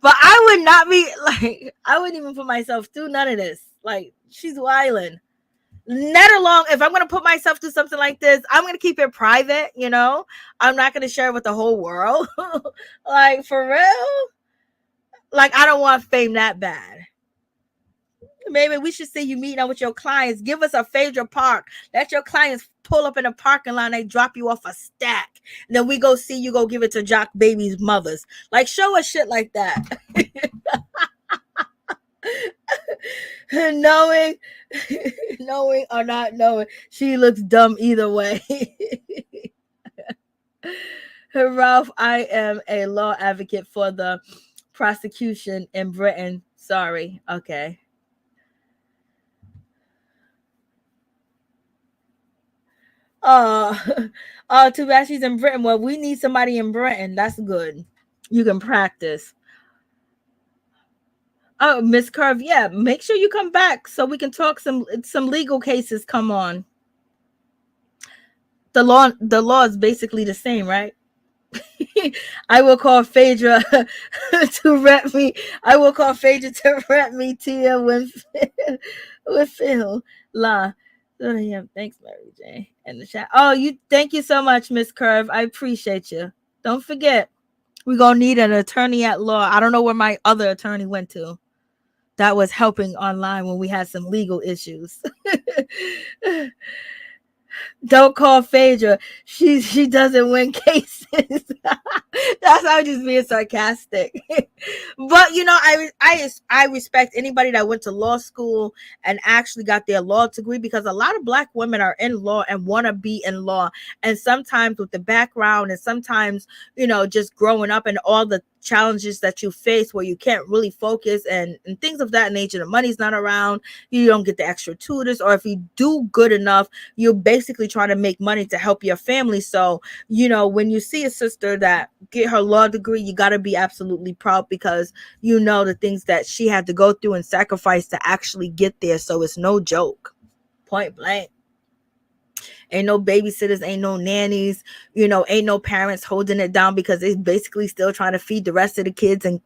I would not be like, I wouldn't even put myself through none of this. Like, she's wilding. Let alone, if I'm going to put myself through something like this, I'm going to keep it private, I'm not going to share it with the whole world. Like, for real? Like, I don't want fame that bad. Maybe we should see you meeting up with your clients. Give us a favorite park. Let your clients pull up in a parking lot and they drop you off a stack. And then we go see you go give it to Jock baby's mothers. Like, show us shit like that. knowing or not knowing, she looks dumb either way. Ralph, I am a law advocate for the prosecution in Britain. Sorry. Okay. Too bad she's in Britain. Well, we need somebody in Britain. That's good. You can practice. Oh, Miss Curve, yeah. Make sure you come back so we can talk some legal cases. Come on. The law is basically the same, right? I will call Phaedra to rep me. I will call Phaedra to rep me, Tia, with Phil. La. Thanks, Mary J. In the chat. Oh, thank you so much, Miss Curve. I appreciate you. Don't forget, we're gonna need an attorney at law. I don't know where my other attorney went to. That was helping online when we had some legal issues. Don't call Phaedra. She doesn't win cases. That's how just being sarcastic. But I respect anybody that went to law school and actually got their law degree, because a lot of Black women are in law and want to be in law. And sometimes with the background and sometimes, just growing up and all the challenges that you face where you can't really focus and things of that nature, the money's not around, you don't get the extra tutors, or if you do good enough, you're basically trying to make money to help your family. So, when you see a sister that get her law degree, you got to be absolutely proud, because the things that she had to go through and sacrifice to actually get there. So it's no joke. Point blank. Ain't no babysitters, ain't no nannies, ain't no parents holding it down, because they basically still trying to feed the rest of the kids and,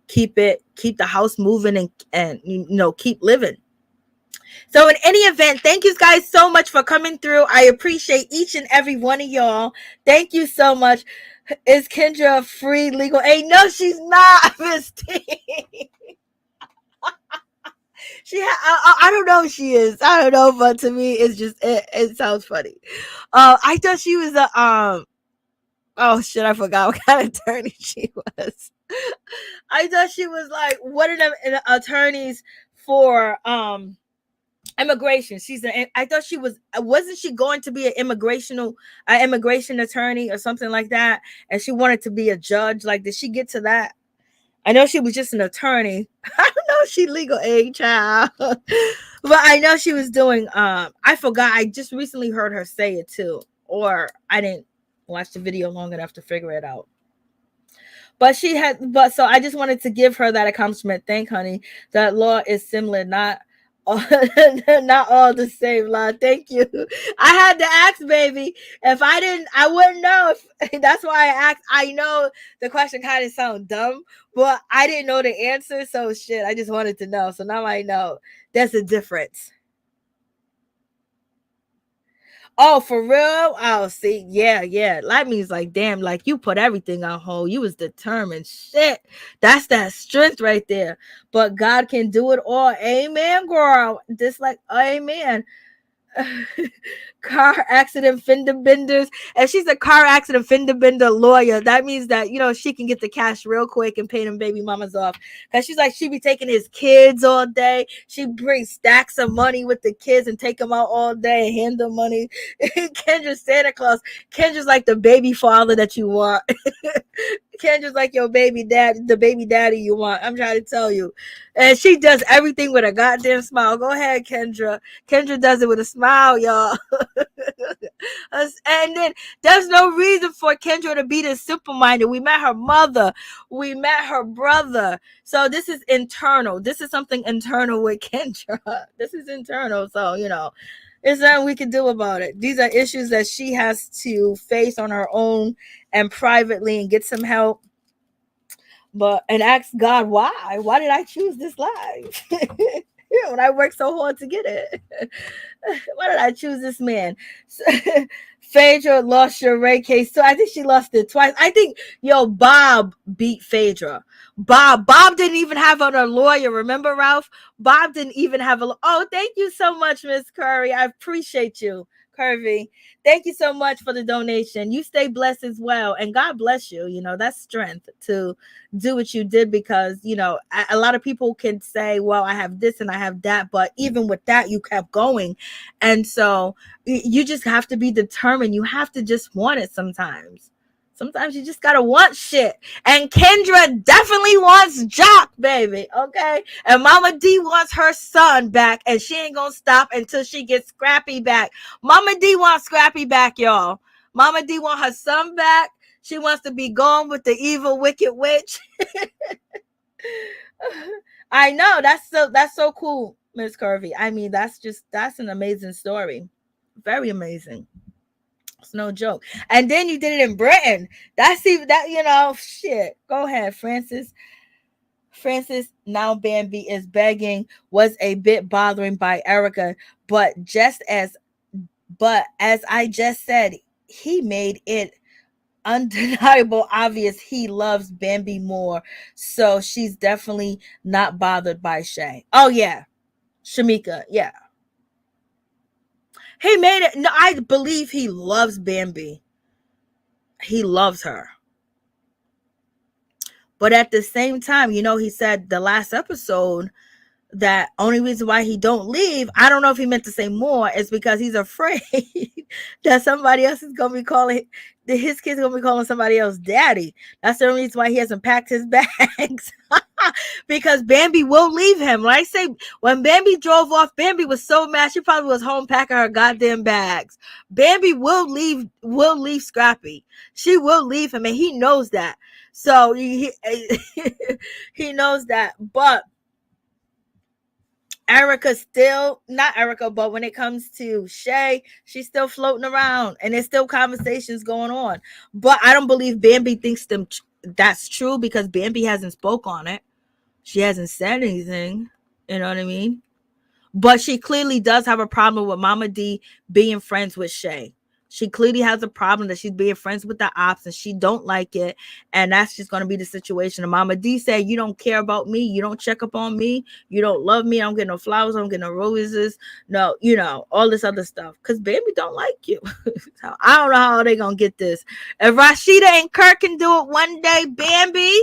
keep the house moving and keep living. So in any event, thank you guys so much for coming through. I appreciate each and every one of y'all. Thank you so much. Is Kendra free legal aid? No, she's not, Miss T. I don't know who she is. I don't know, but to me, it's just it sounds funny. I thought she was a oh shit, I forgot what kind of attorney she was. I thought she was like one of them attorneys for immigration. I thought she wasn't she going to be an immigration attorney or something like that, and she wanted to be a judge. Like, did she get to that? I know she was just an attorney. I don't know if she legal age, child. But I know she was doing I forgot. I just recently heard her say it too. Or I didn't watch the video long enough to figure it out. But so I just wanted to give her that accomplishment. Thank honey. That law is similar, not all, not all the same law. Thank you. I had to ask, baby. If I didn't, I wouldn't know. That's why I asked. I know the question kind of sounds dumb, but I didn't know the answer. So shit, I just wanted to know. So now I know there's a difference. Oh, for real? Oh, see, yeah. That means like, damn, like you put everything on hold. You was determined. Shit. That's that strength right there. But God can do it all. Amen, girl. Just like, amen. Car accident fender benders. If she's a car accident fender bender lawyer, that means that, you know, she can get the cash real quick and pay them baby mamas off. Because she's like, she be taking his kids all day. She brings stacks of money with the kids and take them out all day and hand them money. Kendra's Santa Claus. Kendra's like the baby father that you want. Kendra's like your baby dad, the baby daddy you want. I'm trying to tell you. And she does everything with a goddamn smile. Go ahead, Kendra. Kendra does it with a smile, y'all. And then there's no reason for Kendra to be this simple-minded. We met her mother. We met her brother. So this is internal. This is something internal with Kendra. This is internal. So, you know, there's nothing we can do about it. These are issues that she has to face on her own and privately and get some help. And ask God, why? Why did I choose this life? When I worked so hard to get it. Why did I choose this man? Phaedra lost your Ray case. So I think she lost it twice. I think, Bob beat Phaedra. Bob didn't even have a lawyer. Remember, Ralph? Bob didn't even have oh, thank you so much, Miss Curry. I appreciate you. Curvy, thank you so much for the donation. You stay blessed as well, and God bless you. You know, that's strength to do what you did, because, you know, a lot of people can say, well, I have this and I have that, but even with that, you kept going. And so you just have to be determined. You have to just want it sometimes. Sometimes you just gotta want shit. And Kendra definitely wants Jock, baby. Okay. And Mama D wants her son back, and she ain't gonna stop until she gets Scrappy back. Mama D wants Scrappy back, y'all. Mama D wants her son back. She wants to be gone with the evil, wicked witch. I know. That's so cool, Miss Curvy. I mean, that's an amazing story. Very amazing. It's no joke. And then you did it in Britain. That's even that, you know, shit. Go ahead, Francis. Now Bambi is begging was a bit bothering by Erica, but as I just said, he made it undeniable obvious he loves Bambi more. So she's definitely not bothered by Shay. Oh yeah. Shamika, yeah. He made it. No, I believe he loves Bambi. He loves her. But at the same time, you know, he said the last episode that only reason why he don't leave, I don't know if he meant to say more, is because he's afraid that somebody else is going to be calling, his kids going to be calling somebody else daddy. That's the only reason why he hasn't packed his bags. Because Bambi will leave him. When I say, when Bambi drove off, Bambi was so mad, she probably was home packing her goddamn bags. Bambi will leave Scrappy. She will leave him, and he knows that. So he knows that. But Erica still, not Erica, but when it comes to Shay, she's still floating around, and there's still conversations going on. But I don't believe Bambi thinks that's true, because Bambi hasn't spoke on it. She hasn't said anything. You know what I mean? But she clearly does have a problem with Mama D being friends with Shay. She clearly has a problem that she's being friends with the ops and she don't like it. And that's just going to be the situation. And Mama D said, you don't care about me. You don't check up on me. You don't love me. I don't get no flowers. I don't get no roses. No, all this other stuff. Because Bambi don't like you. So I don't know how they going to get this. If Rashida and Kirk can do it one day, Bambi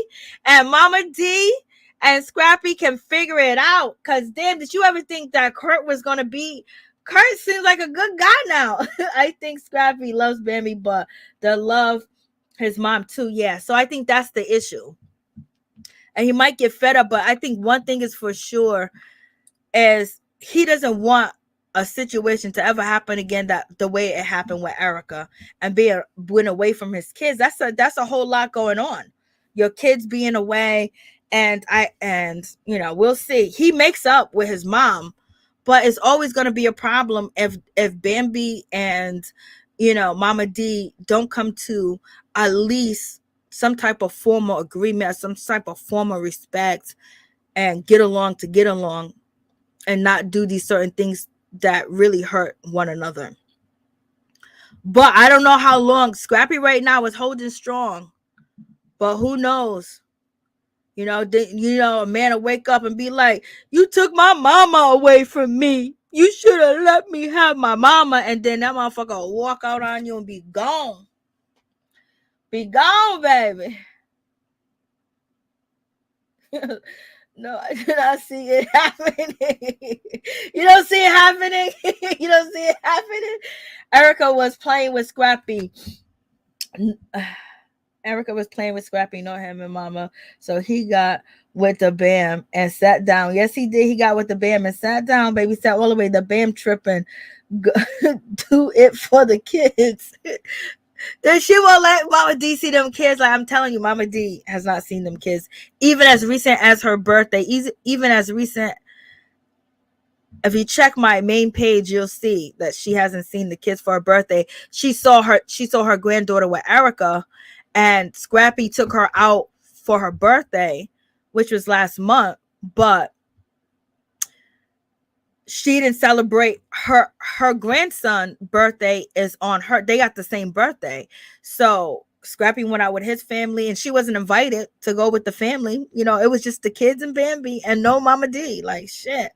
and Mama D and Scrappy can figure it out. Because damn, did you ever think that Kurt was going to be... Kurt seems like a good guy now. I think Scrappy loves Bambi, but they love his mom too. Yeah, so I think that's the issue. And he might get fed up, but I think one thing is for sure is he doesn't want a situation to ever happen again that the way it happened with Erica and being away from his kids. That's a whole lot going on. Your kids being away, and we'll see. He makes up with his mom. But it's always going to be a problem if Bambi and, Mama D don't come to at least some type of formal agreement, some type of formal respect and get along and not do these certain things that really hurt one another. But I don't know how long. Scrappy right now is holding strong. But who knows? A man will wake up and be like, you took my mama away from me. You should have let me have my mama. And then that motherfucker will walk out on you and be gone. Be gone, baby. No, I do not see it happening. You don't see it happening? You don't see it happening? Erica was playing with Scrappy. Erica was playing with Scrappy, not him and Mama. So he got with the Bam and sat down. Yes, he did. He got with the Bam and sat down, baby. Sat all the way. The Bam tripping. Do it for the kids. Then she won't let Mama D see them kids. Like I'm telling you, Mama D has not seen them kids. Even as recent as her birthday. Even as recent. If you check my main page, you'll see that she hasn't seen the kids for her birthday. She saw her granddaughter with Erica. And Scrappy took her out for her birthday, which was last month, but she didn't celebrate her grandson birthday is on her. They got the same birthday. So Scrappy went out with his family and she wasn't invited to go with the family. It was just the kids and Bambi and no Mama D. Like shit.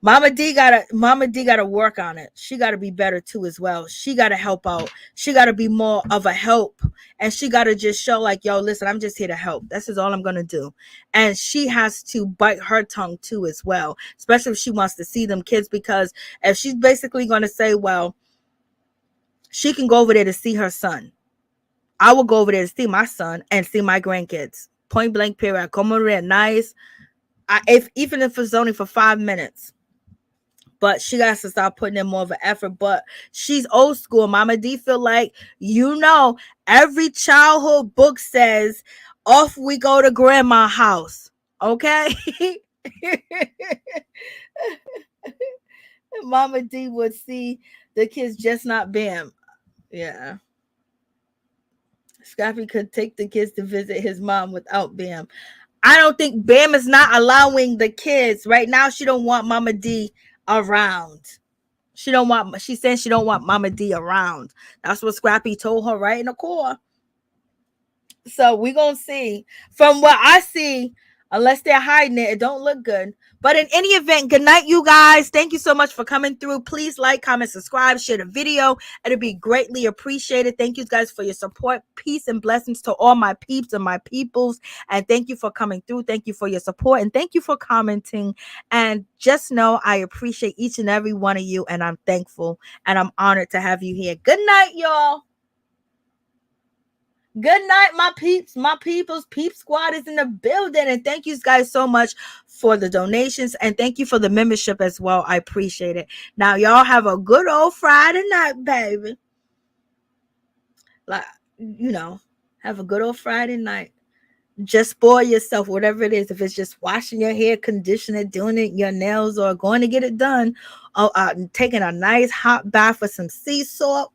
Mama D gotta work on it. She gotta be better too as well. She gotta help out. She gotta be more of a help. And she gotta just show like, yo, listen, I'm just here to help. This is all I'm gonna do. And she has to bite her tongue too as well. Especially if she wants to see them kids. Because if she's basically gonna say, well, she can go over there to see her son. I will go over there to see my son and see my grandkids. Point blank period. Come over there, nice. Even if it's only for 5 minutes. But she got to start putting in more of an effort. But she's old school. Mama D feel like, every childhood book says, off we go to grandma's house. Okay? Mama D would see the kids just not Bam. Yeah. Scrappy could take the kids to visit his mom without Bam. I don't think Bam is not allowing the kids. Right now, she don't want Mama D around. She said she don't want Mama D around. That's what Scrappy told her right in the core. So we're gonna see. From what I see, unless they're hiding it don't look good. But in any event, good night, you guys. Thank you so much for coming through. Please like, comment, subscribe, share the video. It'll be greatly appreciated. Thank you guys for your support. Peace and blessings to all my peeps and my peoples. And thank you for coming through. Thank you for your support. And thank you for commenting. And just know I appreciate each and every one of you. And I'm thankful. And I'm honored to have you here. Good night, y'all. Good night, my peeps, my peoples. Peep Squad is in the building. And thank you guys so much for the donations. And thank you for the membership as well. I appreciate it. Now, y'all have a good old Friday night, baby. Like, have a good old Friday night. Just spoil yourself, whatever it is. If it's just washing your hair, conditioning, doing it, your nails, or going to get it done. Taking a nice hot bath with some sea salt.